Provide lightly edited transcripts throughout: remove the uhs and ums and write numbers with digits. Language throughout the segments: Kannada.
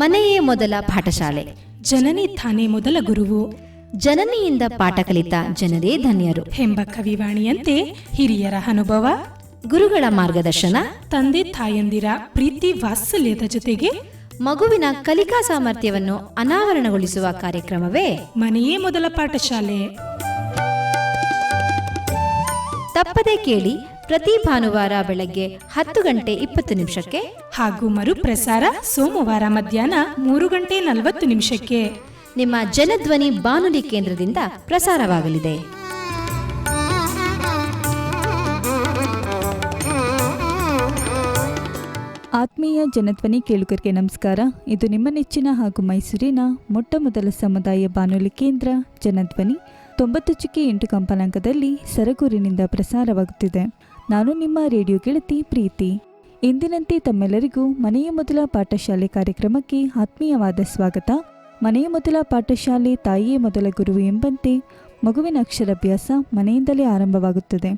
ಮನೆಯೇ ಮೊದಲ ಪಾಠಶಾಲೆ. ಜನನಿ ತಾನೇ ಮೊದಲ ಗುರುವು. ಜನನಿಯಿಂದ ಪಾಠ ಕಲಿತ ಜನರೇ ಧನ್ಯರು ಎಂಬ ಕವಿವಾಣಿಯಂತೆ ಹಿರಿಯರ ಅನುಭವ, ಗುರುಗಳ ಮಾರ್ಗದರ್ಶನ, ತಂದೆ ತಾಯಂದಿರ ಪ್ರೀತಿ ವಾತ್ಸಲ್ಯದ ಜೊತೆಗೆ ಮಗುವಿನ ಕಲಿಕಾ ಸಾಮರ್ಥ್ಯವನ್ನು ಅನಾವರಣಗೊಳಿಸುವ ಕಾರ್ಯಕ್ರಮವೇ ಮನೆಯೇ ಮೊದಲ ಪಾಠಶಾಲೆ. ತಪ್ಪದೆ ಕೇಳಿ, ಪ್ರತಿ ಭಾನುವಾರ ಬೆಳಗ್ಗೆ 10:20 ಹಾಗೂ ಮರುಪ್ರಸಾರ ಸೋಮವಾರ ಮಧ್ಯಾಹ್ನ 3:40 ನಿಮ್ಮ ಜನಧ್ವನಿ ಬಾನುಲಿ ಕೇಂದ್ರದಿಂದ ಪ್ರಸಾರವಾಗಲಿದೆ. ಆತ್ಮೀಯ ಜನಧ್ವನಿ ಕೇಳುಗರಿಗೆ ನಮಸ್ಕಾರ. ಇದು ನಿಮ್ಮ ನೆಚ್ಚಿನ ಹಾಗೂ ಮೈಸೂರಿನ ಮೊಟ್ಟಮೊದಲ ಸಮುದಾಯ ಬಾನುಲಿ ಕೇಂದ್ರ ಜನಧ್ವನಿ 90.8 ಕಂಪನಾಂಕದಲ್ಲಿ ಸರಗೂರಿನಿಂದ ಪ್ರಸಾರವಾಗುತ್ತಿದೆ. ನಾನು ನಿಮ್ಮ ರೇಡಿಯೋ ಗೆಳತಿ ಪ್ರೀತಿ. ಎಂದಿನಂತೆ ತಮ್ಮೆಲ್ಲರಿಗೂ ಮನೆಯ ಮೊದಲ ಪಾಠಶಾಲೆ ಕಾರ್ಯಕ್ರಮಕ್ಕೆ ಆತ್ಮೀಯವಾದ ಸ್ವಾಗತ. ಮನೆಯ ಮೊದಲ ಪಾಠಶಾಲೆ ತಾಯಿಯೇ ಮೊದಲ ಗುರುವು ಎಂಬಂತೆ ಮಗುವಿನ ಅಕ್ಷರಾಭ್ಯಾಸ ಮನೆಯಿಂದಲೇ ಆರಂಭವಾಗುತ್ತದೆ.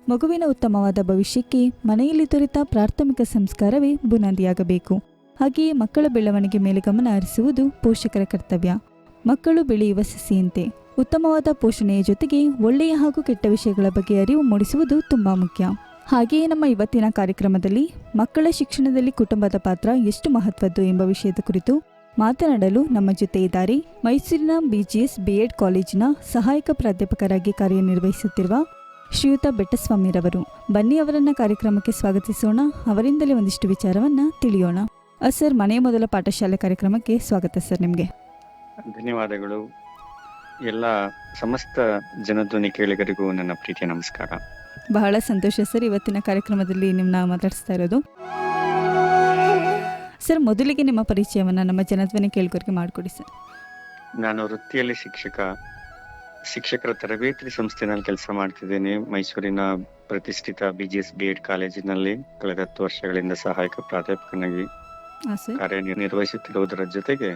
ಮಗುವಿನ ಉತ್ತಮವಾದ ಭವಿಷ್ಯಕ್ಕೆ ಮನೆಯಲ್ಲಿ ದೊರೆತ ಪ್ರಾಥಮಿಕ ಸಂಸ್ಕಾರವೇ ಬುನಾದಿಯಾಗಬೇಕು. ಹಾಗೆಯೇ ಮಕ್ಕಳ ಬೆಳವಣಿಗೆ ಮೇಲೆ ಗಮನ ಹರಿಸುವುದು ಪೋಷಕರ ಕರ್ತವ್ಯ. ಮಕ್ಕಳು ಬೆಳೆಯುವ ಸಸಿಯಂತೆ ಉತ್ತಮವಾದ ಪೋಷಣೆಯ ಜೊತೆಗೆ ಒಳ್ಳೆಯ ಹಾಗೂ ಕೆಟ್ಟ ವಿಷಯಗಳ ಬಗ್ಗೆ ಅರಿವು ಮೂಡಿಸುವುದು ತುಂಬ ಮುಖ್ಯ. ಹಾಗೆಯೇ ನಮ್ಮ ಇವತ್ತಿನ ಕಾರ್ಯಕ್ರಮದಲ್ಲಿ ಮಕ್ಕಳ ಶಿಕ್ಷಣದಲ್ಲಿ ಕುಟುಂಬದ ಪಾತ್ರ ಎಷ್ಟು ಮಹತ್ವದ್ದು ಎಂಬ ವಿಷಯದ ಕುರಿತು ಮಾತನಾಡಲು ನಮ್ಮ ಜೊತೆ ಇದ್ದಾರೆ ಮೈಸೂರಿನ BGS B.Ed ಕಾಲೇಜಿನ ಸಹಾಯಕ ಪ್ರಾಧ್ಯಾಪಕರಾಗಿ ಕಾರ್ಯನಿರ್ವಹಿಸುತ್ತಿರುವ ಶ್ರೀಯುತ ಬೆಟ್ಟಸ್ವಾಮಿರವರು. ಬನ್ನಿ ಅವರನ್ನ ಕಾರ್ಯಕ್ರಮಕ್ಕೆ ಸ್ವಾಗತಿಸೋಣ. ಅವರಿಂದಲೇ ಒಂದಿಷ್ಟು ವಿಚಾರವನ್ನ ತಿಳಿಯೋಣ. ಸರ್, ಮನೆಯ ಮೊದಲ ಪಾಠಶಾಲೆ ಕಾರ್ಯಕ್ರಮಕ್ಕೆ ಸ್ವಾಗತ ಸರ್. ನಿಮಗೆ ಧನ್ಯವಾದಗಳು. ಎಲ್ಲ ಸಮಸ್ತ ಜನಧ್ವನಿ ಕೇಳಿಗರಿಗೂ ನನ್ನ ಪ್ರೀತಿಯ ನಮಸ್ಕಾರ. ಬಹಳ ಸಂತೋಷ ಸರ್, ಇವತ್ತಿನ ಕಾರ್ಯಕ್ರಮದಲ್ಲಿ ನಿಮ್ಮನ್ನ ಮಾತಾಡಿಸ್ತಾ ಇರೋದು. ಸರ್, ಮೊದಲಿಗೆ ನಿಮ್ಮ ಪರಿಚಯವನ್ನ ನಮ್ಮ ಜನಧ್ವನಿ ಕೇಳುಗರಿಗೆ ಮಾಡಿಕೊಡಿ ಸರ್. ನಾನು ವೃತ್ತಿಯಲ್ಲಿ ಶಿಕ್ಷಕರ ತರಬೇತಿ ಸಂಸ್ಥೆನಲ್ಲಿ ಕೆಲಸ ಮಾಡ್ತಿದ್ದೇನೆ. ಮೈಸೂರಿನ ಪ್ರತಿಷ್ಠಿತ BGS B.Ed ಕಾಲೇಜಿನಲ್ಲಿ ಕಳೆದ 10 ವರ್ಷಗಳಿಂದ ಸಹಾಯಕ ಪ್ರಾಧ್ಯಾಪಕನಾಗಿ ಕಾರ್ಯನಿರ್ವಹಿಸುತ್ತಿರುವುದರ ಜೊತೆಗೆ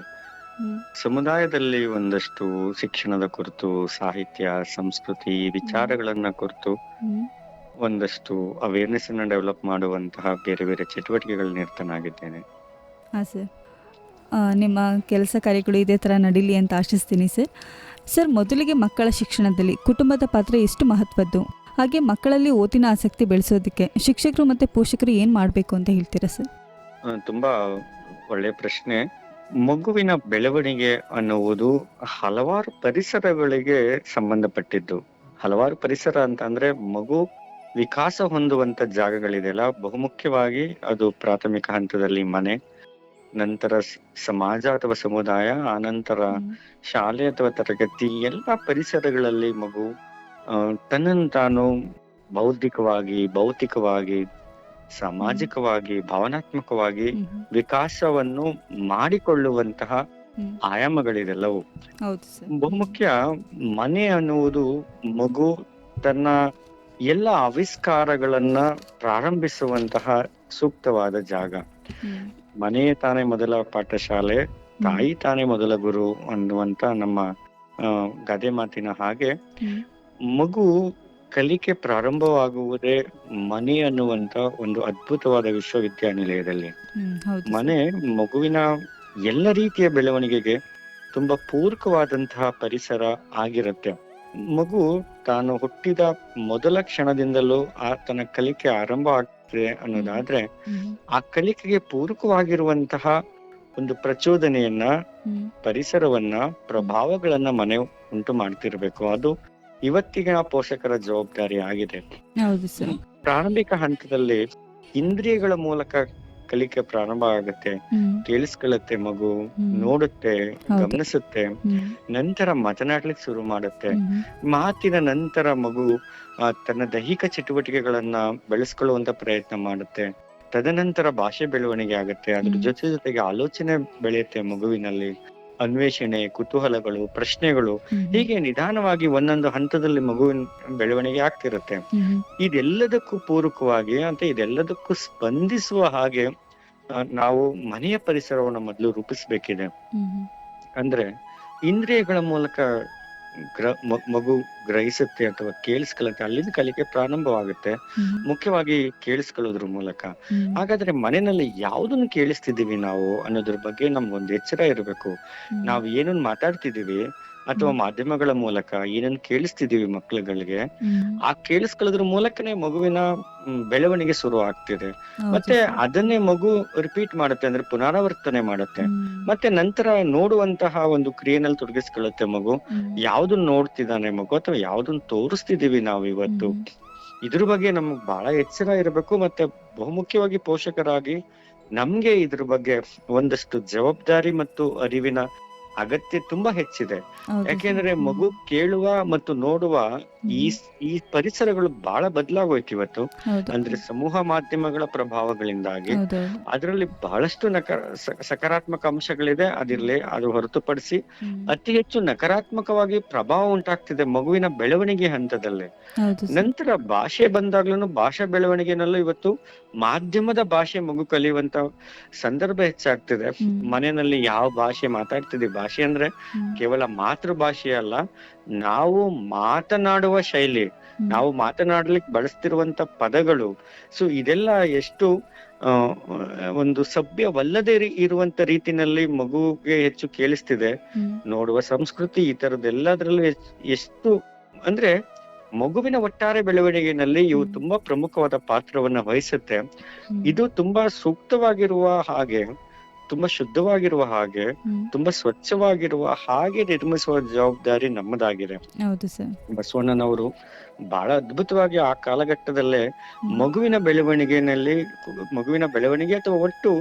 ಸಮುದಾಯದಲ್ಲಿ ಒಂದಷ್ಟು ಶಿಕ್ಷಣದ ಕುರಿತು, ಸಾಹಿತ್ಯ, ಸಂಸ್ಕೃತಿ, ವಿಚಾರಗಳನ್ನ ಕುರಿತು ಒಂದಷ್ಟು ಅವೇರ್ನೆಸ್ ಅನ್ನ ಡೆವಲಪ್ ಮಾಡುವಂತಹ ಬೇರೆ ಬೇರೆ ಚಟುವಟಿಕೆಗಳಲ್ಲಿ ನಿರತನಾಗಿದ್ದೇನೆ. ಹಾಂ ಸರ್, ನಿಮ್ಮ ಕೆಲಸ ಕಾರ್ಯಗಳು ಇದೇ ಥರ ನಡೀಲಿ ಅಂತ ಆಶಿಸ್ತೀನಿ ಸರ್. ಸರ್, ಮೊದಲಿಗೆ ಮಕ್ಕಳ ಶಿಕ್ಷಣದಲ್ಲಿ ಕುಟುಂಬದ ಪಾತ್ರ ಎಷ್ಟು ಮಹತ್ವದ್ದು, ಹಾಗೆ ಮಕ್ಕಳಲ್ಲಿ ಓದಿನ ಆಸಕ್ತಿ ಬೆಳೆಸೋದಕ್ಕೆ ಶಿಕ್ಷಕರು ಮತ್ತು ಪೋಷಕರು ಏನು ಮಾಡಬೇಕು ಅಂತ ಹೇಳ್ತೀರಾ ಸರ್? ತುಂಬಾ ಒಳ್ಳೆಯ ಪ್ರಶ್ನೆ. ಮಗುವಿನ ಬೆಳವಣಿಗೆ ಅನ್ನುವುದು ಹಲವಾರು ಪರಿಸರಗಳಿಗೆ ಸಂಬಂಧಪಟ್ಟಿದ್ದು. ಹಲವಾರು ಪರಿಸರ ಅಂತ ಅಂದ್ರೆ ಮಗು ವಿಕಾಸ ಹೊಂದುವಂತ ಜಾಗಗಳಿದೆಯಲ್ಲ, ಬಹುಮುಖ್ಯವಾಗಿ ಅದು ಪ್ರಾಥಮಿಕ ಹಂತದಲ್ಲಿ ಮನೆ, ನಂತರ ಸಮಾಜ ಅಥವಾ ಸಮುದಾಯ, ಆನಂತರ ಶಾಲೆ ಅಥವಾ ತರಗತಿ. ಎಲ್ಲ ಪರಿಸರಗಳಲ್ಲಿ ಮಗು ತನ್ನನ್ನು ತಾನು ಬೌದ್ಧಿಕವಾಗಿ, ಭೌತಿಕವಾಗಿ, ಸಾಮಾಜಿಕವಾಗಿ, ಭಾವನಾತ್ಮಕವಾಗಿ ವಿಕಾಸವನ್ನು ಮಾಡಿಕೊಳ್ಳುವಂತಹ ಆಯಾಮಗಳಿದೆಲ್ಲವೂ. ಬಹುಮುಖ್ಯ ಮನೆ ಅನ್ನುವುದು ಮಗು ತನ್ನ ಎಲ್ಲ ಆವಿಷ್ಕಾರಗಳನ್ನ ಪ್ರಾರಂಭಿಸುವಂತಹ ಸೂಕ್ತವಾದ ಜಾಗ. ಮನೆಯೇ ತಾನೇ ಮೊದಲ ಪಾಠಶಾಲೆ, ತಾಯಿ ತಾನೇ ಮೊದಲ ಗುರು ಅನ್ನುವಂತ ನಮ್ಮ ಗಾದೆ ಮಾತಿನ ಹಾಗೆ ಮಗು ಕಲಿಕೆ ಪ್ರಾರಂಭವಾಗುವುದೇ ಮನೆ ಅನ್ನುವಂತ ಒಂದು ಅದ್ಭುತವಾದ ವಿಶ್ವವಿದ್ಯಾನಿಲಯದಲ್ಲಿ. ಮನೆ ಮಗುವಿನ ಎಲ್ಲ ರೀತಿಯ ಬೆಳವಣಿಗೆಗೆ ತುಂಬಾ ಪೂರಕವಾದಂತಹ ಪರಿಸರ ಆಗಿರುತ್ತೆ. ಮಗು ತಾನು ಹುಟ್ಟಿದ ಮೊದಲ ಕ್ಷಣದಿಂದಲೂ ತನ್ನ ಕಲಿಕೆ ಆರಂಭ ಆಗ್ತದೆ ಅನ್ನೋದಾದ್ರೆ ಆ ಕಲಿಕೆಗೆ ಪೂರಕವಾಗಿರುವಂತಹ ಒಂದು ಪ್ರಚೋದನೆಯನ್ನ, ಪರಿಸರವನ್ನ, ಪ್ರಭಾವಗಳನ್ನ ಮನೆ ಉಂಟು ಮಾಡ್ತಿರ್ಬೇಕು. ಅದು ಇವತ್ತಿನ ಪೋಷಕರ ಜವಾಬ್ದಾರಿ ಆಗಿದೆ. ಪ್ರಾರಂಭಿಕ ಹಂತದಲ್ಲಿ ಇಂದ್ರಿಯಗಳ ಮೂಲಕ ಕಲಿಕೆ ಪ್ರಾರಂಭ ಆಗುತ್ತೆ. ಕೇಳಿಸ್ಕೊಳ್ಳುತ್ತೆ, ಮಗು ನೋಡುತ್ತೆ, ಗಮನಿಸುತ್ತೆ, ನಂತರ ಮಾತನಾಡ್ಲಿಕ್ಕೆ ಶುರು ಮಾಡುತ್ತೆ. ಮಾತಿನ ನಂತರ ಮಗು ತನ್ನ ದೈಹಿಕ ಚಟುವಟಿಕೆಗಳನ್ನ ಬೆಳೆಸ್ಕೊಳ್ಳುವಂತ ಪ್ರಯತ್ನ ಮಾಡುತ್ತೆ. ತದನಂತರ ಭಾಷೆ ಬೆಳವಣಿಗೆ ಆಗುತ್ತೆ. ಅದ್ರ ಜೊತೆಗೆ ಆಲೋಚನೆ ಬೆಳೆಯುತ್ತೆ ಮಗುವಿನಲ್ಲಿ. ಅನ್ವೇಷಣೆ, ಕುತೂಹಲಗಳು, ಪ್ರಶ್ನೆಗಳು, ಹೀಗೆ ನಿಧಾನವಾಗಿ ಒಂದೊಂದು ಹಂತದಲ್ಲಿ ಮಗುವಿನ ಬೆಳವಣಿಗೆ ಆಗ್ತಿರುತ್ತೆ. ಇದೆಲ್ಲದಕ್ಕೂ ಪೂರಕವಾಗಿ ಅಂತ ಇದೆಲ್ಲದಕ್ಕೂ ಸ್ಪಂದಿಸುವ ಹಾಗೆ ನಾವು ಮನೆಯ ಪರಿಸರವನ್ನು ಮೊದಲು ರೂಪಿಸ್ಬೇಕಿದೆ. ಅಂದ್ರೆ ಇಂದ್ರಿಯಗಳ ಮೂಲಕ ಮಗು ಗ್ರಹಿಸುತ್ತೆ ಅಥವಾ ಕೇಳಿಸ್ಕೊಳ್ಳುತ್ತೆ, ಅಲ್ಲಿಂದ ಕಲಿಕೆ ಪ್ರಾರಂಭವಾಗುತ್ತೆ, ಹ್ಮ್. ಮುಖ್ಯವಾಗಿ ಕೇಳಿಸ್ಕೊಳ್ಳೋದ್ರ ಮೂಲಕ. ಹ್ಮ್. ಹಾಗಾದ್ರೆ ಮನೆಯಲ್ಲಿ ಯಾವ್ದನ್ನ ಕೇಳಿಸ್ತಿದೀವಿ ನಾವು ಅನ್ನೋದ್ರ ಬಗ್ಗೆ ನಮ್ಗೊಂದು ಎಚ್ಚರ ಇರಬೇಕು. ಹ್ಮ್. ನಾವು ಏನನ್ನ ಮಾತಾಡ್ತಿದೀವಿ ಅಥವಾ ಮಾಧ್ಯಮಗಳ ಮೂಲಕ ಏನನ್ನ ಕೇಳಿಸ್ತಿದೀವಿ ಮಕ್ಳುಗಳಿಗೆ, ಹ್ಮ್. ಆ ಕೇಳಿಸ್ಕೊಳ್ಳೋದ್ರ ಮೂಲಕನೇ ಮಗುವಿನ ಬೆಳವಣಿಗೆ ಶುರು ಆಗ್ತಿದೆ. ಹೌದು ಮತ್ತೆ ಸರ್. ಅದನ್ನೇ ಮಗು ರಿಪೀಟ್ ಮಾಡುತ್ತೆ, ಅಂದ್ರೆ ಪುನರಾವರ್ತನೆ ಮಾಡುತ್ತೆ. ಹ್ಮ್. ಮತ್ತೆ ನಂತರ ನೋಡುವಂತಹ ಒಂದು ಕ್ರಿಯೆನಲ್ಲಿ ತೊಡಗಿಸ್ಕೊಳ್ಳುತ್ತೆ ಮಗು. ಹ್ಮ್. ಯಾವ್ದನ್ನ ನೋಡ್ತಿದ್ದಾನೆ ಮಗು ಅಥವಾ ಯಾವ್ದನ್ನ ತೋರಿಸ್ತಿದೀವಿ ನಾವು ಇವತ್ತು, ಹ್ಮ್. ಇದ್ರ ಬಗ್ಗೆ ನಮ್ಗ್ ಬಹಳ ಎಚ್ಚರ ಇರಬೇಕು. ಮತ್ತೆ ಬಹುಮುಖ್ಯವಾಗಿ ಪೋಷಕರಾಗಿ ನಮ್ಗೆ ಇದ್ರ ಬಗ್ಗೆ ಒಂದಷ್ಟು ಜವಾಬ್ದಾರಿ ಮತ್ತು ಅರಿವಿನ ಅಗತ್ಯ ತುಂಬಾ ಹೆಚ್ಚಿದೆ. ಹೌದು ಸರ್. ಯಾಕೆಂದ್ರೆ ಹ್ಮ್. ಮಗು ಕೇಳುವ ಮತ್ತು ನೋಡುವ ಈ ಹ್ಮ್. ಈ ಪರಿಸರಗಳು ಬಹಳ ಬದಲಾಗೋಯ್ತು ಇವತ್ತು. ಹೌದು. ಅಂದ್ರೆ ಸಮೂಹ ಮಾಧ್ಯಮಗಳ ಪ್ರಭಾವಗಳಿಂದಾಗಿ ಹೌದೌದು. ಅದರಲ್ಲಿ ಬಹಳಷ್ಟು ಸಕಾರಾತ್ಮಕ ಅಂಶಗಳಿದೆ, ಅದಿರ್ಲಿ. ಅದು ಹೊರತುಪಡಿಸಿ ಹ್ಮ್. ಅತಿ ಹೆಚ್ಚು ನಕಾರಾತ್ಮಕವಾಗಿ ಪ್ರಭಾವ ಉಂಟಾಗ್ತಿದೆ ಮಗುವಿನ ಬೆಳವಣಿಗೆ ಹಂತದಲ್ಲಿ. ಹೌದು ಸರ್. ನಂತರ ಭಾಷೆ ಬಂದಾಗ್ಲೂ ಭಾಷಾ ಬೆಳವಣಿಗೆನಲ್ಲೂ ಇವತ್ತು ಮಾಧ್ಯಮದ ಭಾಷೆ ಮಗು ಕಲಿಯುವಂತ ಸಂದರ್ಭ ಹೆಚ್ಚಾಗ್ತಿದೆ. ಹ್ಮ್. ಮನೆಯಲ್ಲಿ ಯಾವ ಭಾಷೆ ಮಾತಾಡ್ತಿದೀವಿ, ಭಾಷೆ ಅಂದ್ರೆ ಹ್ಮ್. ಕೇವಲ ಮಾತೃ ಭಾಷೆ ಅಲ್ಲ, ನಾವು ಮಾತನಾಡುವ ಶೈಲಿ, ಹ್ಮ್. ನಾವು ಮಾತನಾಡ್ಲಿಕ್ಕೆ ಬಳಸ್ತಿರುವಂತ ಪದಗಳು. ಸೊ ಇದೆಲ್ಲ ಎಷ್ಟು ಆ ಒಂದು ಸಭ್ಯವಲ್ಲದೆ ಇರುವಂತ ರೀತಿನಲ್ಲಿ ಮಗುಗೆ ಹೆಚ್ಚು ಕೇಳಿಸ್ತಿದೆ. ಹ್ಮ್. ನೋಡುವ ಸಂಸ್ಕೃತಿ ಈ ತರದ್ದೆಲ್ಲದ್ರಲ್ಲೂ ಎಷ್ಟು ಅಂದ್ರೆ ಮಗುವಿನ ಒಟ್ಟಾರೆ ಬೆಳವಣಿಗೆನಲ್ಲಿ ಇವು ತುಂಬಾ ಪ್ರಮುಖವಾದ ಪಾತ್ರವನ್ನ ವಹಿಸುತ್ತೆ. ಹ್ಮ್. ಇದು ತುಂಬಾ ಸೂಕ್ತವಾಗಿರುವ ಹಾಗೆ, ತುಂಬಾ ಶುದ್ಧವಾಗಿರುವ ಹಾಗೆ, ಹ್ಮ್. ತುಂಬಾ ಸ್ವಚ್ಛವಾಗಿರುವ ಹಾಗೆ ನಿರ್ಮಿಸುವ ಜವಾಬ್ದಾರಿ ನಮ್ಮದಾಗಿದೆ. ಹೌದು ಸರ್. ಬಸವಣ್ಣನವರು ಬಹಳ ಅದ್ಭುತವಾಗಿ ಆ ಕಾಲಘಟ್ಟದಲ್ಲೇ ಹ್ಮ್. ಮಗುವಿನ ಬೆಳವಣಿಗೆ ಅಥವಾ ಒಟ್ಟು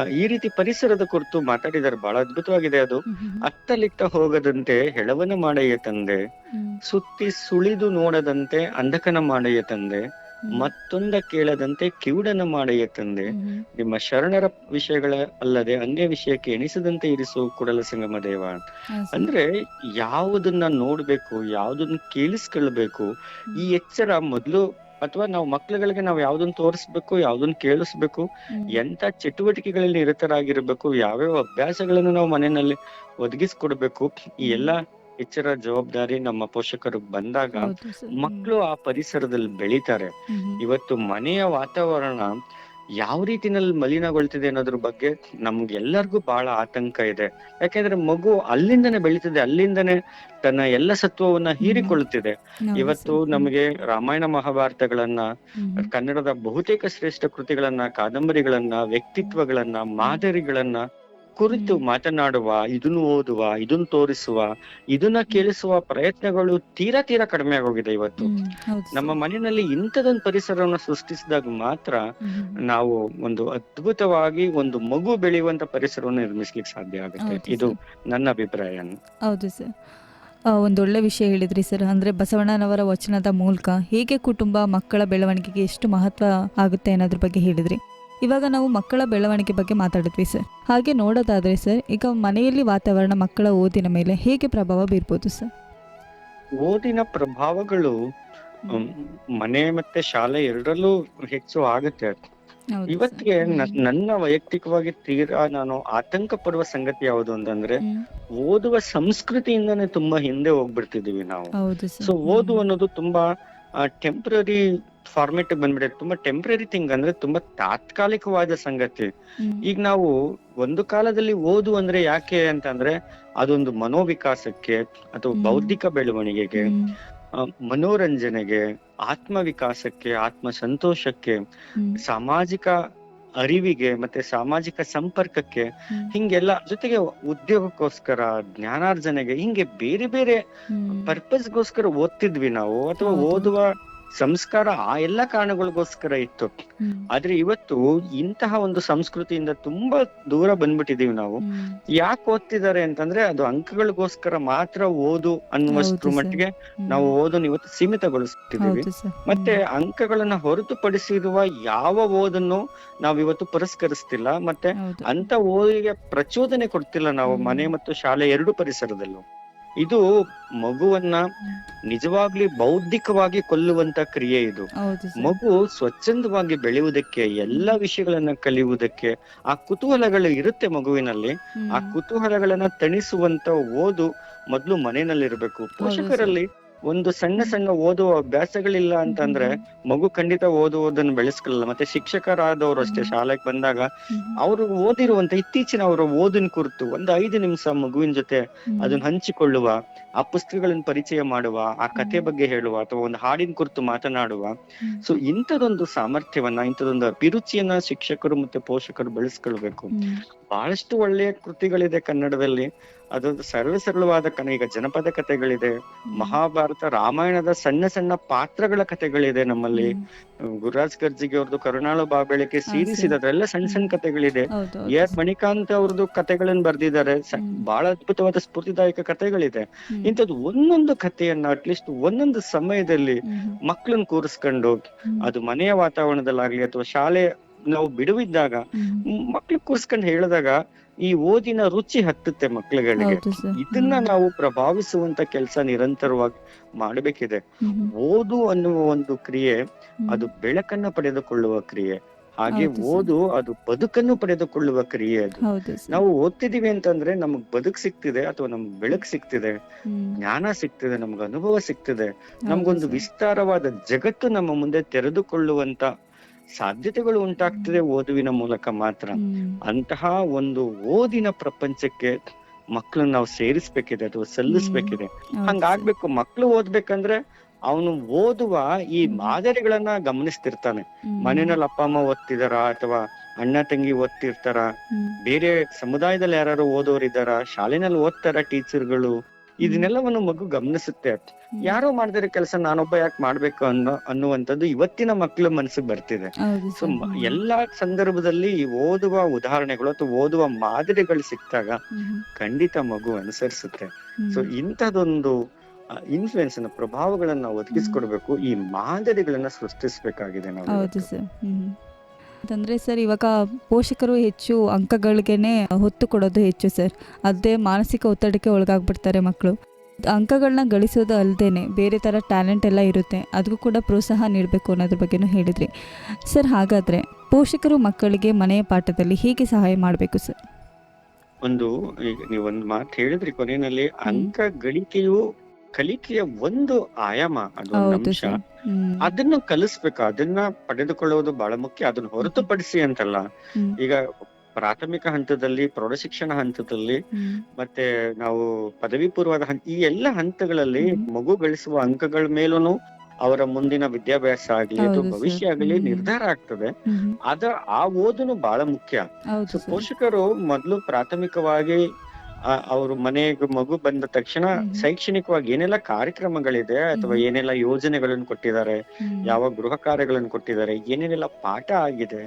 ಈ ರೀತಿ ಪರಿಸರದ ಕುರಿತು ಮಾತಾಡಿದ್ದಾರೆ. ಬಹಳ ಅದ್ಭುತವಾಗಿದೆ ಅದು. ಹ್ಮ್. ಹ್ಮ್. ಅತ್ತಲಿತ್ತ ಹೋಗದಂತೆ ಹೆಳವನ ಮಾಡಯ್ಯ ತಂದೆ, ಹ್ಮ್. ಸುತ್ತಿ ಸುಳಿದು ನೋಡದಂತೆ ಅಂಧಕನ ಮಾಡಯ್ಯ ತಂದೆ, ಹ್ಮ್. ಮತ್ತೊಂದ ಕೇಳದಂತೆ ಕಿವುಡನ ಮಾಡಯ್ಯ ತಂದೆ, ಹ್ಮ್. ನಿಮ್ಮ ಶರಣರ ವಿಷಯಗಳ ಅಲ್ಲದೆ ಅನ್ಯ ವಿಷಯಕ್ಕೆ ಎಣಿಸದಂತೆ ಇರಿಸು ಕೂಡಲ ಸಂಗಮ ದೇವ. ಹೌದು ಸರ್. ಅಂದ್ರೆ ಯಾವುದನ್ನ ನೋಡ್ಬೇಕು, ಯಾವುದನ್ನ ಕೇಳಿಸ್ಕೊಳ್ಬೇಕು, ಈ ಎಚ್ಚರ ಮೊದ್ಲು, ಅಥವಾ ನಾವು ಮಕ್ಳುಗಳಿಗೆ ನಾವು ಯಾವ್ದನ್ನ ತೋರಿಸ್ಬೇಕು, ಯಾವ್ದನ್ನ ಕೇಳಿಸ್ಬೇಕು, ಹ್ಮ್. ಎಂತ ಚಟುವಟಿಕೆಗಳಲ್ಲಿ ನಿರತರಾಗಿರ್ಬೇಕು, ಯಾವ್ಯಾವ ಅಭ್ಯಾಸಗಳನ್ನು ನಾವು ಮನೆಯಲ್ಲಿ ಒದಗಿಸ್ಕೊಡ್ಬೇಕು, ಈ ಎಲ್ಲಾ ಎಚ್ಚರ ಜವಾಬ್ದಾರಿ ನಮ್ಮ ಪೋಷಕರು ಬಂದಾಗ ಹೌದು ಸರ್. ಮಕ್ಕಳು ಆ ಪರಿಸರದಲ್ಲಿ ಬೆಳೀತಾರೆ. ಹ್ಮ್. ಇವತ್ತು ಮನೆಯ ವಾತಾವರಣ ಯಾವ ರೀತಿನಲ್ಲಿ ಮಲಿನಗೊಳ್ತಿದೆ ಅನ್ನೋದ್ರ ಬಗ್ಗೆ ನಮ್ಗೆಲ್ಲರಿಗೂ ಬಹಳ ಆತಂಕ ಇದೆ. ಯಾಕೆಂದ್ರೆ ಮಗು ಅಲ್ಲಿಂದನೇ ಬೆಳೀತಿದೆ, ಅಲ್ಲಿಂದನೇ ತನ್ನ ಎಲ್ಲ ಸತ್ವವನ್ನ ಹೀರಿಕೊಳ್ಳುತ್ತಿದೆ. ಹೌದು ಇವತ್ತು ಸರ್. ನಮಗೆ ರಾಮಾಯಣ ಮಹಾಭಾರತಗಳನ್ನ, ಹ್ಮ್. ಕನ್ನಡದ ಬಹುತೇಕ ಶ್ರೇಷ್ಠ ಕೃತಿಗಳನ್ನ, ಕಾದಂಬರಿಗಳನ್ನ, ವ್ಯಕ್ತಿತ್ವಗಳನ್ನ, ಮಾದರಿಗಳನ್ನ ಕುರಿತು ಮಾತನಾಡುವ, ಇದನ್ನು ಓದುವ, ಇದನ್ನು ತೋರಿಸುವ, ಇದನ್ನ ಕೇಳಿಸುವ ಪ್ರಯತ್ನಗಳು ತೀರಾ ಕಡಿಮೆ ಆಗೋಗಿದೆ ಇವತ್ತು. ಹ್ಮ್. ಹೌದು ಸರ್. ನಮ್ಮ ಮನೆಯಲ್ಲಿ ಇಂಥದೊಂದು ಪರಿಸರವನ್ನು ಸೃಷ್ಟಿಸಿದಾಗ ಮಾತ್ರ ಹ್ಮ್. ನಾವು ಒಂದು ಅದ್ಭುತವಾಗಿ ಒಂದು ಮಗು ಬೆಳೆಯುವಂತ ಪರಿಸರವನ್ನು ನಿರ್ಮಿಸ್ಲಿಕ್ಕೆ ಸಾಧ್ಯ ಆಗುತ್ತೆ. ಹೌದು ಇದು ಸರ್. ನನ್ನ ಅಭಿಪ್ರಾಯ. ಹೌದು ಸರ್. ಒಂದೊಳ್ಳೆ ವಿಷಯ ಹೇಳಿದ್ರಿ ಸರ್. ಅಂದರೆ ಬಸವಣ್ಣನವರ ವಚನದ ಮೂಲಕ ಹೇಗೆ ಕುಟುಂಬ ಮಕ್ಕಳ ಬೆಳವಣಿಗೆಗೆ ಎಷ್ಟು ಮಹತ್ವ ಆಗುತ್ತೆ ಅನ್ನೋದ್ರ ಬಗ್ಗೆ ಹೇಳಿದ್ರಿ. ಇವಾಗ ನಾವು ಮಕ್ಕಳ ಬೆಳವಣಿಗೆ ಬಗ್ಗೆ ಮಾತಾಡಿದ್ವಿ ಸರ್. ಹಾಗೆ ನೋಡೋದಾದರೆ ಸರ್, ಈಗ ಮನೆಯಲ್ಲಿ ವಾತಾವರಣ ಮಕ್ಕಳ ಓದಿನ ಮೇಲೆ ಹೇಗೆ ಪ್ರಭಾವ ಬೀರ್ಬೋದು ಸರ್? ಓದಿನ ಪ್ರಭಾವಗಳು ಮನೆ ಮತ್ತೆ ಶಾಲೆ ಎರಡರಲ್ಲೂ ಹೆಚ್ಚು ಆಗುತ್ತೆ. ಹೌದು ಇವತ್ತಿಗೆ ಸರ್. ನನ್ನ ವೈಯಕ್ತಿಕವಾಗಿ ತೀರಾ ನಾನು ಆತಂಕ ಪಡುವ ಸಂಗತಿ ಯಾವುದು ಅಂತಂದ್ರೆ, ಹ್ಮ್. ಓದುವ ಸಂಸ್ಕೃತಿಯಿಂದಾನೇ ತುಂಬಾ ಹಿಂದೆ ಹೋಗ್ಬಿಡ್ತಿದೀವಿ ನಾವು. ಹೌದು ಸರ್. ಸೊ ಓದು ಅನ್ನೋದು ತುಂಬಾ ಟೆಂಪ್ರರಿ ಫಾರ್ಮೆಟ್ ಬಂದ್ಬಿಡುತ್ತೆ, ತುಂಬಾ ಟೆಂಪ್ರರಿ ಥಿಂಗ್, ಅಂದ್ರೆ ತುಂಬಾ ತಾತ್ಕಾಲಿಕವಾದ ಸಂಗತಿ. ಹ್ಮ್. ಈಗ ನಾವು ಒಂದು ಕಾಲದಲ್ಲಿ ಓದು ಅಂದ್ರೆ ಯಾಕೆ ಅಂತಂದ್ರೆ ಅದೊಂದು ಮನೋವಿಕಾಸಕ್ಕೆ ಅಥವಾ ಬೌದ್ಧಿಕ ಬೆಳವಣಿಗೆಗೆ, ಹ್ಮ್. ಮನೋರಂಜನೆಗೆ, ಆತ್ಮವಿಕಾಸಕ್ಕೆ, ಆತ್ಮ ಸಂತೋಷಕ್ಕೆ, ಹ್ಮ್. ಸಾಮಾಜಿಕ ಅರಿವಿಗೆ ಮತ್ತೆ ಸಾಮಾಜಿಕ ಸಂಪರ್ಕಕ್ಕೆ, ಹ್ಮ್. ಹಿಂಗೆಲ್ಲ ಜೊತೆಗೆ ಉದ್ಯೋಗಕ್ಕೋಸ್ಕರ, ಜ್ಞಾನಾರ್ಜನೆಗೆ, ಹಿಂಗೆ ಬೇರೆ ಬೇರೆ ಹ್ಮ್. ಪರ್ಪಸ್ಗೋಸ್ಕರ ಓದ್ತಿದ್ವಿ ನಾವು, ಅಥವಾ ಹೌದು. ಓದುವ ಸಂಸ್ಕಾರ ಆ ಎಲ್ಲಾ ಕಾರಣಗಳಿಗೋಸ್ಕರ ಇತ್ತು. ಹ್ಮ್. ಆದ್ರೆ ಇವತ್ತು ಇಂತಹ ಒಂದು ಸಂಸ್ಕೃತಿಯಿಂದ ತುಂಬಾ ದೂರ ಬಂದ್ಬಿಟ್ಟಿದೀವಿ ನಾವು. ಹ್ಮ್. ಯಾಕೆ ಓದ್ತಿದ್ದಾರೆ ಅಂತಂದ್ರೆ ಅದು ಅಂಕಗಳಿಗೋಸ್ಕರ ಮಾತ್ರ ಓದು ಅನ್ನುವಷ್ಟ್ರ ಹೌದು ಸರ್. ಮಟ್ಟಿಗೆ ಹ್ಮ್. ನಾವು ಓದನ್ನು ಇವತ್ತು ಸೀಮಿತಗೊಳಿಸ್ತಿದೀವಿ. ಹೌದು ಸರ್. ಮತ್ತೆ ಅಂಕಗಳನ್ನ ಹೊರತುಪಡಿಸಿರುವ ಯಾವ ಓದನ್ನು ನಾವು ಇವತ್ತು ಪುರಸ್ಕರಿಸ್ತಿಲ್ಲ, ಮತ್ತೆ ಹೌದು. ಅಂತ ಓದಿಗೆ ಪ್ರಚೋದನೆ ಕೊಡ್ತಿಲ್ಲ ನಾವು ಹ್ಮ್. ಮನೆ ಮತ್ತು ಶಾಲೆ ಎರಡು ಪರಿಸರದಲ್ಲೂ. ಇದು ಮಗುವನ್ನ ನಿಜವಾಗ್ಲಿ ಬೌದ್ಧಿಕವಾಗಿ ಕೊಲ್ಲುವಂತ ಕ್ರಿಯೆ ಇದು. ಹೌದು ಸರ್. ಮಗು ಸ್ವಚ್ಛಂದವಾಗಿ ಬೆಳೆಯುವುದಕ್ಕೆ, ಎಲ್ಲಾ ವಿಷಯಗಳನ್ನ ಕಲಿಯುವುದಕ್ಕೆ ಆ ಕುತೂಹಲಗಳು ಇರುತ್ತೆ ಮಗುವಿನಲ್ಲಿ. ಆ ಕುತೂಹಲಗಳನ್ನ ತಣಿಸುವಂತ ಓದು ಮೊದ್ಲು ಮನೆಯಲ್ಲಿರ್ಬೇಕು. ಪೋಷಕರಲ್ಲಿ ಒಂದು ಸಣ್ಣ ಸಣ್ಣ ಓದುವ ಅಭ್ಯಾಸಗಳಿಲ್ಲ ಅಂತಂದ್ರೆ ಮಗು ಖಂಡಿತ ಓದುವುದನ್ನು ಬೆಳೆಸ್ಕೊಳ್ಳಲ್ಲ. ಮತ್ತೆ ಶಿಕ್ಷಕರಾದವರು ಅಷ್ಟೇ, ಶಾಲೆಗೆ ಬಂದಾಗ ಅವರು ಓದಿರುವಂತ ಇತ್ತೀಚಿನ ಅವರ ಓದಿನ ಕುರಿತು ಒಂದು 5 ನಿಮಿಷ ಮಗುವಿನ ಜೊತೆ ಅದನ್ನ ಹಂಚಿಕೊಳ್ಳುವ, ಆ ಪುಸ್ತಕಗಳನ್ನ ಪರಿಚಯ ಮಾಡುವ, ಆ ಕಥೆ ಬಗ್ಗೆ ಹೇಳುವ ಅಥವಾ ಒಂದು ಹಾಡಿನ ಕುರಿತು ಮಾತನಾಡುವ. ಸೊ ಇಂಥದೊಂದು ಸಾಮರ್ಥ್ಯವನ್ನ, ಇಂಥದೊಂದು ಅಭಿರುಚಿಯನ್ನ ಶಿಕ್ಷಕರು ಮತ್ತೆ ಪೋಷಕರು ಬೆಳೆಸ್ಕೊಳ್ಬೇಕು. ಬಹಳಷ್ಟು ಒಳ್ಳೆಯ ಕೃತಿಗಳಿದೆ ಕನ್ನಡದಲ್ಲಿ. ಅದೊಂದು ಸರಳವಾದ ಈಗ ಜನಪದ ಕಥೆಗಳಿದೆ, ಮಹಾಭಾರತ ರಾಮಾಯಣದ ಸಣ್ಣ ಸಣ್ಣ ಪಾತ್ರಗಳ ಕಥೆಗಳಿದೆ ನಮ್ಮಲ್ಲಿ. ಗುರುರಾಜ್ ಕರ್ಜಿಗೆ ಅವ್ರದ್ದು ಕರುಣಾಳು ಬಾಬೆಳಕೆ ಸೀರೀಸ್ ಇದೆ, ಅದ್ರೆಲ್ಲ ಸಣ್ಣ ಸಣ್ಣ ಕಥೆಗಳಿದೆ. ಎಸ್ ಮಣಿಕಾಂತ್ ಅವ್ರದ್ದು ಕಥೆಗಳನ್ನ ಬರ್ದಿದ್ದಾರೆ, ಬಹಳ ಅದ್ಭುತವಾದ ಸ್ಫೂರ್ತಿದಾಯಕ ಕಥೆಗಳಿದೆ. ಇಂಥದ್ದು ಒಂದೊಂದು ಕಥೆಯನ್ನ ಅಟ್ಲೀಸ್ಟ್ ಒಂದೊಂದು ಸಮಯದಲ್ಲಿ ಮಕ್ಕಳನ್ನ ಕೂರಿಸ್ಕೊಂಡು, ಅದು ಮನೆಯ ವಾತಾವರಣದಲ್ಲಾಗ್ಲಿ ಅಥವಾ ಶಾಲೆ ನಾವು ಬಿಡುವಿದ್ದಾಗ ಮಕ್ಳಿಗೆ ಕೂರ್ಸ್ಕೊಂಡು ಹೇಳಿದಾಗ ಈ ಓದಿನ ರುಚಿ ಹತ್ತುತ್ತೆ ಮಕ್ಳುಗಳಿಗೆ. ಇದನ್ನ ನಾವು ಪ್ರಭಾವಿಸುವಂತ ಕೆಲಸ ನಿರಂತರವಾಗಿ ಮಾಡಬೇಕಿದೆ. ಓದು ಅನ್ನುವ ಒಂದು ಕ್ರಿಯೆ ಅದು ಬೆಳಕನ್ನ ಪಡೆದುಕೊಳ್ಳುವ ಕ್ರಿಯೆ, ಹಾಗೆ ಓದು ಅದು ಬದುಕನ್ನು ಪಡೆದುಕೊಳ್ಳುವ ಕ್ರಿಯೆ. ಅದು ನಾವು ಓದ್ತಿದೀವಿ ಅಂತಂದ್ರೆ ನಮಗ್ ಬದುಕು ಸಿಗ್ತಿದೆ ಅಥವಾ ನಮ್ಗ್ ಬೆಳಕು ಸಿಗ್ತಿದೆ, ಜ್ಞಾನ ಸಿಗ್ತಿದೆ, ನಮ್ಗ್ ಅನುಭವ ಸಿಗ್ತಿದೆ, ನಮ್ಗೊಂದು ವಿಸ್ತಾರವಾದ ಜಗತ್ತು ನಮ್ಮ ಮುಂದೆ ತೆರೆದುಕೊಳ್ಳುವಂತ ಸಾಧ್ಯತೆಗಳು ಉಂಟಾಗ್ತದೆ ಓದುವಿನ ಮೂಲಕ ಮಾತ್ರ. ಅಂತಹ ಒಂದು ಓದಿನ ಪ್ರಪಂಚಕ್ಕೆ ಮಕ್ಕಳನ್ನ ನಾವು ಸೇರಿಸ್ಬೇಕಿದೆ ಅಥವಾ ಸಲ್ಲಿಸ್ಬೇಕಿದೆ. ಹಂಗಾಗ್ಬೇಕು. ಮಕ್ಳು ಓದ್ಬೇಕಂದ್ರೆ ಅವನು ಓದುವ ಈ ಮಾದರಿಗಳನ್ನ ಗಮನಿಸ್ತಿರ್ತಾನೆ. ಮನೆಯಲ್ಲಿ ಅಪ್ಪ ಅಮ್ಮ ಓದ್ತಿದಾರ ಅಥವಾ ಅಣ್ಣ ತಂಗಿ ಓದ್ತಿರ್ತಾರ, ಬೇರೆ ಸಮುದಾಯದಲ್ಲಿ ಯಾರು ಓದೋರಿದಾರ, ಶಾಲೆನಲ್ಲಿ ಓದ್ತಾರ ಟೀಚರ್ಗಳು, ಇದನ್ನೆಲ್ಲವನ್ನು ಮಗು ಗಮನಿಸುತ್ತೆ. ಯಾರೋ ಮಾಡಿದ್ರೆ ಕೆಲಸ ನಾನೊಬ್ಬ ಯಾಕೆ ಮಾಡ್ಬೇಕು ಅನ್ನುವಂಥದ್ದು ಇವತ್ತಿನ ಮಕ್ಕಳ ಮನಸ್ಸಿಗೆ ಬರ್ತಿದೆ. ಸೊ ಎಲ್ಲಾ ಸಂದರ್ಭದಲ್ಲಿ ಈ ಓದುವ ಉದಾಹರಣೆಗಳು ಅಥವಾ ಓದುವ ಮಾದರಿಗಳು ಸಿಕ್ತಾಗ ಖಂಡಿತ ಮಗು ಅನುಸರಿಸುತ್ತೆ. ಸೊ ಇಂಥದೊಂದು ಇನ್ಫ್ಲುಯೆನ್ಸ್ ಅನ್ನ, ಪ್ರಭಾವಗಳನ್ನ ಒದಗಿಸ್ಕೊಡ್ಬೇಕು, ಈ ಮಾದರಿಗಳನ್ನ ಸೃಷ್ಟಿಸ್ಬೇಕಾಗಿದೆ ನಾವು. ಅಂತಂದರೆ ಸರ್, ಇವಾಗ ಪೋಷಕರು ಹೆಚ್ಚು ಅಂಕಗಳಿಗೇನೆ ಹೊತ್ತು ಕೊಡೋದು ಹೆಚ್ಚು ಸರ್. ಅದೇ ಮಾನಸಿಕ ಒತ್ತಡಕ್ಕೆ ಒಳಗಾಗ್ಬಿಡ್ತಾರೆ ಮಕ್ಕಳು. ಅಂಕಗಳನ್ನ ಗಳಿಸೋದು ಅಲ್ಲದೇನೆ ಬೇರೆ ಥರ ಟ್ಯಾಲೆಂಟ್ ಎಲ್ಲ ಇರುತ್ತೆ, ಅದಕ್ಕೂ ಕೂಡ ಪ್ರೋತ್ಸಾಹ ನೀಡಬೇಕು ಅನ್ನೋದ್ರ ಬಗ್ಗೆನೂ ಹೇಳಿದ್ರಿ ಸರ್. ಹಾಗಾದರೆ ಪೋಷಕರು ಮಕ್ಕಳಿಗೆ ಮನೆಯ ಪಾಠದಲ್ಲಿ ಹೇಗೆ ಸಹಾಯ ಮಾಡಬೇಕು ಸರ್? ಈಗ ನೀವೊಂದು ಮಾತು ಹೇಳಿದ್ರಿ ಕೊನೆಯಲ್ಲಿ, ಅಂಕ ಗಳಿಕೆಯು ಕಲಿಕೆಯ ಒಂದು ಆಯಾಮ, ಅದೊಂದು ಅಂಶ. ಅದನ್ನು ಕಲಿಸ್ಬೇಕು, ಅದನ್ನ ಪಡೆದುಕೊಳ್ಳುವುದು ಬಹಳ ಮುಖ್ಯ. ಅದನ್ನ ಹೊರತುಪಡಿಸಿ ಅಂತಲ್ಲ. ಈಗ ಪ್ರಾಥಮಿಕ ಹಂತದಲ್ಲಿ, ಪ್ರೌಢಶಿಕ್ಷಣ ಹಂತದಲ್ಲಿ, ಮತ್ತೆ ನಾವು ಪದವಿ ಪೂರ್ವದ ಈ ಎಲ್ಲ ಹಂತಗಳಲ್ಲಿ ಮಗು ಗಳಿಸುವ ಅಂಕಗಳ ಮೇಲೂ ಅವರ ಮುಂದಿನ ವಿದ್ಯಾಭ್ಯಾಸ ಆಗ್ಲಿ ಅಥವಾ ಭವಿಷ್ಯ ಆಗ್ಲಿ ನಿರ್ಧಾರ ಆಗ್ತದೆ. ಆ ಓದುನು ಬಹಳ ಮುಖ್ಯ. ಪೋಷಕರು ಮೊದಲು ಪ್ರಾಥಮಿಕವಾಗಿ ಅವರು ಮನೆಗೆ ಮಗು ಬಂದ ತಕ್ಷಣ ಶೈಕ್ಷಣಿಕವಾಗಿ ಏನೆಲ್ಲ ಕಾರ್ಯಕ್ರಮಗಳಿದೆ ಅಥವಾ ಏನೆಲ್ಲ ಯೋಜನೆಗಳನ್ನು ಕೊಟ್ಟಿದ್ದಾರೆ, ಯಾವ ಗೃಹ ಕಾರ್ಯಗಳನ್ನು ಕೊಟ್ಟಿದ್ದಾರೆ, ಏನೇನೆಲ್ಲ ಪಾಠ ಆಗಿದೆ,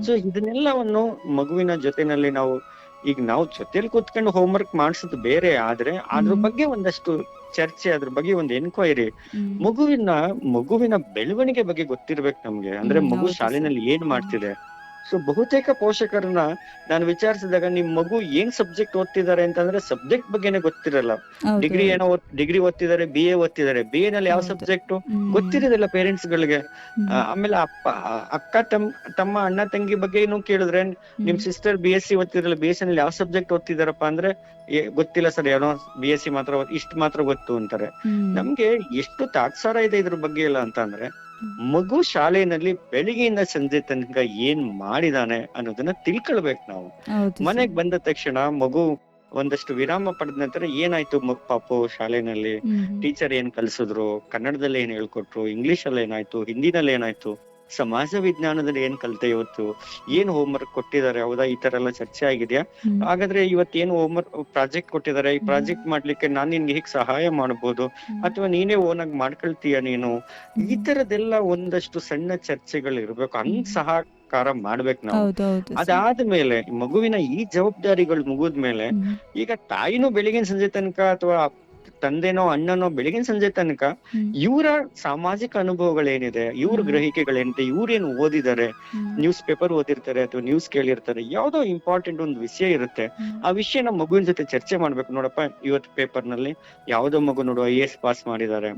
ಸೊ ಇದನ್ನೆಲ್ಲವನ್ನು ಮಗುವಿನ ಜೊತೆನಲ್ಲಿ ನಾವು ಜೊತೆಲಿ ಕೂತ್ಕೊಂಡು ಹೋಮ್ವರ್ಕ್ ಮಾಡಿಸೋದು ಬೇರೆ, ಆದ್ರೆ ಅದ್ರ ಬಗ್ಗೆ ಒಂದಷ್ಟು ಚರ್ಚೆ, ಅದ್ರ ಬಗ್ಗೆ ಒಂದು ಎನ್ಕ್ವೈರಿ, ಮಗುವಿನ ಬೆಳವಣಿಗೆ ಬಗ್ಗೆ ಗೊತ್ತಿರ್ಬೇಕು ನಮ್ಗೆ. ಅಂದ್ರೆ ಮಗು ಶಾಲೆನಲ್ಲಿ ಏನ್ ಮಾಡ್ತಿದೆ. ಸೊ ಬಹುತೇಕ ಪೋಷಕರನ್ನ ನಾನು ವಿಚಾರಿಸಿದಾಗ ನಿಮ್ ಮಗು ಏನ್ ಸಬ್ಜೆಕ್ಟ್ ಓದ್ತಿದ್ದಾರೆ ಅಂತಂದ್ರೆ ಸಬ್ಜೆಕ್ಟ್ ಬಗ್ಗೆನೆ ಗೊತ್ತಿರಲ್ಲ. ಡಿಗ್ರಿ ಓದ್ತಿದ್ದಾರೆ, BA ಓದ್ತಿದ್ದಾರೆ, BA ನಲ್ಲಿ ಯಾವ ಸಬ್ಜೆಕ್ಟ್ ಗೊತ್ತಿರೋದಿಲ್ಲ ಪೇರೆಂಟ್ಸ್ ಗಳಿಗೆ. ಆಮೇಲೆ ಅಕ್ಕ ತಮ್ಮ ಅಣ್ಣ ತಂಗಿ ಬಗ್ಗೆ ಕೇಳಿದ್ರೆ ನಿಮ್ ಸಿಸ್ಟರ್ BSc ಓದ್ತಿರಲ್ಲ, BSc ನಲ್ಲಿ ಯಾವ ಸಬ್ಜೆಕ್ಟ್ ಓದ್ತಿದಾರಪ್ಪ ಅಂದ್ರೆ ಗೊತ್ತಿಲ್ಲ ಸರ್, ಏನೋ BSc ಮಾತ್ರ ಇಷ್ಟು ಮಾತ್ರ ಗೊತ್ತು ಅಂತಾರೆ. ನಮ್ಗೆ ಎಷ್ಟು ತಾತ್ಸಾರ ಇದೆ ಇದ್ರ ಬಗ್ಗೆ ಎಲ್ಲ ಅಂತ ಅಂದ್ರೆ, ಮಗು ಶಾಲೆಯಲ್ಲಿ ಬೆಳಿಗ್ಗೆಯಿಂದ ಸಂಜೆ ತನಕ ಏನ್ ಮಾಡಿದಾನೆ ಅನ್ನೋದನ್ನ ತಿಳ್ಕೊಳ್ಬೇಕು ನಾವು. ಮನೆಗ್ ಬಂದ ತಕ್ಷಣ ಮಗು ಒಂದಷ್ಟು ವಿರಾಮ ಪಡೆದ ನಂತರ ಏನಾಯ್ತು ಪಾಪು ಶಾಲೆನಲ್ಲಿ, ಟೀಚರ್ ಏನ್ ಕಲ್ಸಿದ್ರು, ಕನ್ನಡದಲ್ಲಿ ಏನ್ ಹೇಳ್ಕೊಟ್ರು, ಇಂಗ್ಲಿಷ್ ಅಲ್ಲಿ ಏನಾಯ್ತು, ಹಿಂದಿನಲ್ಲಿ ಏನಾಯ್ತು, ಸಮಾಜ ವಿಜ್ಞಾನದಲ್ಲಿ ಏನ್ ಕಲಿತೆ, ಇವತ್ತು ಏನ್ ಹೋಮ್ವರ್ಕ್ ಕೊಟ್ಟಿದ್ದಾರೆ, ಹೌದಾ, ಈ ತರ ಎಲ್ಲ ಚರ್ಚೆ ಆಗಿದ್ಯಾ, ಹಾಗಾದ್ರೆ ಇವತ್ತೇನು ಹೋಮ್ವರ್ಕ್ ಪ್ರಾಜೆಕ್ಟ್ ಕೊಟ್ಟಿದ್ದಾರೆ, ಈ ಪ್ರಾಜೆಕ್ಟ್ ಮಾಡ್ಲಿಕ್ಕೆ ನಾನ್ ನಿನ್ಗೆ ಹೇಗ್ ಸಹಾಯ ಮಾಡ್ಬೋದು, ಅಥವಾ ನೀನೇ ಓನಾಗಿ ಮಾಡ್ಕೊಳ್ತೀಯ ನೀನು, ಈ ತರದೆಲ್ಲ ಒಂದಷ್ಟು ಸಣ್ಣ ಚರ್ಚೆಗಳು ಇರ್ಬೇಕು. ಹಂಗ್ ಸಹಕಾರ ಮಾಡ್ಬೇಕು ನಾವು. ಅದಾದ್ಮೇಲೆ ಮಗುವಿನ ಈ ಜವಾಬ್ದಾರಿಗಳು ಮುಗಿದ್ಮೇಲೆ, ಈಗ ತಾಯಿನೂ ಬೆಳಿಗಿನ ಸಂಜೆ ತನಕ ಅಥವಾ ತಂದೆನೋ ಅಣ್ಣನೋ ಬೆಳಗಿನ ಸಂಜೆ ತನಕ ಹ್ಮ್. ಇವರ ಸಾಮಾಜಿಕ ಅನುಭವಗಳೇನಿದೆ, ಇವ್ರ ಹ್ಮ್. ಗ್ರಹಿಕೆಗಳೇನಿದೆ, ಇವ್ರೇನು ಓದಿದ್ದಾರೆ, ಹ್ಮ್. ನ್ಯೂಸ್ ಪೇಪರ್ ಓದಿರ್ತಾರೆ ಅಥವಾ ನ್ಯೂಸ್ ಕೇಳಿರ್ತಾರೆ, ಯಾವ್ದೋ ಇಂಪಾರ್ಟೆಂಟ್ ಒಂದು ವಿಷಯ ಇರುತ್ತೆ. ಆ ವಿಷಯ ನಮ್ಮ ಮಗುವಿನ ಜೊತೆ ಚರ್ಚೆ ಮಾಡ್ಬೇಕು. ನೋಡಪ್ಪ, ಇವತ್ತು ಪೇಪರ್ ನಲ್ಲಿ ಯಾವ್ದೋ ಮಗು ನೋಡು IAS ಪಾಸ್ ಮಾಡಿದ್ದಾರೆ,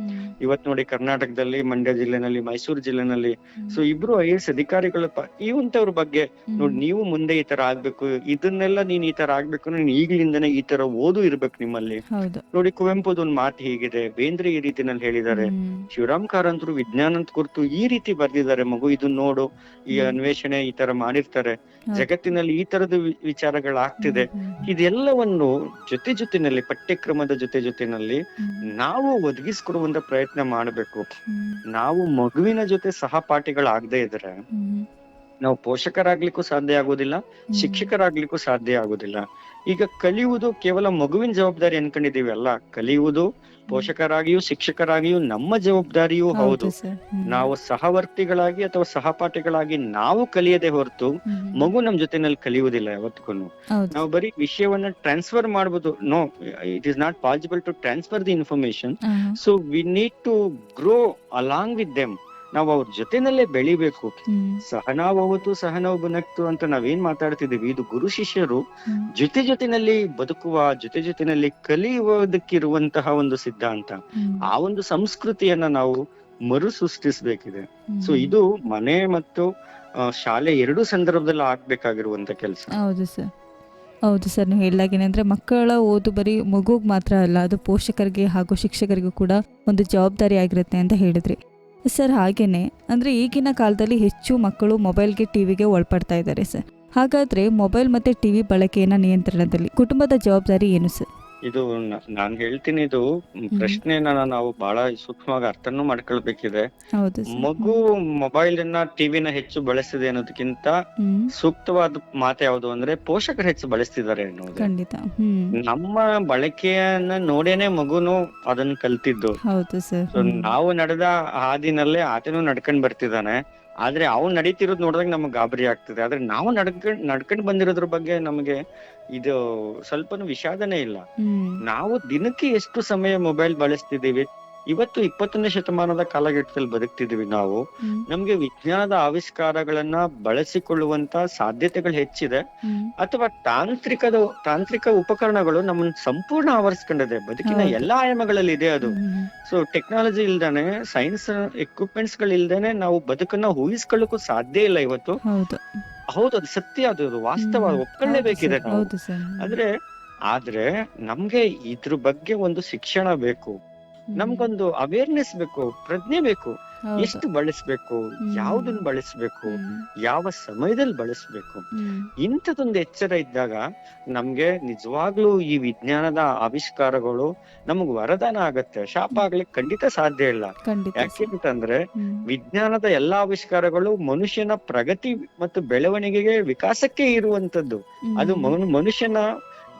ಇವತ್ ನೋಡಿ ಕರ್ನಾಟಕದಲ್ಲಿ ಮಂಡ್ಯ ಜಿಲ್ಲೆನಲ್ಲಿ, ಮೈಸೂರು ಜಿಲ್ಲೆನಲ್ಲಿ ಸೊ ಇಬ್ರು IAS ಅಧಿಕಾರಿಗಳ ಇವಂತವ್ರ ಬಗ್ಗೆ ನೋಡಿ, ನೀವು ಮುಂದೆ ಈ ತರ ಆಗ್ಬೇಕು, ಇದನ್ನೆಲ್ಲ ನೀನ್ ಈ ತರ ಆಗ್ಬೇಕು, ನೀನ್ ಈಗ್ಲಿಂದನೇ ಈ ತರ ಓದು ಇರ್ಬೇಕು ನಿಮ್ಮಲ್ಲಿ. ಹೌದು. ನೋಡಿ, ಕುವೆಂಪುದ ಒಂದ್ ಮಾತು ಹೀಗಿದೆ, ಬೇಂದ್ರೆ ಈ ರೀತಿನಲ್ಲಿ ಹೇಳಿದ್ದಾರೆ, ಶಿವರಾಮ್ ಕಾರಂತರು ವಿಜ್ಞಾನದ ಕುರಿತು ಈ ರೀತಿ ಬರ್ದಿದ್ದಾರೆ, ಮಗು ಇದನ್ನ ನೋಡು, ಈ ಅನ್ವೇಷಣೆ ಈ ತರ ಮಾಡಿರ್ತಾರೆ, ಜಗತ್ತಿನಲ್ಲಿ ಈ ತರದ ವಿಚಾರಗಳಾಗ್ತಿದೆ. ಇದೆಲ್ಲವನ್ನು ಜೊತೆನಲ್ಲಿ ಪಠ್ಯಕ್ರಮದ ಜೊತೆನಲ್ಲಿ ನಾವು ಒದಗಿಸ್ಕೊಡುವಂತ ಪ್ರಯತ್ನ ಮಾಡ್ಬೇಕು. ನಾವು ಮಗುವಿನ ಜೊತೆ ಸಹಪಾಠಿಗಳಾಗದೇ ಇದ್ರೆ ನಾವು ಪೋಷಕರಾಗ್ಲಿಕ್ಕೂ ಸಾಧ್ಯ ಆಗೋದಿಲ್ಲ, ಶಿಕ್ಷಕರಾಗ್ಲಿಕ್ಕೂ ಸಾಧ್ಯ ಆಗೋದಿಲ್ಲ. ಈಗ ಕಲಿಯುವುದು ಕೇವಲ ಮಗುವಿನ ಜವಾಬ್ದಾರಿ ಅನ್ಕೊಂಡಿದೀವಿ ಅಲ್ಲ, ಕಲಿಯುವುದು ಪೋಷಕರಾಗಿಯೂ ಶಿಕ್ಷಕರಾಗಿಯೂ ನಮ್ಮ ಜವಾಬ್ದಾರಿಯೂ ಹೌದು. ನಾವು ಸಹವರ್ತಿಗಳಾಗಿ ಅಥವಾ ಸಹಪಾಠಿಗಳಾಗಿ ನಾವು ಕಲಿಯದೆ ಹೊರತು ಮಗು ನಮ್ ಜೊತೆನಲ್ಲಿ ಕಲಿಯುವುದಿಲ್ಲ ಯಾವತ್ತಿಗೂ. ನಾವು ಬರೀ ವಿಷಯವನ್ನ ಟ್ರಾನ್ಸ್ಫರ್ ಮಾಡ್ಬೋದು. No, it is not possible to transfer the information. So we need to grow along with them. ನಾವು ಅವ್ರ ಜೊತೆನಲ್ಲೇ ಬೆಳಿಬೇಕು. ಸಹನಾವವತು ಸಹನವ ಭುನಕ್ತು ಅಂತ ನಾವೇನ್ ಮಾತಾಡ್ತಿದೀವಿ, ಇದು ಗುರು ಶಿಷ್ಯರು ಜೊತೆನಲ್ಲಿ ಬದುಕುವ, ಜೊತೆನಲ್ಲಿ ಕಲಿಯುವುದಕ್ಕಿರುವಂತಹ ಒಂದು ಸಿದ್ಧಾಂತ. ಆ ಒಂದು ಸಂಸ್ಕೃತಿಯನ್ನ ನಾವು ಮರು ಸೃಷ್ಟಿಸ್ಬೇಕಿದೆ. ಸೊ ಇದು ಮನೆ ಮತ್ತು ಶಾಲೆ ಎರಡೂ ಸಂದರ್ಭದಲ್ಲಿ ಆಗ್ಬೇಕಾಗಿರುವಂತ ಕೆಲಸ. ಹೌದು ಸರ್, ನೀವು ಹೇಳಿದಾಗೇನೆಂದರೆ ಮಕ್ಕಳ ಓದು ಬರೀ ಮಗುಗೆ ಮಾತ್ರ ಅಲ್ಲ, ಅದು ಪೋಷಕರಿಗೆ ಹಾಗೂ ಶಿಕ್ಷಕರಿಗೂ ಕೂಡ ಒಂದು ಜವಾಬ್ದಾರಿ ಆಗಿರುತ್ತೆ ಅಂತ ಹೇಳಿದ್ರಿ ಸರ್. ಹಾಗೇನೆ ಅಂದರೆ ಈಗಿನ ಕಾಲದಲ್ಲಿ ಹೆಚ್ಚು ಮಕ್ಕಳು ಮೊಬೈಲ್ಗೆ, ಟಿವಿಗೆ ಒಳಪಡ್ತಾ ಇದ್ದಾರೆ ಸರ್. ಹಾಗಾದರೆ ಮೊಬೈಲ್ ಮತ್ತು ಟಿವಿ ಬಳಕೆಯನ್ನು ನಿಯಂತ್ರಣದಲ್ಲಿ ಕುಟುಂಬದ ಜವಾಬ್ದಾರಿ ಏನು ಸರ್? ಇದು ನಾನ್ ಹೇಳ್ತೀನಿ, ಇದು ಪ್ರಶ್ನೆನ ನಾವು ಬಹಳ ಸೂಕ್ಷ್ಮವಾಗಿ ಅರ್ಥನೂ ಮಾಡ್ಕೊಳ್ಬೇಕಿದೆ. ಮಗು ಮೊಬೈಲ್ ಅನ್ನ ಟಿವಿನ ಹೆಚ್ಚು ಬಳಸ್ತಿದೆ ಅನ್ನೋದಕ್ಕಿಂತ ಸೂಕ್ತವಾದ ಮಾತು ಯಾವುದು ಅಂದ್ರೆ ಪೋಷಕರು ಹೆಚ್ಚು ಬಳಸ್ತಿದ್ದಾರೆ ಅನ್ನೋದು. ನಮ್ಮ ಬಳಕೆಯನ್ನ ನೋಡೇನೆ ಮಗುನು ಅದನ್ನ ಕಲ್ತಿದ್ದು. ನಾವು ನಡೆದ ಹಾದಿನಲ್ಲೇ ಆತನು ನಡ್ಕೊಂಡ್ ಬರ್ತಿದ್ದಾನೆ. ಆದ್ರೆ ಅವ್ನು ನಡೀತಿರೋದ್ ನೋಡಿದಾಗ ನಮಗ್ ಗಾಬರಿ ಆಗ್ತದೆ. ಆದ್ರೆ ನಾವು ನಡ್ಕೊಂಡ್ ಬಂದಿರೋದ್ರ ಬಗ್ಗೆ ನಮಗೆ ಇದು ಸ್ವಲ್ಪನೂ ವಿಷಾದನೇ ಇಲ್ಲ. ನಾವು ದಿನಕ್ಕೆ ಎಷ್ಟು ಸಮಯ ಮೊಬೈಲ್ ಬಳಸ್ತಿದೀವಿ? ಇವತ್ತು 21ನೇ ಶತಮಾನದ ಕಾಲಘಟ್ಟದಲ್ಲಿ ಬದುಕ್ತಿದೀವಿ ನಾವು. ನಮ್ಗೆ ವಿಜ್ಞಾನದ ಆವಿಷ್ಕಾರಗಳನ್ನ ಬಳಸಿಕೊಳ್ಳುವಂತ ಸಾಧ್ಯತೆಗಳು ಹೆಚ್ಚಿದೆ, ಅಥವಾ ತಾಂತ್ರಿಕ ಉಪಕರಣಗಳು ನಮ್ಮನ್ನ ಸಂಪೂರ್ಣ ಆವರಿಸ್ಕೊಂಡಿದೆ. ಬದುಕಿನ ಎಲ್ಲಾ ಆಯಾಮಗಳಲ್ಲಿ ಇದೆ ಅದು. ಸೊ ಟೆಕ್ನಾಲಜಿ ಇಲ್ದಾನೆ, ಸೈನ್ಸ್ ಎಕ್ವಿಪ್ಮೆಂಟ್ಸ್ ಗಳಿಲ್ದೇನೆ ನಾವು ಬದುಕನ್ನ ಊಹಿಸ್ಕೊಳ್ಳಕ್ಕೂ ಸಾಧ್ಯ ಇಲ್ಲ ಇವತ್ತು. ಹೌದು, ಅದು ಸತ್ಯ, ಅದು ವಾಸ್ತವ, ಒಪ್ಕೊಳ್ಳೇಬೇಕಿದೆ ನಾವು. ಆದ್ರೆ ನಮ್ಗೆ ಇದ್ರ ಬಗ್ಗೆ ಒಂದು ಶಿಕ್ಷಣ ಬೇಕು, ನಮ್ಗೊಂದು ಅವೇರ್ನೆಸ್ ಬೇಕು, ಪ್ರಜ್ಞೆ ಬೇಕು. ಎಷ್ಟು ಬಳಸ್ಬೇಕು, ಯಾವ್ದನ್ನ ಬಳಸ್ಬೇಕು, ಯಾವ ಸಮಯದಲ್ಲಿ ಬಳಸ್ಬೇಕು, ಇಂಥದೊಂದು ಎಚ್ಚರ ಇದ್ದಾಗ ನಮ್ಗೆ ನಿಜವಾಗ್ಲೂ ಈ ವಿಜ್ಞಾನದ ಆವಿಷ್ಕಾರಗಳು ನಮಗ್ ವರದಾನ ಆಗತ್ತೆ, ಶಾಪ ಆಗ್ಲಿಕ್ಕೆ ಖಂಡಿತ ಸಾಧ್ಯ ಇಲ್ಲ. ಯಾಕೆಂತಂದ್ರೆ ವಿಜ್ಞಾನದ ಎಲ್ಲಾ ಆವಿಷ್ಕಾರಗಳು ಮನುಷ್ಯನ ಪ್ರಗತಿ ಮತ್ತು ಬೆಳವಣಿಗೆಗೆ, ವಿಕಾಸಕ್ಕೆ ಇರುವಂತದ್ದು. ಅದು ಮನುಷ್ಯನ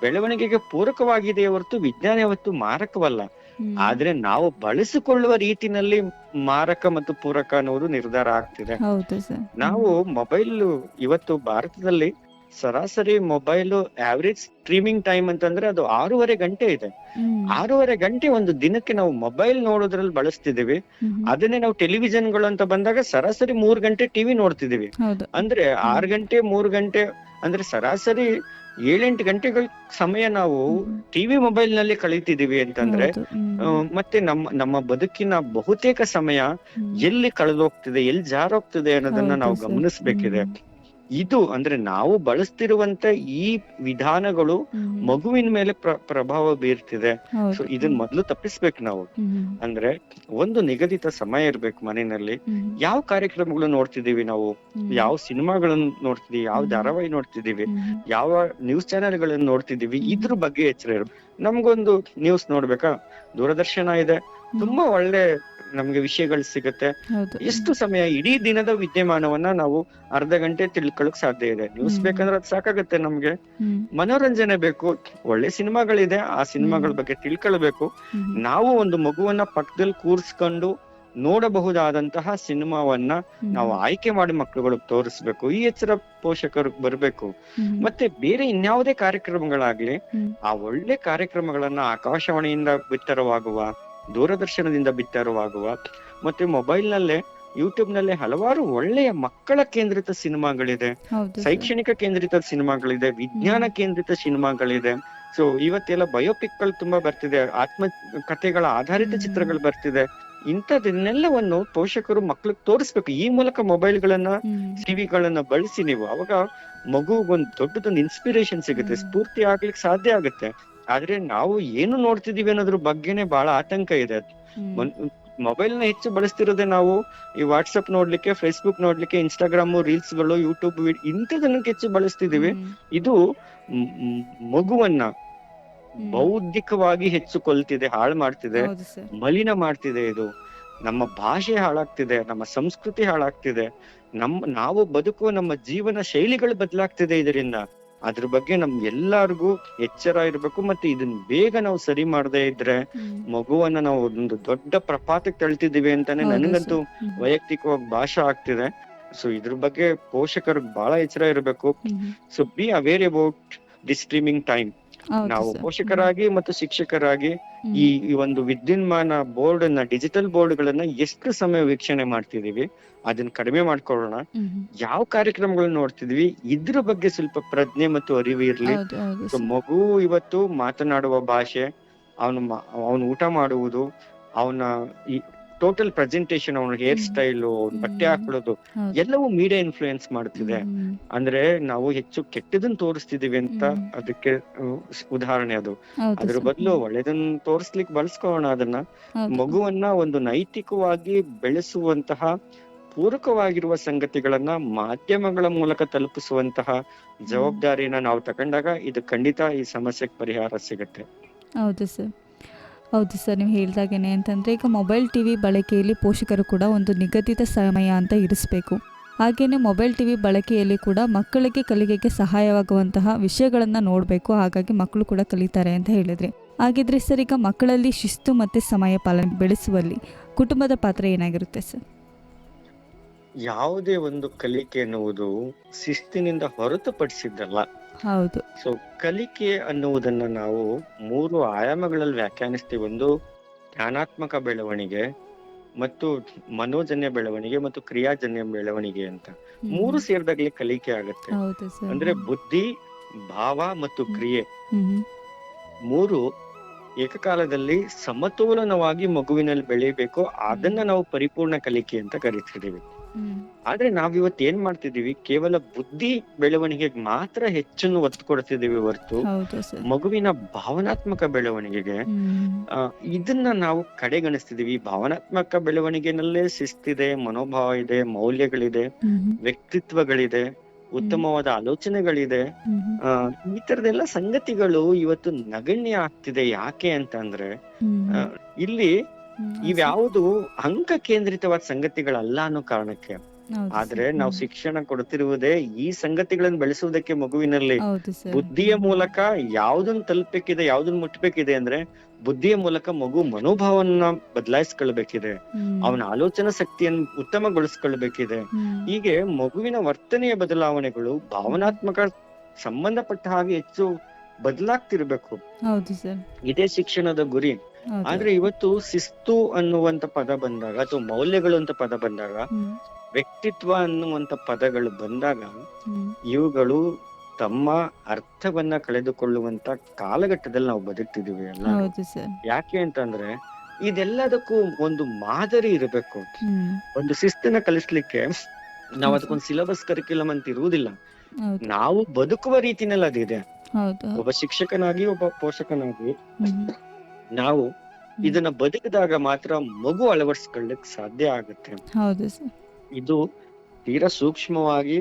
ಬೆಳವಣಿಗೆಗೆ ಪೂರಕವಾಗಿದೆ ಹೊರತು ವಿಜ್ಞಾನ ಯಾವತ್ತು ಮಾರಕವಲ್ಲ. ಆದ್ರೆ ನಾವು ಬಳಸಿಕೊಳ್ಳುವ ರೀತಿನಲ್ಲಿ ಮಾರಕ ಮತ್ತು ಪೂರಕ ಅನ್ನೋದು ನಿರ್ಧಾರ ಆಗ್ತಿದೆ. ನಾವು ಮೊಬೈಲ್ ಇವತ್ತು ಭಾರತದಲ್ಲಿ ಸರಾಸರಿ ಮೊಬೈಲ್ ಆವರೇಜ್ ಸ್ಟ್ರೀಮಿಂಗ್ ಟೈಮ್ ಅಂತಂದ್ರೆ ಅದು 6.5 ಗಂಟೆ ಇದೆ. 6.5 ಗಂಟೆ ಒಂದು ದಿನಕ್ಕೆ ನಾವು ಮೊಬೈಲ್ ನೋಡೋದ್ರಲ್ಲಿ ಬಳಸ್ತಿದೀವಿ. ಅದನ್ನೇ ನಾವು ಟೆಲಿವಿಷನ್ಗಳು ಅಂತ ಬಂದಾಗ ಸರಾಸರಿ 3 ಗಂಟೆ ಟಿವಿ ನೋಡ್ತಿದೀವಿ. ಅಂದ್ರೆ 6 ಗಂಟೆ 3 ಗಂಟೆ ಅಂದ್ರೆ ಸರಾಸರಿ 7-8 ಗಂಟೆಗಳ ಸಮಯ ನಾವು ಟಿವಿ ಮೊಬೈಲ್ ನಲ್ಲಿ ಕಳೀತಿದೀವಿ ಅಂತಂದ್ರೆ ಮತ್ತೆ ನಮ್ಮ ಬದುಕಿನ ಬಹುತೇಕ ಸಮಯ ಎಲ್ಲಿ ಕಳೆದೋಗ್ತಿದೆ, ಎಲ್ಲಿ ಜಾರೋಗ್ತಿದೆ ಅನ್ನೋದನ್ನ ನಾವು ಗಮನಿಸ್ಬೇಕಿದೆ. ಇದು ಅಂದ್ರೆ ನಾವು ಬಳಸ್ತಿರುವಂತ ಈ ವಿಧಾನಗಳು ಮಗುವಿನ ಮೇಲೆ ಪ್ರಭಾವ ಬೀರ್ತಿದೆ. ಸೊ ಇದನ್ನ ಮೊದ್ಲು ತಪ್ಪಿಸ್ಬೇಕು ನಾವು. ಅಂದ್ರೆ ಒಂದು ನಿಗದಿತ ಸಮಯ ಇರ್ಬೇಕು ಮನೆಯಲ್ಲಿ. ಯಾವ ಕಾರ್ಯಕ್ರಮಗಳು ನೋಡ್ತಿದೀವಿ ನಾವು, ಯಾವ ಸಿನಿಮಾಗಳನ್ನ ನೋಡ್ತಿದೀವಿ, ಯಾವ ಧಾರಾವಾಹಿ ನೋಡ್ತಿದೀವಿ, ಯಾವ ನ್ಯೂಸ್ ಚಾನೆಲ್ ಗಳನ್ನ ನೋಡ್ತಿದೀವಿ, ಇದ್ರ ಬಗ್ಗೆ ಎಚ್ಚರ ಇರ್ಬೇಕು. ನಮ್ಗೊಂದು ನ್ಯೂಸ್ ನೋಡ್ಬೇಕಾ, ದೂರದರ್ಶನ ಇದೆ, ತುಂಬಾ ಒಳ್ಳೆ ನಮ್ಗೆ ವಿಷಯಗಳು ಸಿಗುತ್ತೆ. ಎಷ್ಟು ಸಮಯ, ಇಡೀ ದಿನದ ವಿದ್ಯಮಾನವನ್ನ ನಾವು ಅರ್ಧ ಗಂಟೆ ತಿಳ್ಕೊಳಕ್ ಸಾಧ್ಯ ಇದೆ. ನ್ಯೂಸ್ ಬೇಕಂದ್ರೆ ಅದ್ ಸಾಕಾಗುತ್ತೆ. ನಮ್ಗೆ ಮನೋರಂಜನೆ ಬೇಕು, ಒಳ್ಳೆ ಸಿನಿಮಾಗಳಿದೆ, ಆ ಸಿನಿಮಾಗಳ ಬಗ್ಗೆ ತಿಳ್ಕೊಳ್ಬೇಕು. ನಾವು ಒಂದು ಮಗುವನ್ನ ಪಕ್ಕದಲ್ಲಿ ಕೂರ್ಸ್ಕೊಂಡು ನೋಡಬಹುದಾದಂತಹ ಸಿನಿಮಾವನ್ನ ನಾವು ಆಯ್ಕೆ ಮಾಡಿ ಮಕ್ಕಳುಗಳಿಗೆ ತೋರಿಸ್ಬೇಕು. ಈ ಎಚ್ಚರ ಪೋಷಕರು ಬರ್ಬೇಕು. ಮತ್ತೆ ಬೇರೆ ಇನ್ಯಾವುದೇ ಕಾರ್ಯಕ್ರಮಗಳಾಗ್ಲಿ, ಆ ಒಳ್ಳೆ ಕಾರ್ಯಕ್ರಮಗಳನ್ನ ಆಕಾಶವಾಣಿಯಿಂದ ಬಿತ್ತರವಾಗುವ, ದೂರದರ್ಶನದಿಂದ ಬಿತ್ತರವಾಗುವ, ಮತ್ತೆ ಮೊಬೈಲ್ ನಲ್ಲೇ ಯೂಟ್ಯೂಬ್ ನಲ್ಲೇ ಹಲವಾರು ಒಳ್ಳೆಯ ಮಕ್ಕಳ ಕೇಂದ್ರಿತ ಸಿನಿಮಾಗಳಿದೆ, ಶೈಕ್ಷಣಿಕ ಕೇಂದ್ರಿತ ಸಿನಿಮಾಗಳಿದೆ, ವಿಜ್ಞಾನ ಕೇಂದ್ರಿತ ಸಿನಿಮಾಗಳಿದೆ. ಸೊ ಇವತ್ತೆಲ್ಲ ಬಯೋಪಿಕ್ ಗಳು ತುಂಬಾ ಬರ್ತಿದೆ, ಆತ್ಮ ಕಥೆಗಳ ಆಧಾರಿತ ಚಿತ್ರಗಳು ಬರ್ತಿದೆ. ಇಂಥದನ್ನೆಲ್ಲವನ್ನು ಪೋಷಕರು ಮಕ್ಳಿಗೆ ತೋರಿಸ್ಬೇಕು. ಈ ಮೂಲಕ ಮೊಬೈಲ್ಗಳನ್ನ, ಟಿವಿಗಳನ್ನ ಬಳಸಿ ನೀವು ಅವಾಗ ಮಗುಗೊಂದು ದೊಡ್ಡದೊಂದು ಇನ್ಸ್ಪಿರೇಷನ್ ಸಿಗುತ್ತೆ, ಸ್ಫೂರ್ತಿ ಆಗ್ಲಿಕ್ಕೆ ಸಾಧ್ಯ ಆಗುತ್ತೆ. ಆದ್ರೆ ನಾವು ಏನು ನೋಡ್ತಿದೀವಿ ಅನ್ನೋದ್ರ ಬಗ್ಗೆನೆ ಬಹಳ ಆತಂಕ ಇದೆ. ಮೊಬೈಲ್ ನ ಹೆಚ್ಚು ಬಳಸ್ತಿರೋದೇ ನಾವು ಈ ವಾಟ್ಸ್ಆಪ್ ನೋಡ್ಲಿಕ್ಕೆ, ಫೇಸ್ಬುಕ್ ನೋಡ್ಲಿಕ್ಕೆ, ಇನ್ಸ್ಟಾಗ್ರಾಮ್ ರೀಲ್ಸ್ ಗಳು, ಯೂಟ್ಯೂಬ್ ಇಂಥದನ್ನ ಹೆಚ್ಚು ಬಳಸ್ತಿದೀವಿ. ಇದು ಮಗುವನ್ನ ಬೌದ್ಧಿಕವಾಗಿ ಹೆಚ್ಚು ಕೊಲ್ತಿದೆ, ಹಾಳು ಮಾಡ್ತಿದೆ, ಮಲಿನ ಮಾಡ್ತಿದೆ. ಇದು ನಮ್ಮ ಭಾಷೆ ಹಾಳಾಗ್ತಿದೆ, ನಮ್ಮ ಸಂಸ್ಕೃತಿ ಹಾಳಾಗ್ತಿದೆ, ನಾವು ಬದುಕುವ ನಮ್ಮ ಜೀವನ ಶೈಲಿಗಳು ಬದಲಾಗ್ತಿದೆ ಇದರಿಂದ. ಅದ್ರ ಬಗ್ಗೆ ಎಲ್ಲಾರ್ಗು ಎಚ್ಚರ ಇರ್ಬೇಕು. ಮತ್ತೆ ಇದನ್ನ ಬೇಗ ನಾವು ಸರಿ ಮಾಡದೇ ಇದ್ರೆ ಮಗುವನ್ನ ನಾವು ಒಂದು ದೊಡ್ಡ ಪ್ರಪಾತಕ್ಕೆ ತಳ್ತಿದೀವಿ ಅಂತಾನೆ ನನಗಂತೂ ವೈಯಕ್ತಿಕವಾಗಿ ಭಾಷೆ ಆಗ್ತಿದೆ. ಸೊ ಇದ್ರ ಬಗ್ಗೆ ಪೋಷಕರಿಗೆ ಬಹಳ ಎಚ್ಚರ ಇರಬೇಕು. So be aware about the streaming time. ನಾವು ಪೋಷಕರಾಗಿ ಮತ್ತು ಶಿಕ್ಷಕರಾಗಿ ಈ ಒಂದು ವಿದ್ಯುನ್ಮಾನ ಬೋರ್ಡ್ ಅನ್ನ, ಡಿಜಿಟಲ್ ಬೋರ್ಡ್ ಗಳನ್ನ ಎಷ್ಟು ಸಮಯ ವೀಕ್ಷಣೆ ಮಾಡ್ತಿದೀವಿ ಅದನ್ನ ಕಡಿಮೆ ಮಾಡ್ಕೊಳ್ಳೋಣ. ಯಾವ ಕಾರ್ಯಕ್ರಮಗಳನ್ನ ನೋಡ್ತಿದ್ವಿ ಇದ್ರ ಬಗ್ಗೆ ಸ್ವಲ್ಪ ಪ್ರಜ್ಞೆ ಮತ್ತು ಅರಿವು ಇರ್ಲಿ. ಮಗು ಇವತ್ತು ಮಾತನಾಡುವ ಭಾಷೆ, ಅವನು ಊಟ ಮಾಡುವುದು, ಅವನ ಈ ಟೋಟಲ್ ಪ್ರೆಸೆಂಟೇಶನ್, ಅವನ ಹೇರ್ ಸ್ಟೈಲು, ಬಟ್ಟೆ ಹಾಕೊಳ್ಳೋದು ಎಲ್ಲವೂ ಮೀಡಿಯಾ ಇನ್ಫ್ಲೂಯೆನ್ಸ್ ಮಾಡ್ತಿದೆ. ಅಂದ್ರೆ ನಾವು ಹೆಚ್ಚು ಕೆಟ್ಟದನ್ನ ತೋರಿಸ್ತಿದೀವಿ ಅಂತ ಅದಕ್ಕೆ ಉದಾಹರಣೆ ಅದು. ಅದ್ರ ಬದಲು ಒಳ್ಳೆದನ್ನ ತೋರಿಸ್ಲಿಕ್ಕೆ ಬಳಸ್ಕೊಳ್ಳೋಣ ಅದನ್ನ. ಮಗುವನ್ನ ಒಂದು ನೈತಿಕವಾಗಿ ಬೆಳೆಸುವಂತಹ, ಪೂರಕವಾಗಿರುವ ಸಂಗತಿಗಳನ್ನ ಮಾಧ್ಯಮಗಳ ಮೂಲಕ ತಲುಪಿಸುವಂತಹ ಜವಾಬ್ದಾರಿನ ನಾವು ತಗೊಂಡಾಗ ಇದು ಖಂಡಿತ ಈ ಸಮಸ್ಯೆಗೆ ಪರಿಹಾರ ಸಿಗುತ್ತೆ. ಹೌದು ಸರ್, ನೀವು ಹೇಳ್ದಾಗೇನೆ ಅಂತಂದರೆ ಈಗ ಮೊಬೈಲ್ ಟಿ ವಿ ಬಳಕೆಯಲ್ಲಿ ಪೋಷಕರು ಕೂಡ ಒಂದು ನಿಗದಿತ ಸಮಯ ಅಂತ ಇರಿಸಬೇಕು. ಹಾಗೆಯೇ ಮೊಬೈಲ್ ಟಿ ವಿ ಬಳಕೆಯಲ್ಲಿ ಕೂಡ ಮಕ್ಕಳಿಗೆ ಕಲಿಕೆಗೆ ಸಹಾಯವಾಗುವಂತಹ ವಿಷಯಗಳನ್ನು ನೋಡಬೇಕು. ಹಾಗಾಗಿ ಮಕ್ಕಳು ಕೂಡ ಕಲಿತಾರೆ ಅಂತ ಹೇಳಿದ್ರಿ. ಹಾಗಿದ್ರೆ ಸರ್, ಈಗ ಮಕ್ಕಳಲ್ಲಿ ಶಿಸ್ತು ಮತ್ತು ಸಮಯ ಪಾಲನೆ ಬೆಳೆಸುವಲ್ಲಿ ಕುಟುಂಬದ ಪಾತ್ರ ಏನಾಗಿರುತ್ತೆ ಸರ್? ಯಾವುದೇ ಒಂದು ಕಲಿಕೆ ಎನ್ನುವುದು ಶಿಸ್ತಿನಿಂದ ಹೊರತುಪಡಿಸಿದ್ದಲ್ಲ. ಹೌದು. ಸೊ ಕಲಿಕೆ ಅನ್ನುವುದನ್ನ ನಾವು 3 ಆಯಾಮಗಳಲ್ಲಿ ವ್ಯಾಖ್ಯಾನಿಸ್ತೀವಿ. ಒಂದು ಜ್ಞಾನಾತ್ಮಕ ಬೆಳವಣಿಗೆ, ಮತ್ತು ಮನೋಜನ್ಯ ಬೆಳವಣಿಗೆ, ಮತ್ತು ಕ್ರಿಯಾಜನ್ಯ ಬೆಳವಣಿಗೆ ಅಂತ 3 ಸೇರಿದಾಗಲೇ ಕಲಿಕೆ ಆಗುತ್ತೆ. ಅಂದ್ರೆ ಬುದ್ಧಿ, ಭಾವ ಮತ್ತು ಕ್ರಿಯೆ 3 ಏಕಕಾಲದಲ್ಲಿ ಸಮತೋಲನವಾಗಿ ಮಗುವಿನಲ್ಲಿ ಬೆಳೆಯಬೇಕು. ಅದನ್ನ ನಾವು ಪರಿಪೂರ್ಣ ಕಲಿಕೆ ಅಂತ ಕರಿತಿದೀವಿ. ಆದ್ರೆ ನಾವಿವತ್ತು ಏನ್ ಮಾಡ್ತಿದೀವಿ, ಕೇವಲ ಬುದ್ಧಿ ಬೆಳವಣಿಗೆಗೆ ಮಾತ್ರ ಹೆಚ್ಚನ್ನು ಒತ್ತು ಕೊಡ್ತಿದೀವಿ ಹೊರತು ಮಗುವಿನ ಭಾವನಾತ್ಮಕ ಬೆಳವಣಿಗೆಗೆ ಇದನ್ನ ನಾವು ಕಡೆಗಣಿಸ್ತಿದೀವಿ. ಭಾವನಾತ್ಮಕ ಬೆಳವಣಿಗೆನಲ್ಲೇ ಶಿಸ್ತಿದೆ, ಮನೋಭಾವ ಇದೆ, ಮೌಲ್ಯಗಳಿದೆ, ವ್ಯಕ್ತಿತ್ವಗಳಿದೆ, ಉತ್ತಮವಾದ ಆಲೋಚನೆಗಳಿದೆ. ಈ ತರದೆಲ್ಲ ಸಂಗತಿಗಳು ಇವತ್ತು ನಗಣ್ಯ ಆಗ್ತಿದೆ. ಯಾಕೆ ಅಂತಂದ್ರೆ ಇಲ್ಲಿ ಇವ್ಯಾವುದು ಅಂಕ ಕೇಂದ್ರಿತವಾದ ಸಂಗತಿಗಳಲ್ಲ ಅನ್ನೋ ಕಾರಣಕ್ಕೆ. ಆದ್ರೆ ನಾವು ಶಿಕ್ಷಣ ಕೊಡ್ತಿರುವುದೇ ಈ ಸಂಗತಿಗಳನ್ನ ಬೆಳೆಸುವುದಕ್ಕೆ ಮಗುವಿನಲ್ಲಿ. ಬುದ್ಧಿಯ ಮೂಲಕ ಯಾವ್ದನ್ನ ತಲುಪಬೇಕಿದೆ, ಯಾವ್ದನ್ನ ಮುಟ್ಬೇಕಿದೆ ಅಂದ್ರೆ ಬುದ್ಧಿಯ ಮೂಲಕ ಮಗು ಮನೋಭಾವನ ಬದಲಾಯಿಸ್ಕೊಳ್ಬೇಕಿದೆ, ಅವನ ಆಲೋಚನಾ ಶಕ್ತಿಯನ್ನು ಉತ್ತಮಗೊಳಿಸ್ಕೊಳ್ಬೇಕಿದೆ. ಹೀಗೆ ಮಗುವಿನ ವರ್ತನೆಯ ಬದಲಾವಣೆಗಳು ಭಾವನಾತ್ಮಕ ಸಂಬಂಧಪಟ್ಟ ಹಾಗೆ ಹೆಚ್ಚು ಬದಲಾಗ್ತಿರ್ಬೇಕು. ಇದೇ ಶಿಕ್ಷಣದ ಗುರಿ. ಆದ್ರೆ ಇವತ್ತು ಶಿಸ್ತು ಅನ್ನುವಂತ ಪದ ಬಂದಾಗ, ಅಥವಾ ಮೌಲ್ಯಗಳು ಅಂತ ಪದ ಬಂದಾಗ, ವ್ಯಕ್ತಿತ್ವ ಅನ್ನುವಂತ ಪದಗಳು ಬಂದಾಗ ಇವುಗಳು ತಮ್ಮ ಅರ್ಥವನ್ನ ಕಳೆದುಕೊಳ್ಳುವಂತ ಕಾಲಘಟ್ಟದಲ್ಲಿ ನಾವು ಬದುಕ್ತಿದೀವಿ ಅಲ್ಲ. ಯಾಕೆ ಅಂತಂದ್ರೆ ಇದೆಲ್ಲದಕ್ಕೂ ಒಂದು ಮಾದರಿ ಇರಬೇಕು. ಒಂದು ಶಿಸ್ತನ್ನ ಕಲಿಸ್ಲಿಕ್ಕೆ ನಾವ್ ಅದಕ್ಕೊಂದು ಸಿಲೆಬಸ್ ಕರಿಕ್ಯುಲಮ್ ಅಂತ ಇರುವುದಿಲ್ಲ. ನಾವು ಬದುಕುವ ರೀತಿನಲ್ಲಿ ಅದಿದೆ. ಒಬ್ಬ ಶಿಕ್ಷಕನಾಗಿ, ಒಬ್ಬ ಪೋಷಕನಾಗಿ ನಾವು ಇದನ್ನ ಬದುಕಿದಾಗ ಮಾತ್ರ ಮಗು ಅಳವಡಿಸ್ಕೊಳ್ಳಿಕ್ ಸಾಧ್ಯ ಆಗುತ್ತೆ. ಇದು ತೀರಾ ಸೂಕ್ಷ್ಮವಾಗಿ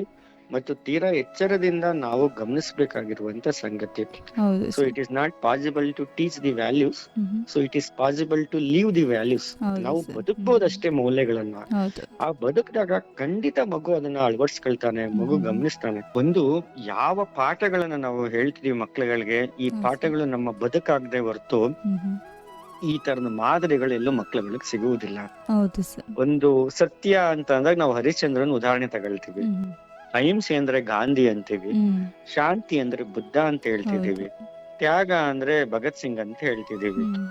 ಮತ್ತು ತೀರಾ ಎಚ್ಚರದಿಂದ ನಾವು ಗಮನಿಸಬೇಕಾಗಿರುವಂತ ಸಂಗತಿ. So it is not possible to teach the values, so it is possible to leave the values. ನಾವು ಬದುಕಬಹುದಷ್ಟೇ ಮೌಲ್ಯಗಳನ್ನ. ಆ ಬದುಕಿದಾಗ ಖಂಡಿತ ಮಗು ಅದನ್ನ ಅಳವಡಿಸ್ಕೊಳ್ತಾನೆ, ಮಗು ಗಮನಿಸ್ತಾನೆ. ಒಂದು ಯಾವ ಪಾಠಗಳನ್ನ ನಾವು ಹೇಳ್ತೀವಿ ಮಕ್ಳುಗಳಿಗೆ, ಈ ಪಾಠಗಳು ನಮ್ಮ ಬದುಕಾಗದೆ ಹೊರತು ಈ ತರದ ಮಾದರಿಗಳೆಲ್ಲೂ ಮಕ್ಳುಗಳಿಗೆ ಸಿಗುವುದಿಲ್ಲ. ಹೌದು ಸರ್. ಒಂದು ಸತ್ಯ ಅಂತ ಅಂದಾಗ ನಾವು ಹರಿಶ್ಚಂದ್ರನ್ ಉದಾಹರಣೆ ತಗೊಳ್ತೀವಿ, ಹ್ಮ್. ಅಹಿಂಸೆ ಅಂದ್ರೆ ಗಾಂಧಿ ಅಂತೀವಿ, ಹ್ಮ್. ಶಾಂತಿ ಅಂದ್ರೆ ಬುದ್ಧ ಅಂತ ಹೇಳ್ತಿದೀವಿ, ತ್ಯಾಗ ಅಂದ್ರೆ ಭಗತ್ ಸಿಂಗ್ ಅಂತ ಹೇಳ್ತಿದೀವಿ. ಹ್ಮ್.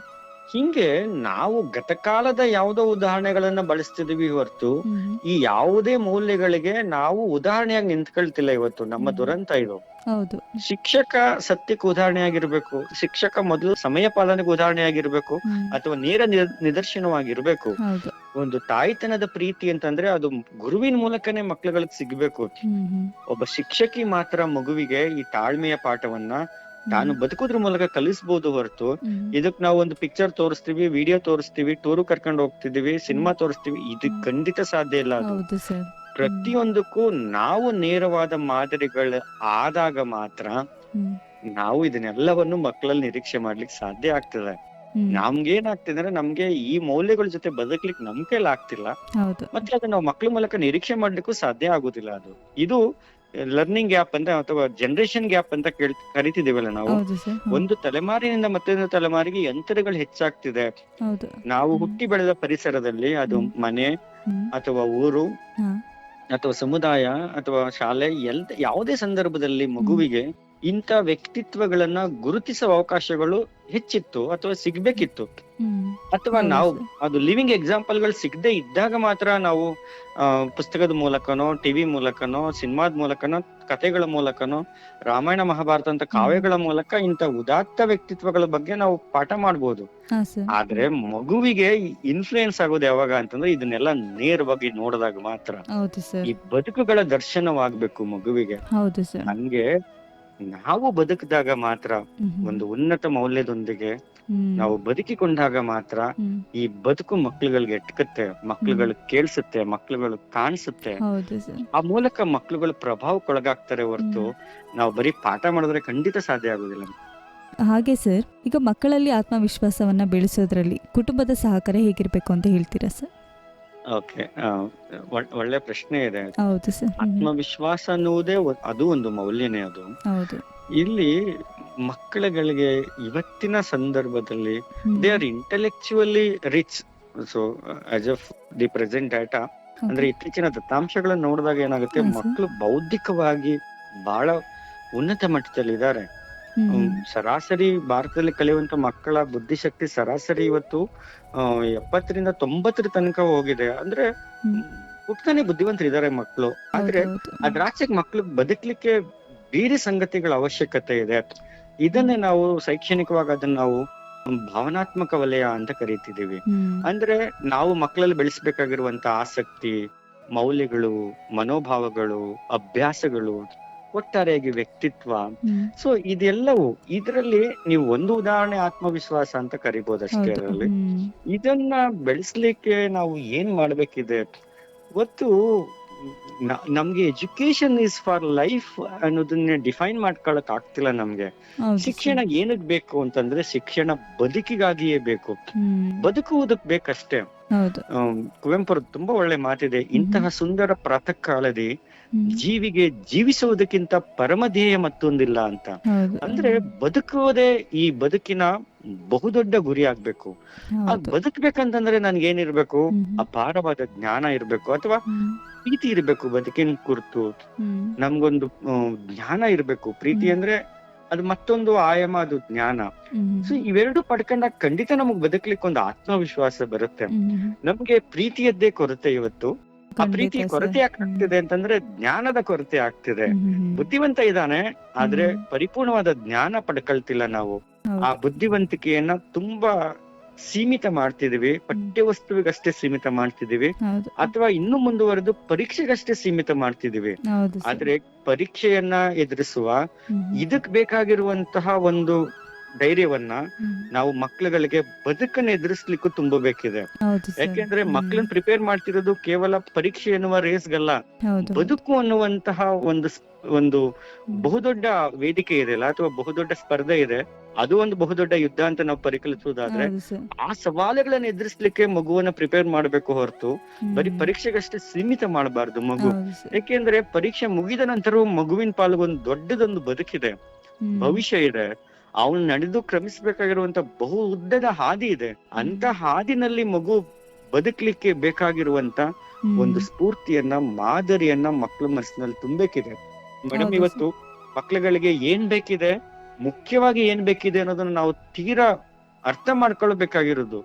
ಹಿಂಗೆ ನಾವು ಗತಕಾಲದ ಯಾವುದೋ ಉದಾಹರಣೆಗಳನ್ನ ಬಳಸ್ತಿದೀವಿ ಹೊರತು ಹ್ಮ್. ಈ ಯಾವುದೇ ಮೌಲ್ಯಗಳಿಗೆ ನಾವು ಉದಾಹರಣೆಯಾಗಿ ನಿಂತ್ಕೊಳ್ತಿಲ್ಲ. ಇವತ್ತು ನಮ್ಮ ಹ್ಮ್. ದುರಂತ ಇದು. ಹೌದು. ಶಿಕ್ಷಕ ಸತ್ಯಕ್ಕೆ ಉದಾಹರಣೆ ಆಗಿರ್ಬೇಕು, ಶಿಕ್ಷಕ ಮೊದಲು ಸಮಯ ಪಾಲನೆಗೆ ಉದಾಹರಣೆ ಆಗಿರ್ಬೇಕು, ಹ್ಮ್. ಅಥವಾ ನೇರ ನಿದರ್ಶನವಾಗಿರ್ಬೇಕು. ಹೌದು. ಒಂದು ತಾಯ್ತನದ ಪ್ರೀತಿ ಅಂತಂದ್ರೆ ಅದು ಗುರುವಿನ ಮೂಲಕನೇ ಮಕ್ಳುಗಳಿಗೆ ಸಿಗ್ಬೇಕು. ಹ್ಮ್. ಹ್ಮ್. ಒಬ್ಬ ಶಿಕ್ಷಕಿ ಮಾತ್ರ ಮಗುವಿಗೆ ಈ ತಾಳ್ಮೆಯ ಪಾಠವನ್ನ ತಾನು ಬದುಕೋದ್ರ ಮೂಲಕ ಕಲಿಸ್ಬೋದು ಹೊರತು ಹ್ಮ್. ಇದಕ್ ನಾವು ಒಂದು ಪಿಕ್ಚರ್ ತೋರಿಸ್ತೀವಿ, ವಿಡಿಯೋ ತೋರಿಸ್ತೀವಿ, ಟೂರು ಕರ್ಕೊಂಡು ಹೋಗ್ತಿದೀವಿ, ಸಿನಿಮಾ ತೋರಿಸ್ತೀವಿ, ಇದು ಖಂಡಿತ ಸಾಧ್ಯ ಇಲ್ಲ. ಅದು ಹೌದು ಸರ್. ಪ್ರತಿಯೊಂದಕ್ಕೂ ನಾವು ನೇರವಾದ ಮಾದರಿಗಳು ಆದಾಗ ಮಾತ್ರ ಹ್ಮ್. ನಾವು ಇದನ್ನೆಲ್ಲವನ್ನು ಮಕ್ಕಳಲ್ಲಿ ನಿರೀಕ್ಷೆ ಮಾಡ್ಲಿಕ್ಕೆ ಸಾಧ್ಯ ಆಗ್ತದೆ. ಹ್ಮ್. ನಮ್ಗೇನಾಗ್ತಿದೆ ಅಂದ್ರೆ ನಮ್ಗೆ ಈ ಮೌಲ್ಯಗಳ ಜೊತೆ ಬದುಕ್ಲಿಕ್ಕೆ ನಮ್ ಕೈಲಿ ಆಗ್ತಿಲ್ಲ, ಹೌದು. ಮತ್ತೆ ಅದನ್ನ ನಾವು ಮಕ್ಳ ಮೂಲಕ ನಿರೀಕ್ಷೆ ಮಾಡ್ಲಿಕ್ಕೂ ಸಾಧ್ಯ ಆಗುದಿಲ್ಲ. ಇದು ಲರ್ನಿಂಗ್ ಗ್ಯಾಪ್ ಅಂತ ಅಥವಾ ಜನರೇಷನ್ ಗ್ಯಾಪ್ ಅಂತ ಕರಿತಿದೀವಲ್ಲ ನಾವು. ಹೌದು ಸರ್. ಒಂದು ತಲೆಮಾರಿನಿಂದ ಮತ್ತೊಂದು ತಲೆಮಾರಿಗೆ ಯಂತ್ರಗಳು ಹೆಚ್ಚಾಗ್ತಿದೆ. ಹೌದು. ನಾವು ಹುಟ್ಟಿ ಬೆಳೆದ ಪರಿಸರದಲ್ಲಿ ಅದು ಮನೆ ಹ್ಮ್. ಅಥವಾ ಊರು ಹಾ. ಅಥವಾ ಸಮುದಾಯ ಅಥವಾ ಶಾಲೆ ಯಾವುದೇ ಸಂದರ್ಭದಲ್ಲಿ ಮಗುವಿಗೆ ಇಂಥ ವ್ಯಕ್ತಿತ್ವಗಳನ್ನ ಗುರುತಿಸುವ ಅವಕಾಶಗಳು ಹೆಚ್ಚಿತ್ತು ಅಥವಾ ಸಿಗ್ಬೇಕಿತ್ತು. ಹ್ಮ್. ಅಥವಾ ಹೌದು ನಾವು ಸರ್. ಅದು ಲಿವಿಂಗ್ ಎಕ್ಸಾಂಪಲ್ ಗಳು ಸಿಗದೆ ಇದ್ದಾಗ ಮಾತ್ರ ನಾವು ಪುಸ್ತಕದ ಮೂಲಕನೋ, ಟಿವಿ ಮೂಲಕನೋ, ಸಿನಿಮಾದ ಮೂಲಕನೋ, ಕಥೆಗಳ ಮೂಲಕನೋ, ರಾಮಾಯಣ ಮಹಾಭಾರತ ಅಂತ ಕಾವ್ಯಗಳ ಮೂಲಕ ಇಂಥ ಉದಾತ್ತ ವ್ಯಕ್ತಿತ್ವಗಳ ಬಗ್ಗೆ ನಾವು ಪಾಠ ಮಾಡ್ಬೋದು. ಹಾ ಸರ್. ಆದ್ರೆ ಮಗುವಿಗೆ ಇನ್ಫ್ಲೂಯೆನ್ಸ್ ಆಗೋದು ಯಾವಾಗ ಅಂತಂದ್ರೆ ಇದನ್ನೆಲ್ಲ ನೇರವಾಗಿ ನೋಡಿದಾಗ ಮಾತ್ರ. ಹೌದು ಸರ್. ಈ ಬದುಕುಗಳ ದರ್ಶನವಾಗ್ಬೇಕು ಮಗುವಿಗೆ. ಹೌದು ಸರ್. ಹಂಗೆ ನಾವು ಬದುಕಿದಾಗ ಮಾತ್ರ, ಹ್ಮ್. ಒಂದು ಉನ್ನತ ಮೌಲ್ಯದೊಂದಿಗೆ ಹ್ಮ್. ನಾವು ಬದುಕಿಕೊಂಡಾಗ ಮಾತ್ರ ಹ್ಮ್. ಈ ಬದುಕು ಮಕ್ಳುಗಳಿಗೆ ಎಟ್ಕತ್ತೆ, ಮಕ್ಳುಗಳಿಗೆ ಕೇಳಿಸುತ್ತೆ, ಮಕ್ಳುಗಳು ಕಾಣಿಸುತ್ತೆ. ಹೌದು ಸರ್. ಆ ಮೂಲಕ ಮಕ್ಳುಗಳು ಪ್ರಭಾವಕ್ಕೊಳಗಾಗ್ತಾರೆ ಹೊರತು ನಾವು ಬರೀ ಪಾಠ ಮಾಡಿದ್ರೆ ಖಂಡಿತ ಸಾಧ್ಯ ಆಗುದಿಲ್ಲ. ಹಾಗೆ ಸರ್, ಈಗ ಮಕ್ಕಳಲ್ಲಿ ಆತ್ಮವಿಶ್ವಾಸವನ್ನ ಬೆಳೆಸೋದ್ರಲ್ಲಿ ಕುಟುಂಬದ ಸಹಕಾರ ಹೇಗಿರ್ಬೇಕು ಅಂತ ಹೇಳ್ತೀರಾ ಸರ್? ಓಕೆ, ಒಳ್ಳೆ ಪ್ರಶ್ನೆ ಇದೆ. ಹೌದು ಸರ್. ಆತ್ಮವಿಶ್ವಾಸ ಅನ್ನುವುದೇ ಅದು ಒಂದು ಮೌಲ್ಯನೇ. ಅದು ಹೌದು. ಇಲ್ಲಿ ಮಕ್ಕಳುಗಳಿಗೆ ಇವತ್ತಿನ ಸಂದರ್ಭದಲ್ಲಿ they are intellectually rich. So as of the present data ಅಂದ್ರೆ ಇತ್ತೀಚಿನ ದತ್ತಾಂಶಗಳನ್ನ ನೋಡಿದಾಗ ಏನಾಗುತ್ತೆ, ಮಕ್ಕಳು ಬೌದ್ಧಿಕವಾಗಿ ಬಹಳ ಉನ್ನತ ಮಟ್ಟದಲ್ಲಿ ಇದ್ದಾರೆ. ಸರಾಸರಿ ಭಾರತದಲ್ಲಿ ಕಲಿಯುವಂತ ಮಕ್ಕಳ ಬುದ್ಧಿಶಕ್ತಿ ಸರಾಸರಿ ಇವತ್ತು 70ರಿಂದ 90 ತನಕ ಹೋಗಿದೆ. ಅಂದ್ರೆ ಹುಟ್ಟನೆ ಬುದ್ಧಿವಂತರಿದ್ದಾರೆ ಮಕ್ಕಳು. ಆದ್ರೆ ಅದ್ರಾಚೆಗೆ ಮಕ್ಳು ಬದುಕ್ಲಿಕ್ಕೆ ಬೇರೆ ಸಂಗತಿಗಳ ಅವಶ್ಯಕತೆ ಇದೆ. ಇದನ್ನೇ ನಾವು ಶೈಕ್ಷಣಿಕವಾಗಿ ಅದನ್ನ ನಾವು ಭಾವನಾತ್ಮಕ ವಲಯ ಅಂತ ಕರೀತಿದೀವಿ. ಅಂದ್ರೆ ನಾವು ಮಕ್ಕಳಲ್ಲಿ ಬೆಳೆಸ್ಬೇಕಾಗಿರುವಂತ ಆಸಕ್ತಿ, ಮೌಲ್ಯಗಳು, ಮನೋಭಾವಗಳು, ಅಭ್ಯಾಸಗಳು, ಒಟ್ಟಾರೆಯಾಗಿ ವ್ಯಕ್ತಿತ್ವ. ಸೊ ಇದೆಲ್ಲವೂ ಇದರಲ್ಲಿ ನೀವು ಒಂದು ಉದಾಹರಣೆ ಆತ್ಮವಿಶ್ವಾಸ ಅಂತ ಕರಿಬಹುದಷ್ಟೇ. ಅದರಲ್ಲಿ ಇದನ್ನ ಬೆಳೆಸ್ಲಿಕ್ಕೆ ನಾವು ಏನ್ ಮಾಡ್ಬೇಕಿದೆ ಗೊತ್ತು. ನಮ್ಗೆ ಎಜುಕೇಶನ್ ಇಸ್ ಫಾರ್ ಲೈಫ್ ಅನ್ನೋದನ್ನ ಡಿಫೈನ್ ಮಾಡ್ಕೊಳಕ್ ಆಗ್ತಿಲ್ಲ ನಮ್ಗೆ. ಶಿಕ್ಷಣ ಏನಕ್ ಬೇಕು ಅಂತಂದ್ರೆ ಶಿಕ್ಷಣ ಬದುಕಿಗಾಗಿಯೇ ಬೇಕು, ಬದುಕುವುದಕ್ ಬೇಕಷ್ಟೇ. ಕುವೆಂಪು ತುಂಬಾ ಒಳ್ಳೆ ಮಾತಿದೆ, ಇಂತಹ ಸುಂದರ ಪ್ರಾತಃ ಕಾಲದಿ ಜೀವಿಗೆ ಜೀವಿಸುವುದಕ್ಕಿಂತ ಪರಮಧ್ಯೇಯ ಮತ್ತೊಂದಿಲ್ಲ ಅಂತ. ಅಂದ್ರೆ ಬದುಕುವುದೇ ಈ ಬದುಕಿನ ಬಹುದೊಡ್ಡ ಗುರಿ ಆಗ್ಬೇಕು. ಬದುಕ್ಬೇಕಂತಂದ್ರೆ ನನ್ಗೇನಿರ್ಬೇಕು, ಅಪಾರವಾದ ಜ್ಞಾನ ಇರ್ಬೇಕು ಅಥವಾ ಪ್ರೀತಿ ಇರ್ಬೇಕು ಬದುಕಿನ ಕುರಿತು. ನಮ್ಗೊಂದು ಜ್ಞಾನ ಇರ್ಬೇಕು. ಪ್ರೀತಿ ಅಂದ್ರೆ ಅದು ಮತ್ತೊಂದು ಆಯಾಮ, ಅದು ಜ್ಞಾನ. ಸೊ ಇವೆರಡು ಪಡ್ಕೊಂಡಾಗ ಖಂಡಿತ ನಮಗ್ ಬದುಕ್ಲಿಕ್ಕೆ ಒಂದು ಆತ್ಮವಿಶ್ವಾಸ ಬರುತ್ತೆ. ನಮ್ಗೆ ಪ್ರೀತಿಯದ್ದೇ ಕೊರತೆ ಇವತ್ತು. ಆ ಪ್ರೀತಿ ಕೊರತೆ ಆಗ್ತಿದೆ ಅಂತಂದ್ರೆ ಜ್ಞಾನದ ಕೊರತೆ ಆಗ್ತಿದೆ. ಬುದ್ಧಿವಂತ ಇದ್ದಾನೆ, ಆದ್ರೆ ಪರಿಪೂರ್ಣವಾದ ಜ್ಞಾನ ಪಡ್ಕೊಳ್ತಿಲ್ಲ ನಾವು. ಆ ಬುದ್ಧಿವಂತಿಕೆಯನ್ನ ತುಂಬಾ ಸೀಮಿತ ಮಾಡ್ತಿದೀವಿ, ಪಠ್ಯ ವಸ್ತುವಿಗಷ್ಟೇ ಸೀಮಿತ ಮಾಡ್ತಿದೀವಿ, ಅಥವಾ ಇನ್ನು ಮುಂದುವರೆದು ಪರೀಕ್ಷೆಗಷ್ಟೇ ಸೀಮಿತ ಮಾಡ್ತಿದೀವಿ. ಆದ್ರೆ ಪರೀಕ್ಷೆಯನ್ನ ಎದುರಿಸುವ ಇದಕ್ ಬೇಕಾಗಿರುವಂತಹ ಒಂದು ಧೈರ್ಯವನ್ನ ನಾವು ಮಕ್ಳುಗಳಿಗೆ ಬದುಕನ್ನ ಎದುರಿಸ್ಲಿಕ್ಕೂ ತುಂಬಬೇಕಿದೆ. ಯಾಕೆಂದ್ರೆ ಮಕ್ಳನ್ನ ಪ್ರಿಪೇರ್ ಮಾಡ್ತಿರೋದು ಕೇವಲ ಪರೀಕ್ಷೆ ಎನ್ನುವ ರೇಸ್ಗಲ್ಲ, ಬದುಕು ಅನ್ನುವಂತಹ ಒಂದು ಬಹುದೊಡ್ಡ ವೇದಿಕೆ ಇದೆಯಲ್ಲ, ಅಥವಾ ಬಹುದೊಡ್ಡ ಸ್ಪರ್ಧೆ ಇದೆ. ಅದು ಒಂದು ಬಹುದೊಡ್ಡ ಯುದ್ಧ ಅಂತ ನಾವು ಪರಿಕಲ್ಪಿಸುವುದಾದ್ರೆ ಆ ಸವಾಲುಗಳನ್ನ ಎದುರಿಸ್ಲಿಕ್ಕೆ ಮಗುವನ್ನ ಪ್ರಿಪೇರ್ ಮಾಡ್ಬೇಕು ಹೊರತು ಬರೀ ಪರೀಕ್ಷೆಗಷ್ಟೇ ಸೀಮಿತ ಮಾಡಬಾರ್ದು ಮಗು. ಯಾಕೆಂದ್ರೆ ಪರೀಕ್ಷೆ ಮುಗಿದ ನಂತರ ಮಗುವಿನ ಪಾಲ್ಗೊಂದು ದೊಡ್ಡದೊಂದು ಬದುಕಿದೆ, ಭವಿಷ್ಯ ಇದೆ. ಅವನು ನಡೆದು ಕ್ರಮಿಸ್ಬೇಕಾಗಿರುವಂತ ಬಹು ಉದ್ದದ ಹಾದಿ ಇದೆ. ಅಂತ ಹಾದಿನಲ್ಲಿ ಮಗು ಬದುಕ್ಲಿಕ್ಕೆ ಬೇಕಾಗಿರುವಂತ ಒಂದು ಸ್ಫೂರ್ತಿಯನ್ನ, ಮಾದರಿಯನ್ನ ಮಕ್ಳ ಮನಸ್ಸಿನಲ್ಲಿ ತುಂಬಬೇಕಿದೆ. ಮೇಡಮ್, ಹೌದು ಇವತ್ತು ಮಕ್ಳುಗಳಿಗೆ ಏನ್ ಬೇಕಿದೆ, ಮುಖ್ಯವಾಗಿ ಏನ್ ಬೇಕಿದೆ ಅನ್ನೋದನ್ನ ನಾವು ತೀರಾ ಅರ್ಥ ಮಾಡ್ಕೊಳ್ಬೇಕಾಗಿರೋದು.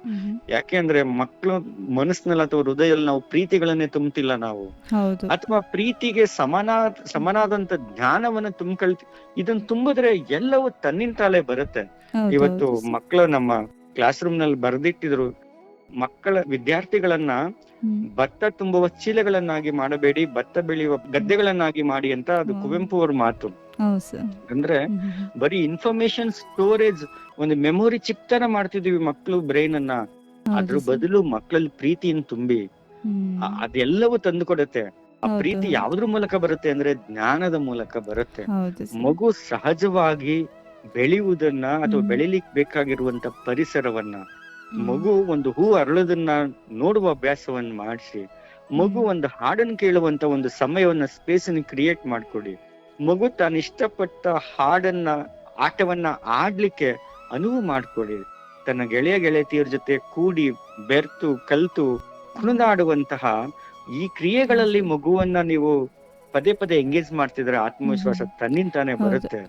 ಯಾಕೆ ಅಂದ್ರೆ ಮಕ್ಳು ಮನಸ್ಸಿನಲ್ಲಿ ಅಥವಾ ಹೃದಯದಲ್ಲಿ ನಾವು ಪ್ರೀತಿಗಳನ್ನೇ ತುಂಬುತ್ತಿಲ್ಲ ನಾವು, ಹೌದು ಅಥವಾ ಪ್ರೀತಿಗೆ ಸಮನಾದಂತ ಜ್ಞಾನವನ್ನ ಇದನ್ನ ತುಂಬಿದ್ರೆ ಎಲ್ಲವೂ ತನ್ನಿಂತಾಲೆ ಬರುತ್ತೆ. ಹೌದು ಇವತ್ತು ಹೌದು ಸರ್. ಮಕ್ಕಳು ನಮ್ಮ ಕ್ಲಾಸ್ ರೂಮ್ ನಲ್ಲಿ ಬರ್ದಿಟ್ಟಿದ್ರು, ವಿದ್ಯಾರ್ಥಿಗಳನ್ನ ಭತ್ತ ತುಂಬುವ ಚೀಲಗಳನ್ನಾಗಿ ಮಾಡಬೇಡಿ, ಭತ್ತ ಬೆಳೆಯುವ ಗದ್ದೆಗಳನ್ನಾಗಿ ಮಾಡಿ ಅಂತ. ಅದು ಕುವೆಂಪು ಅವ್ರ ಮಾತು. ಹೌದು ಸರ್. ಅಂದ್ರೆ ಬರೀ ಇನ್ಫಾರ್ಮೇಶನ್ ಸ್ಟೋರೇಜ್, ಒಂದು ಮೆಮೊರಿ ಚಿಪ್ ತರ ಮಾಡ್ತಿದೀವಿ ಮಕ್ಳು ಬ್ರೈನ್ ಅನ್ನ. ಅದ್ರ ಬದಲು ಮಕ್ಕಳಲ್ಲಿ ಪ್ರೀತಿಯನ್ನು ತುಂಬಿ ಅದೆಲ್ಲವೂ ತಂದು ಕೊಡುತ್ತೆ. ಆ ಪ್ರೀತಿ ಯಾವ್ದ್ರ ಮೂಲಕ ಬರುತ್ತೆ ಅಂದ್ರೆ ಜ್ಞಾನದ ಮೂಲಕ ಬರುತ್ತೆ. ಮಗು ಸಹಜವಾಗಿ ಬೆಳೆಯುವುದನ್ನ ಅಥವಾ ಬೆಳಿಲಿಕ್ಕೆ ಬೇಕಾಗಿರುವಂತ ಪರಿಸರವನ್ನ, ಮಗು ಒಂದು ಹೂ ಅರಳೋದನ್ನ ನೋಡುವ ಅಭ್ಯಾಸವನ್ನ ಮಾಡಿಸಿ, ಮಗು ಒಂದು ಹಾಡನ್ನು ಕೇಳುವಂತ ಒಂದು ಸಮಯವನ್ನ, ಸ್ಪೇಸ್ ಅನ್ನು ಕ್ರಿಯೇಟ್ ಮಾಡ್ಕೊಡಿ. ಮಗು ತಾನು ಇಷ್ಟಪಟ್ಟ ಹಾಡನ್ನ, ಆಟವನ್ನ ಆಡ್ಲಿಕ್ಕೆ ಅನುವು ಮಾಡ್ಕೊಡಿ. ತನ್ನ ಗೆಳೆಯತಿಯರ ಜೊತೆ ಕೂಡಿ ಬೆರ್ತು ಕಲ್ತು ಕುಣಿದಾಡುವಂತಹ ಈ ಕ್ರಿಯೆಗಳಲ್ಲಿ ಮಗುವನ್ನ ನೀವು ಪದೇ ಪದೇ ಎಂಗೇಜ್ ಮಾಡ್ತಿದ್ರೆ ಆತ್ಮವಿಶ್ವಾಸ ತನ್ನಿಂತಾನೆ ಬರುತ್ತೆ.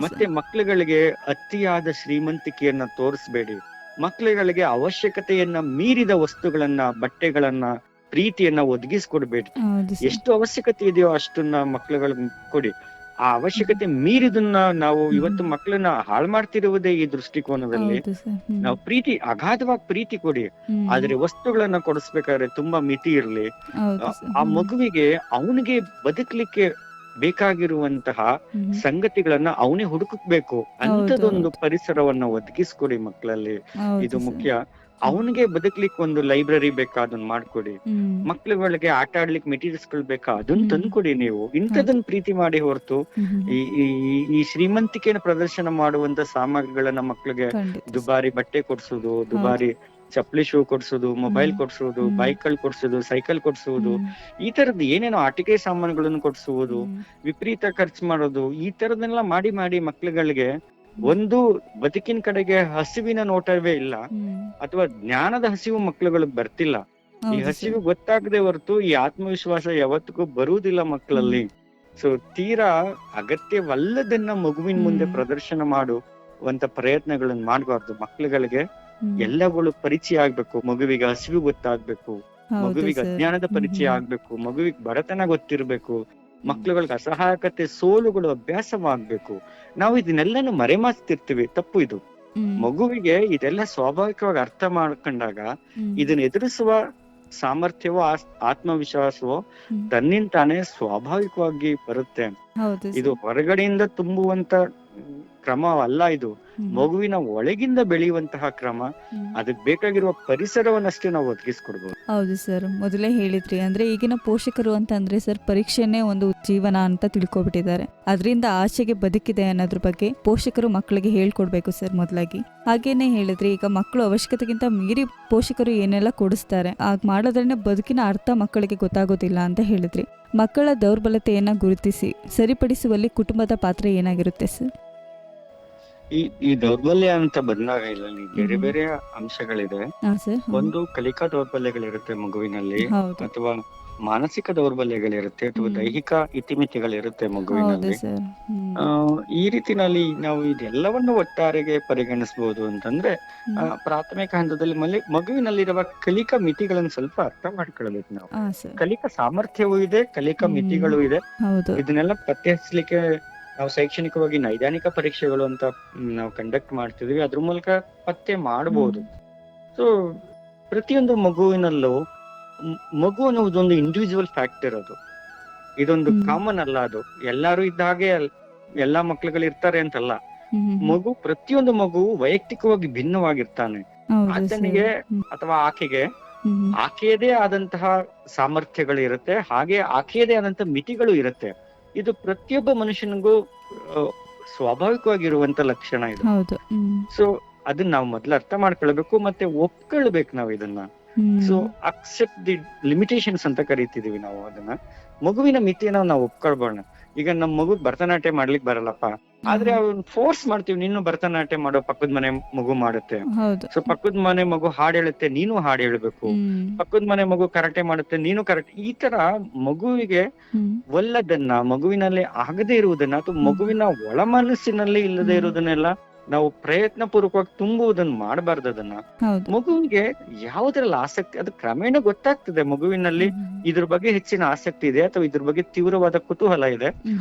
ಮತ್ತೆ ಮಕ್ಳುಗಳಿಗೆ ಅತಿಯಾದ ಶ್ರೀಮಂತಿಕೆಯನ್ನ ತೋರಿಸ್ಬೇಡಿ. ಮಕ್ಳುಗಳಿಗೆ ಅವಶ್ಯಕತೆಯನ್ನ ಮೀರಿದ ವಸ್ತುಗಳನ್ನ, ಬಟ್ಟೆಗಳನ್ನ, ಪ್ರೀತಿಯನ್ನ ಒದಗಿಸ್ಕೊಡ್ಬೇಡಿ. ಎಷ್ಟು ಅವಶ್ಯಕತೆ ಇದೆಯೋ ಅಷ್ಟನ್ನ ಮಕ್ಳುಗಳು ಕೊಡಿ. ಆ ಅವಶ್ಯಕತೆ ಮೀರಿದನ್ನ ನಾವು ಇವತ್ತು ಮಕ್ಕಳನ್ನ ಹಾಳು ಮಾಡ್ತಿರುವುದೇ ಈ ದೃಷ್ಟಿಕೋನದಲ್ಲಿ. ನಾವು ಅಗಾಧವಾಗಿ ಪ್ರೀತಿ ಕೊಡಿ, ಆದ್ರೆ ವಸ್ತುಗಳನ್ನ ಕೊಡಿಸ್ಬೇಕಾದ್ರೆ ತುಂಬಾ ಮಿತಿ ಇರ್ಲಿ. ಆ ಮಗುವಿಗೆ ಅವನಿಗೆ ಬದುಕ್ಲಿಕ್ಕೆ ಬೇಕಾಗಿರುವಂತಹ ಸಂಗತಿಗಳನ್ನ ಅವನೇ ಹುಡುಕಬೇಕು. ಅಂತದೊಂದು ಪರಿಸರವನ್ನ ಒದಗಿಸ್ಕೊಡಿ ಮಕ್ಕಳಲ್ಲಿ. ಇದು ಮುಖ್ಯ. ಅವನಿಗೆ ಬದುಕ್ಲಿಕ್ಕೆ ಒಂದು ಲೈಬ್ರರಿ ಬೇಕಾ, ಅದನ್ನ ಮಾಡ್ಕೊಡಿ. ಮಕ್ಳುಗಳಿಗೆ ಆಟ ಆಡ್ಲಿಕ್ಕೆ ಮೆಟೀರಿಯಲ್ಸ್ ಗಳು ಬೇಕಾ, ಅದನ್ನ ತಂದ್ಕೊಡಿ. ನೀವು ಇಂಥದನ್ನ ಪ್ರೀತಿ ಮಾಡಿ ಹೊರತು ಈ ಶ್ರೀಮಂತಿಕೆಯನ್ನು ಪ್ರದರ್ಶನ ಮಾಡುವಂತ ಸಾಮಗ್ರಿಗಳನ್ನ ಮಕ್ಳಿಗೆ ದುಬಾರಿ ಬಟ್ಟೆ ಕೊಡ್ಸೋದು, ದುಬಾರಿ ಚಪ್ಪಲಿ ಶೂ ಕೊಡ್ಸೋದು, ಮೊಬೈಲ್ ಕೊಡ್ಸೋದು, ಬೈಕ್ ಕೊಡ್ಸೋದು, ಸೈಕಲ್ ಕೊಡ್ಸುವುದು, ಈ ತರದ್ ಏನೇನೋ ಆಟಿಕೆ ಸಾಮಾನುಗಳನ್ನು ಕೊಡ್ಸುವುದು, ವಿಪರೀತ ಖರ್ಚು ಮಾಡೋದು, ಈ ತರದನ್ನೆಲ್ಲ ಮಾಡಿ ಮಾಡಿ ಮಕ್ಳುಗಳಿಗೆ ಒಂದು ಬದುಕಿನ ಕಡೆಗೆ ಹಸಿವಿನ ನೋಟವೇ ಇಲ್ಲ, ಅಥವಾ ಜ್ಞಾನದ ಹಸಿವು ಮಕ್ಳುಗಳಿಗೆ ಬರ್ತಿಲ್ಲ. ಈ ಹಸಿವು ಗೊತ್ತಾಗದೆ ಹೊರತು ಈ ಆತ್ಮವಿಶ್ವಾಸ ಯಾವತ್ತಿಗೂ ಬರುವುದಿಲ್ಲ ಮಕ್ಕಳಲ್ಲಿ. ಸೊ ತೀರಾ ಅಗತ್ಯವಲ್ಲದನ್ನ ಮಗುವಿನ ಮುಂದೆ ಪ್ರದರ್ಶನ ಮಾಡುವಂತ ಪ್ರಯತ್ನಗಳನ್ನ ಮಾಡಬಾರ್ದು. ಮಕ್ಳುಗಳಿಗೆ ಎಲ್ಲಗಳು ಪರಿಚಯ ಆಗ್ಬೇಕು. ಮಗುವಿಗೆ ಹಸಿವು ಗೊತ್ತಾಗ್ಬೇಕು, ಮಗುವಿಗೆ ಅಜ್ಞಾನದ ಪರಿಚಯ ಆಗ್ಬೇಕು, ಮಗುವಿಗೆ ಬಡತನ ಗೊತ್ತಿರ್ಬೇಕು, ಮಕ್ಳುಗಳಿಗೆ ಅಸಹಾಯಕತೆ, ಸೋಲುಗಳು ಅಭ್ಯಾಸವಾಗ್ಬೇಕು. ನಾವು ಇದನ್ನೆಲ್ಲಾನು ಮರೆಮಾಚ್ತಿರ್ತೀವಿ, ತಪ್ಪು ಇದು. ಮಗುವಿಗೆ ಇದೆಲ್ಲ ಸ್ವಾಭಾವಿಕವಾಗಿ ಅರ್ಥ ಮಾಡ್ಕೊಂಡಾಗ ಇದನ್ನ ಎದುರಿಸುವ ಸಾಮರ್ಥ್ಯವೋ ಆತ್ಮವಿಶ್ವಾಸವೋ ತನ್ನಿಂತಾನೆ ಸ್ವಾಭಾವಿಕವಾಗಿ ಬರುತ್ತೆ. ಇದು ಹೊರಗಡೆಯಿಂದ ತುಂಬುವಂತ ಕ್ರಮವಲ್ಲ, ಇದು ಮಗುವಿನ ಒಳಗಿಂದ ಬೆಳೆಯುವಂತಹ ಕ್ರಮ. ಅದಕ್ಕೆ ಬೇಕಾಗಿರುವ ಪರಿಸರವನ್ನಷ್ಟೇ ನಾವು ಒದಗಿಸ್ಕೊಡ್ಬೋದು. ಹೌದು ಸರ್, ಮೊದಲೇ ಹೇಳಿದ್ರಿ. ಅಂದ್ರೆ ಈಗಿನ ಪೋಷಕರು ಅಂತಂದ್ರೆ ಸರ್, ಪರೀಕ್ಷೆನೇ ಒಂದು ಜೀವನ ಅಂತ ತಿಳ್ಕೊಬಿಟ್ಟಿದ್ದಾರೆ. ಅದರಿಂದ ಆಚೆಗೆ ಬದುಕಿದೆ ಅನ್ನೋದ್ರ ಬಗ್ಗೆ ಪೋಷಕರು ಮಕ್ಕಳಿಗೆ ಹೇಳ್ಕೊಡ್ಬೇಕು ಸರ್ ಮೊದಲಾಗಿ. ಹಾಗೇನೆ ಹೇಳಿದ್ರಿ, ಈಗ ಮಕ್ಕಳು ಅವಶ್ಯಕತೆಗಿಂತ ಮೀರಿ ಪೋಷಕರು ಏನೆಲ್ಲ ಕೊಡಿಸ್ತಾರೆ, ಆಗ ಮಾಡೋದ್ರನ್ನೇ ಬದುಕಿನ ಅರ್ಥ ಮಕ್ಕಳಿಗೆ ಗೊತ್ತಾಗೋದಿಲ್ಲ ಅಂತ ಹೇಳಿದ್ರಿ. ಮಕ್ಕಳ ದೌರ್ಬಲ್ಯತೆಯನ್ನ ಗುರುತಿಸಿ ಸರಿಪಡಿಸುವಲ್ಲಿ ಕುಟುಂಬದ ಪಾತ್ರ ಏನಾಗಿರುತ್ತೆ ಸರ್? ಈ ದೌರ್ಬಲ್ಯ ಅಂತ ಬಂದಾಗ ಇಲ್ಲಿ ಬೇರೆ ಬೇರೆ ಅಂಶಗಳಿದೆ. ಒಂದು ಕಲಿಕಾ ದೌರ್ಬಲ್ಯಗಳಿರುತ್ತೆ ಮಗುವಿನಲ್ಲಿ, ಅಥವಾ ಮಾನಸಿಕ ದೌರ್ಬಲ್ಯಗಳಿರುತ್ತೆ, ಅಥವಾ ದೈಹಿಕ ಇತಿಮಿತಿಗಳಿರುತ್ತೆ ಮಗುವಿನಲ್ಲಿ. ಈ ರೀತಿನಲ್ಲಿ ನಾವು ಇದೆಲ್ಲವನ್ನು ಒಟ್ಟಾರೆಗೆ ಪರಿಗಣಿಸಬಹುದು ಅಂತಂದ್ರೆ, ಪ್ರಾಥಮಿಕ ಹಂತದಲ್ಲಿ ಮಗುವಿನಲ್ಲಿರುವ ಕಲಿಕಾ ಮಿತಿಗಳನ್ನು ಸ್ವಲ್ಪ ಅರ್ಥ ಮಾಡ್ಕೊಳ್ಬೇಕು ನಾವು. ಕಲಿಕಾ ಸಾಮರ್ಥ್ಯವೂ ಇದೆ, ಕಲಿಕಾ ಮಿತಿಗಳು ಇದೆ. ಇದನ್ನೆಲ್ಲ ಪತ್ತೆ ಹಚ್ಚಲಿಕ್ಕೆ ನಾವು ಶೈಕ್ಷಣಿಕವಾಗಿ ನೈದಾನಿಕ ಪರೀಕ್ಷೆಗಳು ಅಂತ ನಾವು ಕಂಡಕ್ಟ್ ಮಾಡ್ತಿದೀವಿ. ಅದ್ರ ಮೂಲಕ ಪತ್ತೆ ಮಾಡಬಹುದು. ಸೊ ಪ್ರತಿಯೊಂದು ಮಗುವಿನಲ್ಲೂ ಮಗು ಅನ್ನೋದೊಂದು ಇಂಡಿವಿಜುವಲ್ ಫ್ಯಾಕ್ಟರ್. ಇದೊಂದು ಕಾಮನ್ ಅಲ್ಲ. ಅದು ಎಲ್ಲಾರು ಇದ್ದ ಹಾಗೆ ಎಲ್ಲಾ ಮಕ್ಳುಗಳು ಇರ್ತಾರೆ ಅಂತಲ್ಲ. ಪ್ರತಿಯೊಂದು ಮಗು ವೈಯಕ್ತಿಕವಾಗಿ ಭಿನ್ನವಾಗಿರ್ತಾನೆ. ಆತನಿಗೆ ಅಥವಾ ಆಕೆಗೆ ಆಕೆಯದೇ ಆದಂತಹ ಸಾಮರ್ಥ್ಯಗಳು ಇರುತ್ತೆ, ಹಾಗೆ ಆಕೆಯದೇ ಆದಂತಹ ಮಿತಿಗಳು ಇರುತ್ತೆ. ಇದು ಪ್ರತಿಯೊಬ್ಬ ಮನುಷ್ಯನಿಗೂ ಸ್ವಾಭಾವಿಕವಾಗಿರುವಂತ ಲಕ್ಷಣ ಇದು. ಸೊ ಅದನ್ನ ನಾವು ಮೊದ್ಲು ಅರ್ಥ ಮಾಡ್ಕೊಳ್ಬೇಕು, ಮತ್ತೆ ಒಪ್ಕೊಳ್ಬೇಕು ನಾವು ಇದನ್ನ. ಸೊ ಅಕ್ಸೆಪ್ಟ್ ದಿ ಲಿಮಿಟೇಷನ್ಸ್ ಅಂತ ಕರಿತಿದೀವಿ ನಾವು ಅದನ್ನ. ಮಗುವಿನ ಮಿತಿಯನ್ನ ನಾವು ಒಪ್ಕೊಳ್ಬೋಣ. ಈಗ ನಮ್ ಮಗು ಭರತನಾಟ್ಯ ಮಾಡ್ಲಿಕ್ ಬರಲ್ಲಪ್ಪ, ಆದ್ರೆ ಅವ್ನ್ ಫೋರ್ಸ್ ಮಾಡ್ತೀವಿ, ನೀನು ಭರತನಾಟ್ಯ ಮಾಡೋ, ಪಕ್ಕದ ಮನೆ ಮಗು ಮಾಡುತ್ತೆ. ಹೌದು. ಸೊ ಪಕ್ಕದ ಮನೆ ಮಗು ಹಾಡ್ ಹೇಳುತ್ತೆ, ನೀನು ಹಾಡ್ ಹೇಳ್ಬೇಕು. ಪಕ್ಕದ ಮನೆ ಮಗು ಕರಾಟೆ ಮಾಡುತ್ತೆ, ನೀನು ಕರಾಟೆ. ಈ ತರ ಮಗುವಿಗೆ ಒಲ್ಲದನ್ನ, ಮಗುವಿನಲ್ಲಿ ಆಗದೆ ಇರುವುದನ್ನ ಅಥವಾ ಮಗುವಿನ ಒಳ ಮನಸ್ಸಿನಲ್ಲಿ ಇಲ್ಲದೆ ಇರುವುದನ್ನೆಲ್ಲ ನಾವು ಪ್ರಯತ್ನ ಪೂರ್ವಕವಾಗಿ ತುಂಬುವುದನ್ನ ಮಾಡಬಾರ್ದು. ಅದನ್ನ ಮಗುವಿಗೆ ಯಾವುದ್ರಲ್ಲಿ ಆಸಕ್ತಿ, ಅದು ಕ್ರಮೇಣ ಗೊತ್ತಾಗ್ತದೆ ಮಗುವಿನಲ್ಲಿ ಇದ್ರ ಬಗ್ಗೆ ಹೆಚ್ಚಿನ ಆಸಕ್ತಿ ಇದೆ ಅಥವಾ ಇದ್ರ ಬಗ್ಗೆ ತೀವ್ರವಾದ ಕುತೂಹಲ ಇದೆ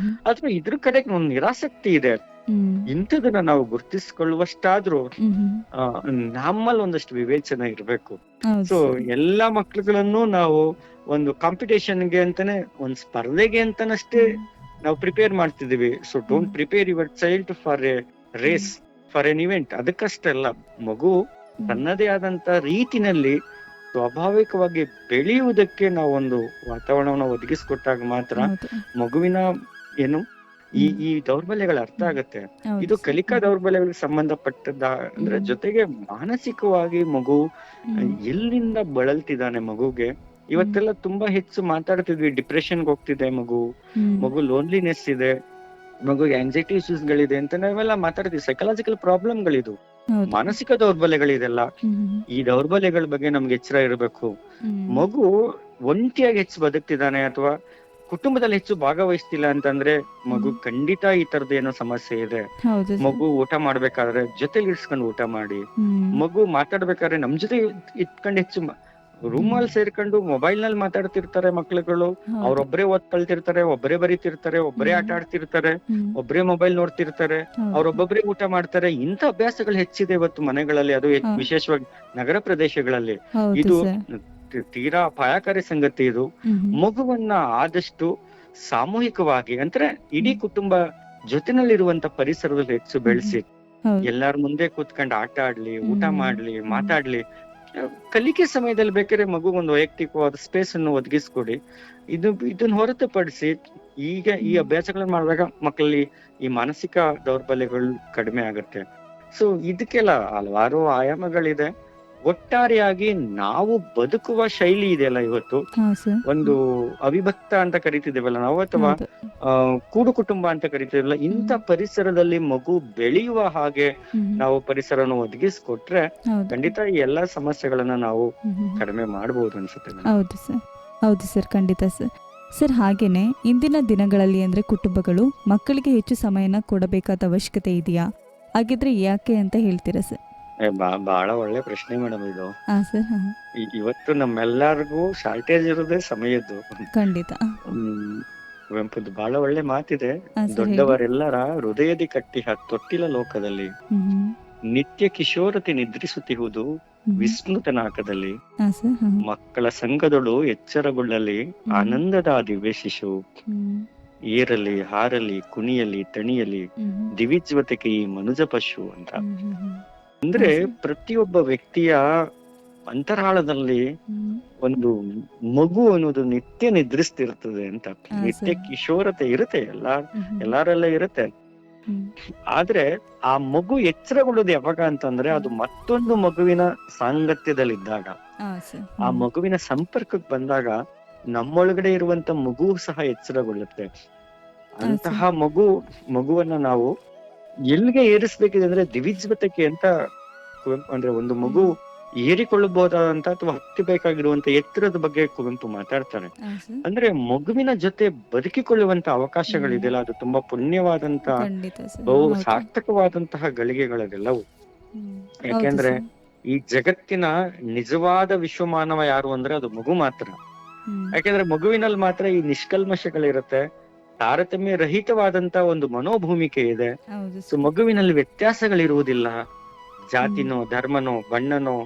ಅಥವಾ ಇದ್ರ ಕಡೆಗೆ ಒಂದು ನಿರಾಸಕ್ತಿ ಇದೆ. ಇಂಥದನ್ನ ನಾವು ಗುರ್ತಿಸ್ಕೊಳ್ಳುವಷ್ಟಾದ್ರೂ ನಮ್ಮಲ್ಲಿ ಒಂದಷ್ಟು ವಿವೇಚನೆ ಇರ್ಬೇಕು. ಸೊ ಎಲ್ಲಾ ಮಕ್ಳುಗಳನ್ನು ನಾವು ಒಂದು ಕಾಂಪಿಟೇಷನ್ಗೆ ಅಂತಾನೆ, ಒಂದ್ ಸ್ಪರ್ಧೆಗೆ ಅಂತಾನಷ್ಟೇ ನಾವು ಪ್ರಿಪೇರ್ ಮಾಡ್ತಿದೀವಿ. So don't prepare your child for a race, for an event. ಅದಕ್ಕಷ್ಟೇ ಅಲ್ಲ, ಮಗು ತನ್ನದೇ ಆದಂತ ರೀತಿನಲ್ಲಿ ಸ್ವಾಭಾವಿಕವಾಗಿ ಬೆಳೆಯುವುದಕ್ಕೆ ನಾವೊಂದು ವಾತಾವರಣವನ್ನು ಒದಗಿಸ್ಕೊಟ್ಟಾಗ ಮಾತ್ರ ಮಗುವಿನ ಏನು ಈ ದೌರ್ಬಲ್ಯಗಳ ಅರ್ಥ ಆಗತ್ತೆ. ಇದು ಕಲಿಕಾ ದೌರ್ಬಲ್ಯಗಳಿಗೆ ಸಂಬಂಧಪಟ್ಟದ ಅಂದ್ರೆ ಜೊತೆಗೆ ಮಾನಸಿಕವಾಗಿ ಮಗು ಎಲ್ಲಿಂದ ಬಳಲ್ತಿದ್ದಾನೆ ಮಗುಗೆ. ಇವತ್ತೆಲ್ಲ ತುಂಬಾ ಹೆಚ್ಚು ಮಾತಾಡ್ತಿದ್ವಿ, ಡಿಪ್ರೆಷನ್ಗೆ ಹೋಗ್ತಿದೆ ಮಗು ಲೋನ್ಲಿನೆಸ್ ಇದೆ, ಮಗುಗೆ ಆಂಗ್ಸೈಟಿ ಇಶ್ಯೂಸ್ ಗಳಿದೆ ಅಂತ ನಾವೆಲ್ಲ ಮಾತಾಡ್ತೀವಿ. ಸೈಕಲಾಜಿಕಲ್ ಪ್ರಾಬ್ಲಮ್ಗಳಿದು, ಮಾನಸಿಕ ದೌರ್ಬಲ್ಯಗಳಿದೆಲ್ಲ. ಈ ದೌರ್ಬಲ್ಯಗಳ ಬಗ್ಗೆ ನಮ್ಗೆ ಎಚ್ಚರ ಇರಬೇಕು. ಮಗು ಒಂಟಿಯಾಗಿ ಹೆಚ್ಚು ಬದುಕ್ತಿದ್ದಾನೆ ಅಥವಾ ಕುಟುಂಬದಲ್ಲಿ ಹೆಚ್ಚು ಭಾಗವಹಿಸ್ತಿಲ್ಲ ಅಂತಂದ್ರೆ ಮಗು ಖಂಡಿತ ಈ ತರದ ಏನೋ ಸಮಸ್ಯೆ ಇದೆ. ಮಗು ಊಟ ಮಾಡ್ಬೇಕಾದ್ರೆ ಜೊತೆಲಿ ಇಡ್ಸ್ಕೊಂಡು ಊಟ ಮಾಡಿ, ಮಗು ಮಾತಾಡ್ಬೇಕಾದ್ರೆ ನಮ್ ಜೊತೆ ಇಟ್ಕೊಂಡು ಹೆಚ್ಚು ರೂಮಲ್ಲಿ ಸೇರ್ಕೊಂಡು ಮೊಬೈಲ್ ನಲ್ಲಿ ಮಾತಾಡ್ತಿರ್ತಾರೆ ಮಕ್ಳುಗಳು. ಅವ್ರೊಬ್ಬರೇ ಓದ್ಕೊಳ್ತಿರ್ತಾರೆ, ಒಬ್ಬರೇ ಬರೀತಿರ್ತಾರೆ, ಒಬ್ಬರೇ ಆಟ ಆಡ್ತಿರ್ತಾರೆ, ಒಬ್ಬರೇ ಮೊಬೈಲ್ ನೋಡ್ತಿರ್ತಾರೆ, ಅವ್ರೊಬ್ಬೊಬ್ಬರೇ ಊಟ ಮಾಡ್ತಾರೆ. ಇಂಥ ಅಭ್ಯಾಸಗಳು ಹೆಚ್ಚಿದೆ ಇವತ್ತು ಮನೆಗಳಲ್ಲಿ, ಅದು ವಿಶೇಷವಾಗಿ ನಗರ ಪ್ರದೇಶಗಳಲ್ಲಿ. ಇದು ತೀರಾ ಅಪಾಯಕಾರಿ ಸಂಗತಿ. ಇದು ಮಗುವನ್ನ ಆದಷ್ಟು ಸಾಮೂಹಿಕವಾಗಿ ಅಂದ್ರೆ ಇಡೀ ಕುಟುಂಬ ಜೊತೆನಲ್ಲಿರುವಂತ ಪರಿಸರದಲ್ಲಿ ಹೆಚ್ಚು ಬೆಳೆಸಿ, ಎಲ್ಲಾರ ಮುಂದೆ ಕೂತ್ಕೊಂಡು ಆಟ ಆಡ್ಲಿ, ಊಟ ಮಾಡ್ಲಿ, ಮಾತಾಡ್ಲಿ. ಕಲಿಕೆ ಸಮಯದಲ್ಲಿ ಬೇಕಾದ್ರೆ ಮಗು ಒಂದು ವೈಯಕ್ತಿಕವಾದ ಸ್ಪೇಸ್ ಅನ್ನು ಒದಗಿಸ್ಕೊಡಿ. ಇದನ್ನ ಹೊರತುಪಡಿಸಿ ಈಗ ಈ ಅಭ್ಯಾಸಗಳನ್ನ ಮಾಡಿದಾಗ ಮಕ್ಕಳಲ್ಲಿ ಈ ಮಾನಸಿಕ ದೌರ್ಬಲ್ಯಗಳು ಕಡಿಮೆ ಆಗುತ್ತೆ. ಸೊ ಇದಕ್ಕೆಲ್ಲ ಹಲವಾರು ಆಯಾಮಗಳಿದೆ. ಒಟ್ಟಾರೆಯಾಗಿ ನಾವು ಬದುಕುವ ಶೈಲಿ ಇದೆಯಲ್ಲ ಇವತ್ತು, ಒಂದು ಅವಿಭಕ್ತ ಅಂತ ಕರಿತಿದ್ದೇವಲ್ಲ ನಾವು, ಅಥವಾ ಕೂಡು ಕುಟುಂಬ ಅಂತ ಕರಿತಿದ್ದೇವಲ್ಲ, ಇಂಥ ಪರಿಸರದಲ್ಲಿ ಮಗು ಬೆಳೆಯುವ ಹಾಗೆ ನಾವು ಪರಿಸರವನ್ನು ಒದಗಿಸ್ಕೊಟ್ರೆ ಖಂಡಿತ ಈ ಎಲ್ಲಾ ಸಮಸ್ಯೆಗಳನ್ನ ನಾವು ಕಡಿಮೆ ಮಾಡಬಹುದು ಅನ್ಸುತ್ತೆ. ಹೌದು ಸರ್, ಖಂಡಿತ ಸರ್. ಸರ್, ಹಾಗೇನೆ ಇಂದಿನ ದಿನಗಳಲ್ಲಿ ಅಂದ್ರೆ ಕುಟುಂಬಗಳು ಮಕ್ಕಳಿಗೆ ಹೆಚ್ಚು ಸಮಯನ ಕೊಡಬೇಕಾದ ಅವಶ್ಯಕತೆ ಇದೆಯಾ? ಹಾಗಿದ್ರೆ ಯಾಕೆ ಅಂತ ಹೇಳ್ತೀರಾ ಸರ್? ಬಹಳ ಒಳ್ಳೆ ಪ್ರಶ್ನೆ ಮೇಡಮ್ ಇದು. ಇವತ್ತು ನಮ್ಮೆಲ್ಲರಿಗೂ ಶಾರ್ಟೇಜ್ ಇರೋದೇ ಸಮಯದ್ದು. ಖಂಡಿತ. ಕುವೆಂಪುದು ಬಹಳ ಒಳ್ಳೆ ಮಾತಿದೆ, ದೊಡ್ಡವರೆಲ್ಲರ ಹೃದಯದಿ ಕಟ್ಟಿಹ ತೊಟ್ಟಿಲ ಲೋಕದಲ್ಲಿ ನಿತ್ಯ ಕಿಶೋರತೆ ನಿದ್ರಿಸುತ್ತಿರುವುದು ವಿಸ್ಮೃತನಾಕದಲ್ಲಿ, ಮಕ್ಕಳ ಸಂಘದೊಳು ಎಚ್ಚರಗೊಳ್ಳಲಿ ಆನಂದದ ದಿವ್ಯ ಶಿಶು, ಏರಲಿ ಹಾರಲಿ ಕುಣಿಯಲಿ ತಣಿಯಲಿ ದಿವಿಜ್ವತೆಗೆ ಈ ಮನುಜ ಪಶು ಅಂತ. ಅಂದ್ರೆ ಪ್ರತಿಯೊಬ್ಬ ವ್ಯಕ್ತಿಯ ಅಂತರಾಳದಲ್ಲಿ ಒಂದು ಮಗು ಅನ್ನೋದು ನಿತ್ಯ ನಿದ್ರಿಸ್ತಿರ್ತದೆ ಅಂತ. ನಿತ್ಯ ಕಿಶೋರತೆ ಇರುತ್ತೆ, ಎಲ್ಲಾರೆಲ್ಲ ಇರುತ್ತೆ. ಆದ್ರೆ ಆ ಮಗು ಎಚ್ಚರಗೊಳ್ಳೋದು ಯಾವಾಗ ಅಂತಂದ್ರೆ ಅದು ಮತ್ತೊಂದು ಮಗುವಿನ ಸಾಂಗತ್ಯದಲ್ಲಿದ್ದಾಗ, ಆ ಮಗುವಿನ ಸಂಪರ್ಕಕ್ಕೆ ಬಂದಾಗ ನಮ್ಮೊಳಗಡೆ ಇರುವಂತ ಮಗು ಸಹ ಎಚ್ಚರಗೊಳ್ಳುತ್ತೆ. ಅಂತಹ ಮಗುವನ್ನ ನಾವು ಎಲ್ಲಿಗೆ ಏರಿಸ್ಬೇಕಿದೆ ಅಂದ್ರೆ ದಿವಿಜ್ವತಕ್ಕೆ ಅಂತ, ಅಂದ್ರೆ ಒಂದು ಮಗು ಏರಿಕೊಳ್ಳಬಹುದಾದಂತ ಅಥವಾ ಹತ್ತಿಬೇಕಾಗಿರುವಂತ ಎತ್ತರದ ಬಗ್ಗೆ ಕುವೆಂಪು ಮಾತಾಡ್ತಾರೆ. ಅಂದ್ರೆ ಮಗುವಿನ ಜೊತೆ ಬದುಕಿಕೊಳ್ಳುವಂತ ಅವಕಾಶಗಳಿದೆಯಲ್ಲ, ಅದು ತುಂಬಾ ಪುಣ್ಯವಾದಂತ ಬಹು ಸಾರ್ಥಕವಾದಂತಹ ಗಳಿಗೆಗಳದೆಲ್ಲವು. ಯಾಕೆಂದ್ರೆ ಈ ಜಗತ್ತಿನ ನಿಜವಾದ ವಿಶ್ವಮಾನವ ಯಾರು ಅಂದ್ರೆ ಅದು ಮಗು ಮಾತ್ರ. ಯಾಕೆಂದ್ರೆ ಮಗುವಿನಲ್ಲಿ ಮಾತ್ರ ಈ ನಿಷ್ಕಲ್ಮಶಗಳಿರುತ್ತೆ, ತಾರತಮ್ಯ ರಹಿತವಾದಂತ ಒಂದು ಮನೋಭೂಮಿಕೆ ಇದೆ. ಸೊ ಮಗುವಿನಲ್ಲಿ ವ್ಯತ್ಯಾಸಗಳಿರುವುದಿಲ್ಲ. ಜಾತಿನೋ ಧರ್ಮನೋ ಬಣ್ಣನೋ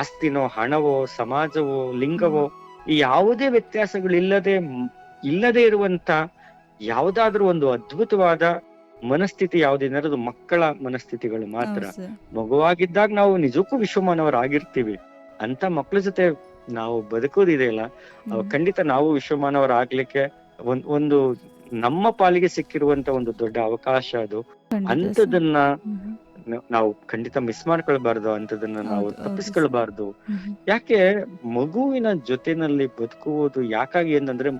ಆಸ್ತಿನೋ ಹಣವೋ ಸಮಾಜವೋ ಲಿಂಗವೋ ಈ ಯಾವುದೇ ಇಲ್ಲದೆ ಇರುವಂತ ಯಾವುದಾದ್ರೂ ಒಂದು ಅದ್ಭುತವಾದ ಮನಸ್ಥಿತಿ ಯಾವುದೇನಾದ್ರು ಅದು ಮಕ್ಕಳ ಮನಸ್ಥಿತಿಗಳು ಮಾತ್ರ. ಮಗುವಾಗಿದ್ದಾಗ ನಾವು ನಿಜಕ್ಕೂ ವಿಶ್ವಮಾನವರಾಗಿರ್ತೀವಿ. ಅಂತ ಮಕ್ಕಳ ಜೊತೆ ನಾವು ಬದುಕೋದಿದೆಯಲ್ಲ, ಖಂಡಿತ ನಾವು ವಿಶ್ವಮಾನವರಾಗ್ಲಿಕ್ಕೆ ಒಂದು ನಮ್ಮ ಪಾಲಿಗೆ ಸಿಕ್ಕಿರುವಂತ ಒಂದು ದೊಡ್ಡ ಅವಕಾಶ ಅದು. ಅಂತದನ್ನ ನಾವು ಖಂಡಿತ ಮಿಸ್ ಮಾಡ್ಕೊಳ್ಬಾರ್ದು, ಅಂತದನ್ನ ನಾವು ತಪ್ಪಿಸ್ಕೊಳ್ಬಾರ್ದು. ಯಾಕೆ ಮಗುವಿನ ಜೊತೆನಲ್ಲಿ ಬದುಕುವುದು ಯಾಕಾಗಿ ಅಂತಂದ್ರೆ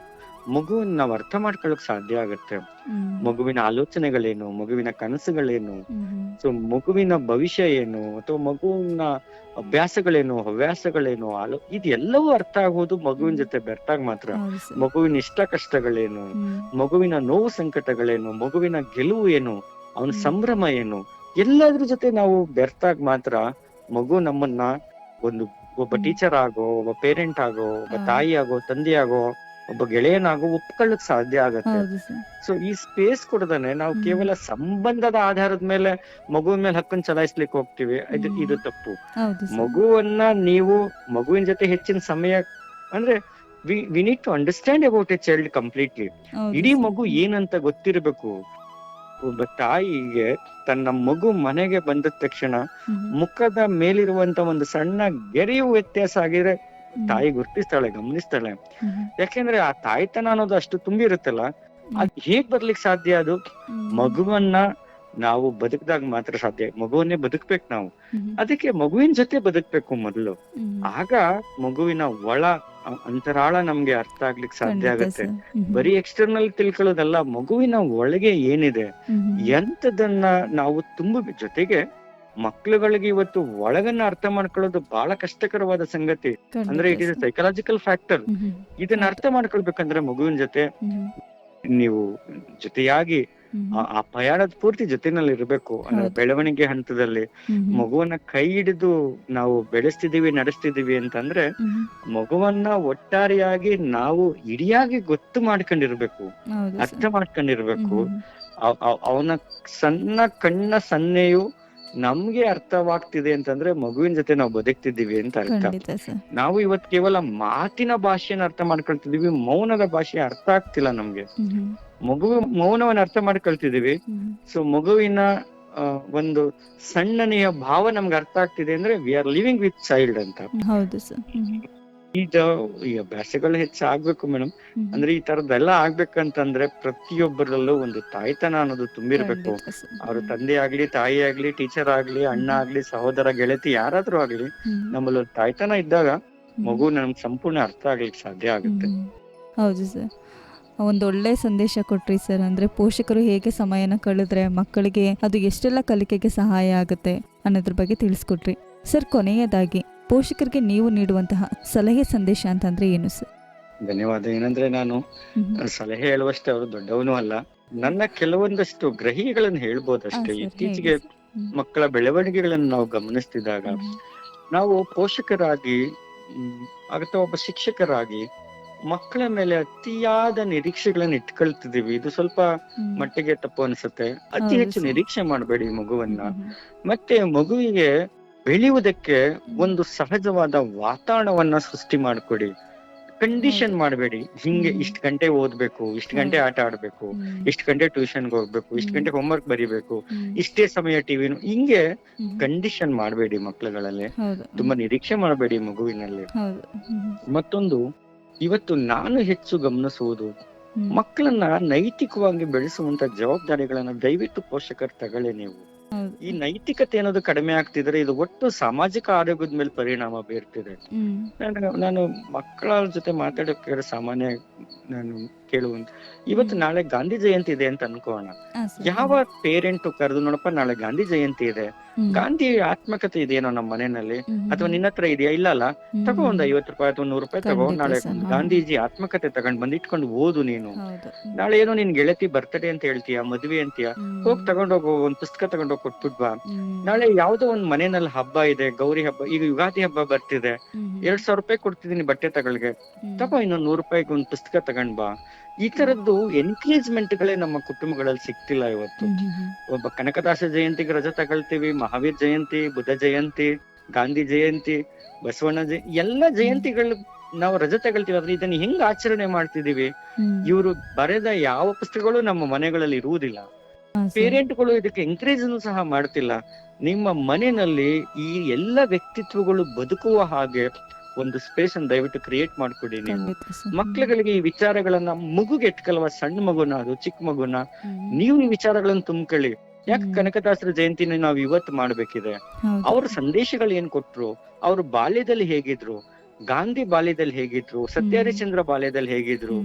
ಮಗುವನ್ನ ನಾವು ಅರ್ಥ ಮಾಡ್ಕೊಳ್ಳಕ್ ಸಾಧ್ಯ ಆಗುತ್ತೆ. ಹ್ಮ್. ಮಗುವಿನ ಆಲೋಚನೆಗಳೇನು, ಮಗುವಿನ ಕನಸುಗಳೇನು, ಹ್ಮ್. ಸೊ ಮಗುವಿನ ಭವಿಷ್ಯ ಏನು, ಅಥವಾ ಮಗುವಿನ ಅಭ್ಯಾಸಗಳೇನು, ಹವ್ಯಾಸಗಳೇನು, ಇದೆಲ್ಲವೂ ಅರ್ಥ ಆಗೋದು ಮಗುವಿನ ಜೊತೆ ಬೆರ್ತಾಗ ಮಾತ್ರ. ಹೌದು ಸರ್. ಮಗುವಿನ ಇಷ್ಟ ಕಷ್ಟಗಳೇನು, ಹ್ಮ್. ಮಗುವಿನ ನೋವು ಸಂಕಟಗಳೇನು, ಮಗುವಿನ ಗೆಲುವು ಏನು, ಅವನ ಹ್ಮ್. ಸಂಭ್ರಮ ಏನು, ಎಲ್ಲದ್ರ ಜೊತೆ ನಾವು ಬೆರ್ತಾಗ ಮಾತ್ರ ಮಗು ನಮ್ಮನ್ನ ಒಬ್ಬ ಹ್ಮ್. ಟೀಚರ್ ಆಗೋ, ಒಬ್ಬ ಪೇರೆಂಟ್ ಆಗೋ, ಒಬ್ಬ ಹಾ. ತಾಯಿ ಆಗೋ, ತಂದೆ ಆಗೋ, ಒಬ್ಬ ಗೆಳೆಯನಾಗೋ ಒಪ್ಕೊಳ್ಳಕ್ ಸಾಧ್ಯ ಆಗತ್ತೆ. ಹೌದು ಸರ್. ಸೊ ಈ ಸ್ಪೇಸ್ ಕೊಡದಾನೆ ನಾವು ಹ್ಮ್. ಕೇವಲ ಸಂಬಂಧದ ಆಧಾರದ ಮೇಲೆ ಮಗುವಿನ ಮೇಲೆ ಹಕ್ಕನ್ನು ಚಲಾಯಿಸ್ಲಿಕ್ಕೆ ಹೋಗ್ತೀವಿ. ಇದು ತಪ್ಪು. ಹೌದು ಸರ್. ಮಗುವನ್ನ ನೀವು ಮಗುವಿನ ಜೊತೆ ಹೆಚ್ಚಿನ ಸಮಯ ಅಂದ್ರೆ we need to understand about a child completely. ಹೌದು ಇಡೀ ಸರ್. ಮಗು ಏನಂತ ಗೊತ್ತಿರ್ಬೇಕು. ಒಬ್ಬ ತಾಯಿಗೆ ತನ್ನ ಮಗು ಮನೆಗೆ ಬಂದ ತಕ್ಷಣ ಹ್ಮ್. ಮುಖದ ಮೇಲಿರುವಂತ ಒಂದು ಸಣ್ಣ ಗೆರೆಯು ವ್ಯತ್ಯಾಸ ಆಗಿದ್ರೆ ಹ್ಮ್. ತಾಯಿ ಗುರ್ತಿಸ್ತಾಳೆ, ಗಮನಿಸ್ತಾಳೆ. ಹ್ಮ್. ಯಾಕೆಂದ್ರೆ ಆ ತಾಯ್ತನ ಅನ್ನೋದು ಅಷ್ಟು ತುಂಬಿರುತ್ತಲ್ಲ, ಅದ್ ಹೇಗ್ ಬರ್ಲಿಕ್ಕೆ ಸಾಧ್ಯ? ಅದು ಹ್ಮ್. ಮಗುವನ್ನ ನಾವು ಬದುಕ್ದಾಗ ಮಾತ್ರ ಸಾಧ್ಯ. ಮಗುವನ್ನೇ ಬದುಕ್ಬೇಕು ನಾವು. ಹ್ಮ್. ಅದಕ್ಕೆ ಮಗುವಿನ ಜೊತೆ ಬದುಕ್ಬೇಕು ಮೊದಲು. ಹ್ಮ್. ಆಗ ಮಗುವಿನ ಒಳ ಅಂತರಾಳ ನಮ್ಗೆ ಅರ್ಥ ಆಗ್ಲಿಕ್ಕೆ ಸಾಧ್ಯ ಖಂಡಿತ ಆಗತ್ತೆ. ಸರ್. ಹ್ಮ್. ಬರೀ ಎಕ್ಸ್ಟರ್ನಲ್ ತಿಳ್ಕೊಳ್ಳೋದಲ್ಲ, ಮಗುವಿನ ಒಳಗೆ ಏನಿದೆ ಹ್ಮ್. ಎಂತದನ್ನ ನಾವು ಜೊತೆಗೆ ಮಕ್ಳುಗಳಿಗೆ ಇವತ್ತು ಒಳಗನ್ನ ಅರ್ಥ ಮಾಡ್ಕೊಳ್ಳೋದು ಬಹಳ ಕಷ್ಟಕರವಾದ ಸಂಗತಿ. ಅಂದ್ರೆ ಇಟ್ ಇಸ್ ಸೈಕಲಾಜಿಕಲ್ ಫ್ಯಾಕ್ಟರ್. ಹ್ಮ್. ಹ್ಮ್. ಇದನ್ನ ಅರ್ಥ ಮಾಡ್ಕೊಳ್ಬೇಕಂದ್ರೆ ಮಗುವಿನ ಜೊತೆ ಹ್ಮ್. ನೀವು ಜೊತೆಯಾಗಿ ಹ್ಮ್. ಆ ಪ್ರಯಾಣದ ಪೂರ್ತಿ ಜೊತೆನಲ್ಲಿ ಇರ್ಬೇಕು. ಅಂದ್ರೆ ಹೌದು. ಬೆಳವಣಿಗೆ ಹಂತದಲ್ಲಿ ಹ್ಮ್. ಮಗುವನ್ನ ಕೈ ಹಿಡಿದು ನಾವು ಬೆಳೆಸ್ತಿದೀವಿ, ನಡೆಸ್ತಿದೀವಿ ಅಂತಂದ್ರೆ ಹ್ಮ್. ಮಗುವನ್ನ ಒಟ್ಟಾರೆಯಾಗಿ ನಾವು ಇಡಿಯಾಗಿ ಗೊತ್ತು ಮಾಡ್ಕೊಂಡಿರ್ಬೇಕು, ಹೌದು ಅರ್ಥ ಸರ್. ಮಾಡ್ಕೊಂಡಿರ್ಬೇಕು. ಹ್ಮ್. ಅವನ ಸಣ್ಣ ಕಣ್ಣ ಸನ್ನೆಯು ನಮ್ಗೆ ಅರ್ಥವಾಗ್ತಿದೆ ಅಂತಂದ್ರೆ ಮಗುವಿನ ಜೊತೆ ನಾವು ಬದುಕ್ತಿದ್ದೀವಿ ಅಂತ ಅರ್ಥ. ಖಂಡಿತ ಸರ್. ನಾವು ಇವತ್ ಕೇವಲ ಮಾತಿನ ಭಾಷೆನ ಅರ್ಥ ಮಾಡ್ಕೊಳ್ತಿದೀವಿ, ಮೌನದ ಭಾಷೆ ಅರ್ಥ ಆಗ್ತಿಲ್ಲ ನಮ್ಗೆ. ಹ್ಮ್. ಮಗು ಮೌನವನ್ನ ಅರ್ಥ ಮಾಡ್ಕೊಳ್ತಿದೀವಿ. ಹ್ಮ್. ಸೊ ಮಗುವಿನ ಒಂದು ಸಣ್ಣನೆಯ ಭಾವ ನಮ್ಗೆ ಅರ್ಥ ಆಗ್ತಿದೆ ಅಂದ್ರೆ we are living with child ಅಂತ. ಹೌದು ಸರ್. ಹ್ಮ್. ಈಗ ಈ ಅಭ್ಯಾಸಗಳು ಹೆಚ್ಚಾಗ್ಬೇಕು ಮೇಡಮ್. ಹ್ಮ್. ಅಂದ್ರೆ ಈ ತರದ್ದೆಲ್ಲ ಆಗ್ಬೇಕಂತಂದ್ರೆ ಪ್ರತಿಯೊಬ್ಬರಲ್ಲೂ ಒಂದು ತಾಯ್ತನ ಅನ್ನೋದು ತುಂಬಿರ್ಬೇಕು. ಖಂಡಿತ ಸರ್. ಅವ್ರ ತಂದೆ ಆಗ್ಲಿ, ತಾಯಿ ಆಗ್ಲಿ, ಟೀಚರ್ ಆಗ್ಲಿ, ಅಣ್ಣ ಆಗ್ಲಿ, ಸಹೋದರ, ಗೆಳತಿ ಯಾರಾದ್ರೂ ಆಗ್ಲಿ, ಹ್ಮ್. ನಮ್ಮಲ್ಲಿ ಒಂದು ತಾಯ್ತನ ಇದ್ದಾಗ ಹ್ಮ್. ಮಗು ನಮ್ಗೆ ಸಂಪೂರ್ಣ ಅರ್ಥ ಆಗ್ಲಿಕ್ಕೆ ಸಾಧ್ಯ ಆಗುತ್ತೆ. ಹ್ಮ್. ಹೌದು ಸರ್. ಒಂದು ಒಳ್ಳೆ ಸಂದೇಶ ಕೊಟ್ರಿ ಸರ್. ಅಂದರೆ ಪೋಷಕರು ಹೇಗೆ ಸಮಯನ ಕಳೆದ್ರೆ ಮಕ್ಕಳಿಗೆ ಅದು ಎಷ್ಟೆಲ್ಲ ಕಲಿಕೆಗೆ ಸಹಾಯ ಆಗುತ್ತೆ ಅನ್ನೋದ್ರ ಬಗ್ಗೆ ತಿಳಿಸ್ಕೊಟ್ರಿ ಸರ್. ಕೊನೆಯದಾಗಿ ಪೋಷಕರಿಗೆ ನೀವು ನೀಡುವಂತಹ ಸಲಹೆ ಸಂದೇಶ ಅಂತಂದ್ರೆ ಏನು ಸರ್? ಧನ್ಯವಾದ. ಏನಂದ್ರೆ ನಾನು ಸಲಹೆ ಹೇಳುವಷ್ಟೇ ಅವರು ದೊಡ್ಡವನು ಅಲ್ಲ. ನನ್ನ ಕೆಲವೊಂದಷ್ಟು ಗ್ರಹಿಕೆಗಳನ್ನು ಹೇಳ್ಬೋದಷ್ಟೇ. ಇತ್ತೀಚೆಗೆ ಮಕ್ಕಳ ಬೆಳವಣಿಗೆಗಳನ್ನು ನಾವು ಗಮನಿಸ್ತಿದ್ದಾಗ ನಾವು ಪೋಷಕರಾಗಿ ಅಥವಾ ಒಬ್ಬ ಶಿಕ್ಷಕರಾಗಿ ಮಕ್ಕಳ ಮೇಲೆ ಅತಿಯಾದ ನಿರೀಕ್ಷೆಗಳನ್ನ ಇಟ್ಕೊಳ್ತಿದೀವಿ. ಇದು ಸ್ವಲ್ಪ ಮಟ್ಟಿಗೆ ತಪ್ಪು ಅನ್ಸುತ್ತೆ. ಅತಿ ಹೆಚ್ಚು ನಿರೀಕ್ಷೆ ಮಾಡಬೇಡಿ ಮಗುವನ್ನ. ಮತ್ತೆ ಮಗುವಿಗೆ ಬೆಳೆಯುವುದಕ್ಕೆ ಒಂದು ಸಹಜವಾದ ವಾತಾವರಣವನ್ನ ಸೃಷ್ಟಿ ಮಾಡ್ಕೊಡಿ. ಕಂಡೀಷನ್ ಮಾಡಬೇಡಿ. ಹಿಂಗೆ ಇಷ್ಟ್ ಗಂಟೆ ಓದ್ಬೇಕು, ಇಷ್ಟ್ ಗಂಟೆ ಆಟ ಆಡ್ಬೇಕು, ಇಷ್ಟ್ ಗಂಟೆ ಟ್ಯೂಷನ್ಗೆ ಹೋಗ್ಬೇಕು, ಇಷ್ಟ್ ಗಂಟೆ ಹೋಮ್ವರ್ಕ್ ಬರಿಬೇಕು, ಇಷ್ಟೇ ಸಮಯ ಟಿವಿನು, ಹಿಂಗೆ ಕಂಡೀಷನ್ ಮಾಡಬೇಡಿ ಮಕ್ಳುಗಳಲ್ಲಿ. ತುಂಬಾ ನಿರೀಕ್ಷೆ ಮಾಡಬೇಡಿ ಮಗುವಿನಲ್ಲಿ. ಮತ್ತೊಂದು, ಇವತ್ತು ನಾನು ಹೆಚ್ಚು ಗಮನಿಸುವುದು, ಮಕ್ಕಳನ್ನ ನೈತಿಕವಾಗಿ ಬೆಳೆಸುವಂತ ಜವಾಬ್ದಾರಿಗಳನ್ನ ದಯವಿಟ್ಟು ಪೋಷಕರು ತಗೊಳ್ಳಿ ನೀವು. ಈ ನೈತಿಕತೆ ಅನ್ನೋದು ಕಡಿಮೆ ಆಗ್ತಿದ್ರೆ ಇದು ಒಟ್ಟು ಸಾಮಾಜಿಕ ಆರೋಗ್ಯದ ಮೇಲೆ ಪರಿಣಾಮ ಬೀರ್ತಿದೆ. ನಾನು ಮಕ್ಕಳ ಜೊತೆ ಮಾತಾಡೋಕೆ ಸಾಮಾನ್ಯ ನಾನು ಕೇಳುವಂತ, ಇವತ್ತು ನಾಳೆ ಗಾಂಧಿ ಜಯಂತಿ ಇದೆ ಅಂತ ಅನ್ಕೋಣ. ಯಾವ ಪೇರೆಂಟ್ ಕರೆದು, ನೋಡಪ್ಪ ನಾಳೆ ಗಾಂಧಿ ಜಯಂತಿ ಇದೆ, ಗಾಂಧಿ ಆತ್ಮಕತೆ ಇದೆಯೇನೋ ನಮ್ಮ ಮನೆಯಲ್ಲಿ, ಅಥವಾ ನಿನ್ನ ಹತ್ರ ಇದೆಯಾ? ಇಲ್ಲ ಅಲ್ಲ, ತಗೋ ಒಂದ್ 50 ರೂಪಾಯಿ ಅಥವಾ 100 ರೂಪಾಯಿ ತಗೋ, ನಾಳೆ ಗಾಂಧೀಜಿ ಆತ್ಮಕತೆ ತಗೊಂಡ್ ಬಂದ್ ಇಟ್ಕೊಂಡು ಓದು ನೀನು. ನಾಳೆ ಏನೋ ನಿನ್ ಗೆಳತಿ ಬರ್ತಡೇ ಅಂತ ಹೇಳ್ತೀಯ, ಮದ್ವೆ ಅಂತೀಯ, ಹೋಗ್ ತಗೊಂಡೋಗು, ಒಂದ್ ಪುಸ್ತಕ ತಗೊಂಡೋಗ್ ಕೊಟ್ಬಿಟ್ವಾ. ನಾಳೆ ಯಾವ್ದೋ ಒಂದ್ ಮನೆಯಲ್ಲಿ ಹಬ್ಬ ಇದೆ, ಗೌರಿ ಹಬ್ಬ, ಈಗ ಯುಗಾದಿ ಹಬ್ಬ ಬರ್ತಿದೆ, 2000 ರೂಪಾಯಿ ಕೊಡ್ತಿದೀನಿ ಬಟ್ಟೆ ತಗೊಳ್ಗೆ, ತಗೋ ಇನ್ನೊಂದ್ 100 ರೂಪಾಯಿಗೆ ಒಂದ್ ಪುಸ್ತಕ ತಗೊಂಡ್ ಬಾ. ಈ ತರದ್ದು ಎನ್ಕರೇಜ್ಮೆಂಟ್ ಗಳೇ ನಮ್ಮ ಕುಟುಂಬಗಳಲ್ಲಿ ಸಿಗ್ತಿಲ್ಲ ಇವತ್ತು. ಒಬ್ಬ ಕನಕದಾಸ ಜಯಂತಿಗೆ ರಜೆ ತಗೊಳ್ತೀವಿ, ಮಹಾವೀರ್ ಜಯಂತಿ, ಬುದ್ಧ ಜಯಂತಿ, ಗಾಂಧಿ ಜಯಂತಿ, ಬಸವಣ್ಣ ಎಲ್ಲ ಜಯಂತಿಗಳು ನಾವು ರಜೆ ತಗೊಳ್ತೀವಿ. ಆದ್ರೆ ಇದನ್ನ ಹೆಂಗ್ ಆಚರಣೆ ಮಾಡ್ತಿದೀವಿ? ಇವರು ಬರೆದ ಯಾವ ಪುಸ್ತಕಗಳು ನಮ್ಮ ಮನೆಗಳಲ್ಲಿ ಇರುವುದಿಲ್ಲ. ಪೇರೆಂಟ್ಗಳು ಇದಕ್ಕೆ ಎಂಕರೇಜ್ ಸಹ ಮಾಡ್ತಿಲ್ಲ. ನಿಮ್ಮ ಮನೆಯಲ್ಲಿ ಈ ಎಲ್ಲ ವ್ಯಕ್ತಿತ್ವಗಳು ಬದುಕುವ ಹಾಗೆ ಒಂದು ಸ್ಪೇಸ್ ಅನ್ನು ದಯವಿಟ್ಟು ಕ್ರಿಯೇಟ್ ಮಾಡ್ಕೊಡಿ ನೀವು. ಮಕ್ಳುಗಳಿಗೆ ಈ ವಿಚಾರಗಳನ್ನ, ಮಗುಗೆ ಎಟ್ಕಲ್ವ, ಸಣ್ಣ ಮಗುನ, ಅದು ಚಿಕ್ಕ ಮಗುನ, ನೀವು ಈ ವಿಚಾರಗಳನ್ನ ತುಂಬ್ಕೊಳ್ಳಿ. ಯಾಕೆ ಕನಕದಾಸರ ಜಯಂತಿನ ನಾವು ಇವತ್ತು ಮಾಡ್ಬೇಕಿದೆ? ಅವ್ರ ಸಂದೇಶಗಳು ಏನ್ ಕೊಟ್ರು, ಅವ್ರ ಬಾಲ್ಯದಲ್ಲಿ ಹೇಗಿದ್ರು, ಗಾಂಧಿ ಬಾಲ್ಯದಲ್ಲಿ ಹೇಗಿದ್ರು, ಸತ್ಯಹರಿಶ್ಚಂದ್ರ ಬಾಲ್ಯದಲ್ಲಿ ಹೇಗಿದ್ರು,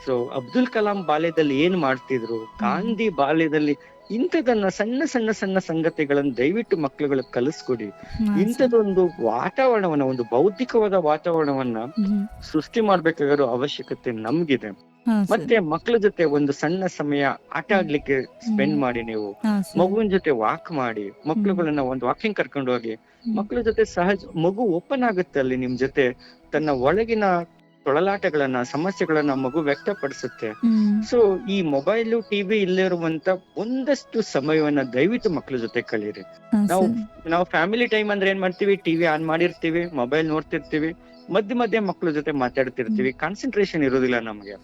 ಸೊ ಅಬ್ದುಲ್ ಕಲಾಂ ಬಾಲ್ಯದಲ್ಲಿ ಏನ್ ಮಾಡ್ತಿದ್ರು, ಗಾಂಧಿ ಬಾಲ್ಯದಲ್ಲಿ ಇಂಥದನ್ನ ಸಣ್ಣ ಸಣ್ಣ ಸಣ್ಣ ಸಂಗತಿಗಳನ್ನ ದಯವಿಟ್ಟು ಮಕ್ಳುಗಳಿಗೆ ಕಲಿಸ್ಕೊಡಿ. ಇಂಥದೊಂದು ವಾತಾವರಣವನ್ನ, ಒಂದು ಬೌದ್ಧಿಕವಾದ ವಾತಾವರಣವನ್ನ ಸೃಷ್ಟಿ ಮಾಡ್ಬೇಕಾಗಿರೋ ಅವಶ್ಯಕತೆ ನಮ್ಗಿದೆ. ಮತ್ತೆ ಮಕ್ಳ ಜೊತೆ ಒಂದು ಸಣ್ಣ ಸಮಯ ಆಟ ಆಡ್ಲಿಕ್ಕೆ ಸ್ಪೆಂಡ್ ಮಾಡಿ, ನೀವು ಮಗುವಿನ ಜೊತೆ ವಾಕ್ ಮಾಡಿ, ಮಕ್ಳುಗಳನ್ನ ಒಂದು ವಾಕಿಂಗ್ ಕರ್ಕೊಂಡು ಹೋಗಿ, ಮಕ್ಳ ಜೊತೆ ಸಹಜ ಮಗು ಓಪನ್ ಆಗುತ್ತೆ ಅಲ್ಲಿ ನಿಮ್ ಜೊತೆ, ತನ್ನ ಒಳಗಿನ ತೊಳಲಾಟಗಳನ್ನ, ಸಮಸ್ಯೆಗಳನ್ನ ಮಗು ವ್ಯಕ್ತಪಡಿಸುತ್ತೆ. ಸೊ ಈ ಮೊಬೈಲು, ಟಿವಿ ಇಲ್ಲಿರುವಂತ ಒಂದಷ್ಟು ಸಮಯವನ್ನ ದಯವಿಟ್ಟು ಮಕ್ಳ ಜೊತೆ ಕಳೀರಿ. ನಾವು ಫ್ಯಾಮಿಲಿ ಟೈಮ್ ಅಂದ್ರೆ ಏನ್ ಮಾಡ್ತೀವಿ, ಟಿವಿ ಆನ್ ಮಾಡಿರ್ತೀವಿ, ಮೊಬೈಲ್ ನೋಡ್ತಿರ್ತೀವಿ, ಮಧ್ಯ ಮಧ್ಯೆ ಮಕ್ಳ ಜೊತೆ ಮಾತಾಡ್ತಿರ್ತೀವಿ, ಕಾನ್ಸಂಟ್ರೇಷನ್ ಇರೋದಿಲ್ಲ ನಮ್ಗೆ.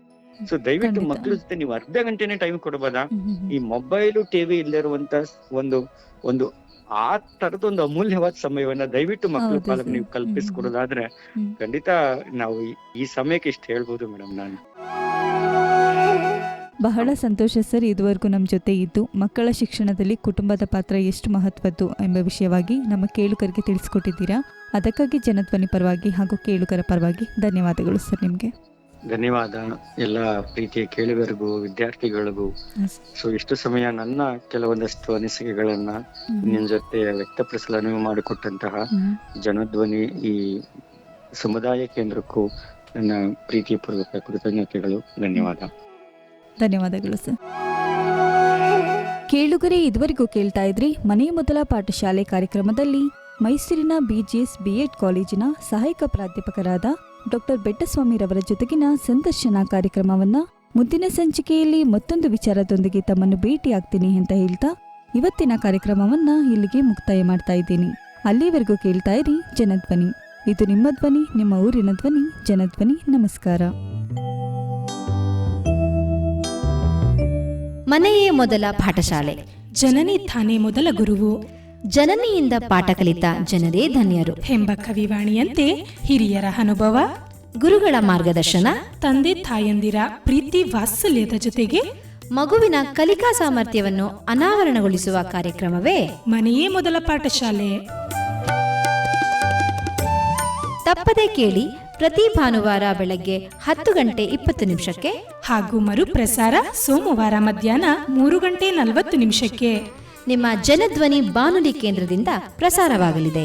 ಸೊ ದಯವಿಟ್ಟು ಮಕ್ಳ ಜೊತೆ ನೀವು ಅರ್ಧ ಗಂಟೆನೆ ಟೈಮ್ ಕೊಡ್ಬೋದಾ? ಈ ಮೊಬೈಲು, ಟಿವಿ ಇಲ್ಲಿರುವಂತ ಒಂದು ಆ ತರದೊಂದು ಅಮೂಲ್ಯವಾದ ಸಮಯವನ್ನ ದಯವಿಟ್ಟು ಮಕ್ಕಳ ಪಾಲನೆ ನೀವು ಕಲ್ಪಿಸ್ಕೊಡೋದಾದ್ರೆ ಖಂಡಿತ ನಾವು ಈ ಸಮಯಕ್ಕೆ ಇಷ್ಟು ಹೇಳ್ಬೋದು ಮೇಡಮ್. ನಾನು ಬಹಳ ಸಂತೋಷ ಸರ್, ಇದುವರೆಗೂ ನಮ್ಮ ಜೊತೆ ಇದ್ದು ಮಕ್ಕಳ ಶಿಕ್ಷಣದಲ್ಲಿ ಕುಟುಂಬದ ಪಾತ್ರ ಎಷ್ಟು ಮಹತ್ವದ್ದು ಎಂಬ ವಿಷಯವಾಗಿ ನಮ್ಮ ಕೇಳುಗರಿಗೆ ತಿಳಿಸ್ಕೊಟ್ಟಿದ್ದೀರಾ. ಅದಕ್ಕಾಗಿ ಜನಧ್ವನಿ ಪರವಾಗಿ ಹಾಗೂ ಕೇಳುಗರ ಪರವಾಗಿ ಧನ್ಯವಾದಗಳು ಸರ್. ನಿಮಗೆ ಧನ್ಯವಾದ. ಎಲ್ಲ ಪ್ರೀತಿಯ ಕೇಳುಗರಿಗೂ, ವಿದ್ಯಾರ್ಥಿಗಳಿಗೂ. ಸೊ ಇಷ್ಟು ಸಮಯ ನನ್ನ ಕೆಲವೊಂದಷ್ಟು ಅನಿಸಿಕೆಗಳನ್ನ ನಿಮ್ ಜೊತೆ ವ್ಯಕ್ತಪಡಿಸಲು ಅನುವು ಮಾಡಿಕೊಟ್ಟಂತಹ ಜನಧ್ವನಿ ಈ ಸಮುದಾಯ ಕೇಂದ್ರಕ್ಕೂ ನನ್ನ ಪ್ರೀತಿಪೂರ್ವಕ ಕೃತಜ್ಞತೆಗಳು. ಧನ್ಯವಾದಗಳು ಸರ್. ಕೇಳುಗರೆ, ಇದುವರೆಗೂ ಕೇಳ್ತಾ ಇದ್ರಿ ಮನೆಯ ಮೊದಲ ಪಾಠಶಾಲೆ ಕಾರ್ಯಕ್ರಮದಲ್ಲಿ ಮೈಸೂರಿನ BGS B.Ed ಕಾಲೇಜಿನ ಸಹಾಯಕ ಪ್ರಾಧ್ಯಾಪಕರಾದ ಡಾಕ್ಟರ್ ಬೆಟ್ಟಸ್ವಾಮಿರವರ ಜೊತೆಗಿನ ಸಂದರ್ಶನ ಕಾರ್ಯಕ್ರಮವನ್ನ. ಮುಂದಿನ ಸಂಚಿಕೆಯಲ್ಲಿ ಮತ್ತೊಂದು ವಿಚಾರದೊಂದಿಗೆ ತಮ್ಮನ್ನು ಭೇಟಿಯಾಗ್ತೀನಿ ಅಂತ ಹೇಳ್ತಾ ಇವತ್ತಿನ ಕಾರ್ಯಕ್ರಮವನ್ನ ಇಲ್ಲಿಗೆ ಮುಕ್ತಾಯ ಮಾಡ್ತಾ ಇದ್ದೀನಿ. ಅಲ್ಲಿವರೆಗೂ ಕೇಳ್ತಾ ಇರಿ ಜನಧ್ವನಿ. ಇದು ನಿಮ್ಮ ಧ್ವನಿ, ನಿಮ್ಮ ಊರಿನ ಧ್ವನಿ, ಜನಧ್ವನಿ. ನಮಸ್ಕಾರ. ಮನೆಯೇ ಮೊದಲ ಪಾಠಶಾಲೆ, ಜನನಿ ತಾನೇ ಮೊದಲ ಗುರುವು, ಜನನಿಯಿಂದ ಪಾಠ ಕಲಿತ ಜನರೇ ಧನ್ಯರು ಎಂಬ ಕವಿವಾಣಿಯಂತೆ ಹಿರಿಯರ ಅನುಭವ, ಗುರುಗಳ ಮಾರ್ಗದರ್ಶನ, ತಂದೆ ತಾಯಂದಿರ ಪ್ರೀತಿ ವಾತ್ಸಲ್ಯದ ಜೊತೆಗೆ ಮಗುವಿನ ಕಲಿಕಾ ಸಾಮರ್ಥ್ಯವನ್ನು ಅನಾವರಣಗೊಳಿಸುವ ಕಾರ್ಯಕ್ರಮವೇ ಮನೆಯೇ ಮೊದಲ ಪಾಠಶಾಲೆ. ತಪ್ಪದೆ ಕೇಳಿ ಪ್ರತಿ ಭಾನುವಾರ ಬೆಳಗ್ಗೆ 10:20 ಹಾಗೂ ಮರುಪ್ರಸಾರ ಸೋಮವಾರ ಮಧ್ಯಾಹ್ನ 3:40 ನಿಮ್ಮ ಜನಧ್ವನಿ ಬಾನುಲಿ ಕೇಂದ್ರದಿಂದ ಪ್ರಸಾರವಾಗಲಿದೆ.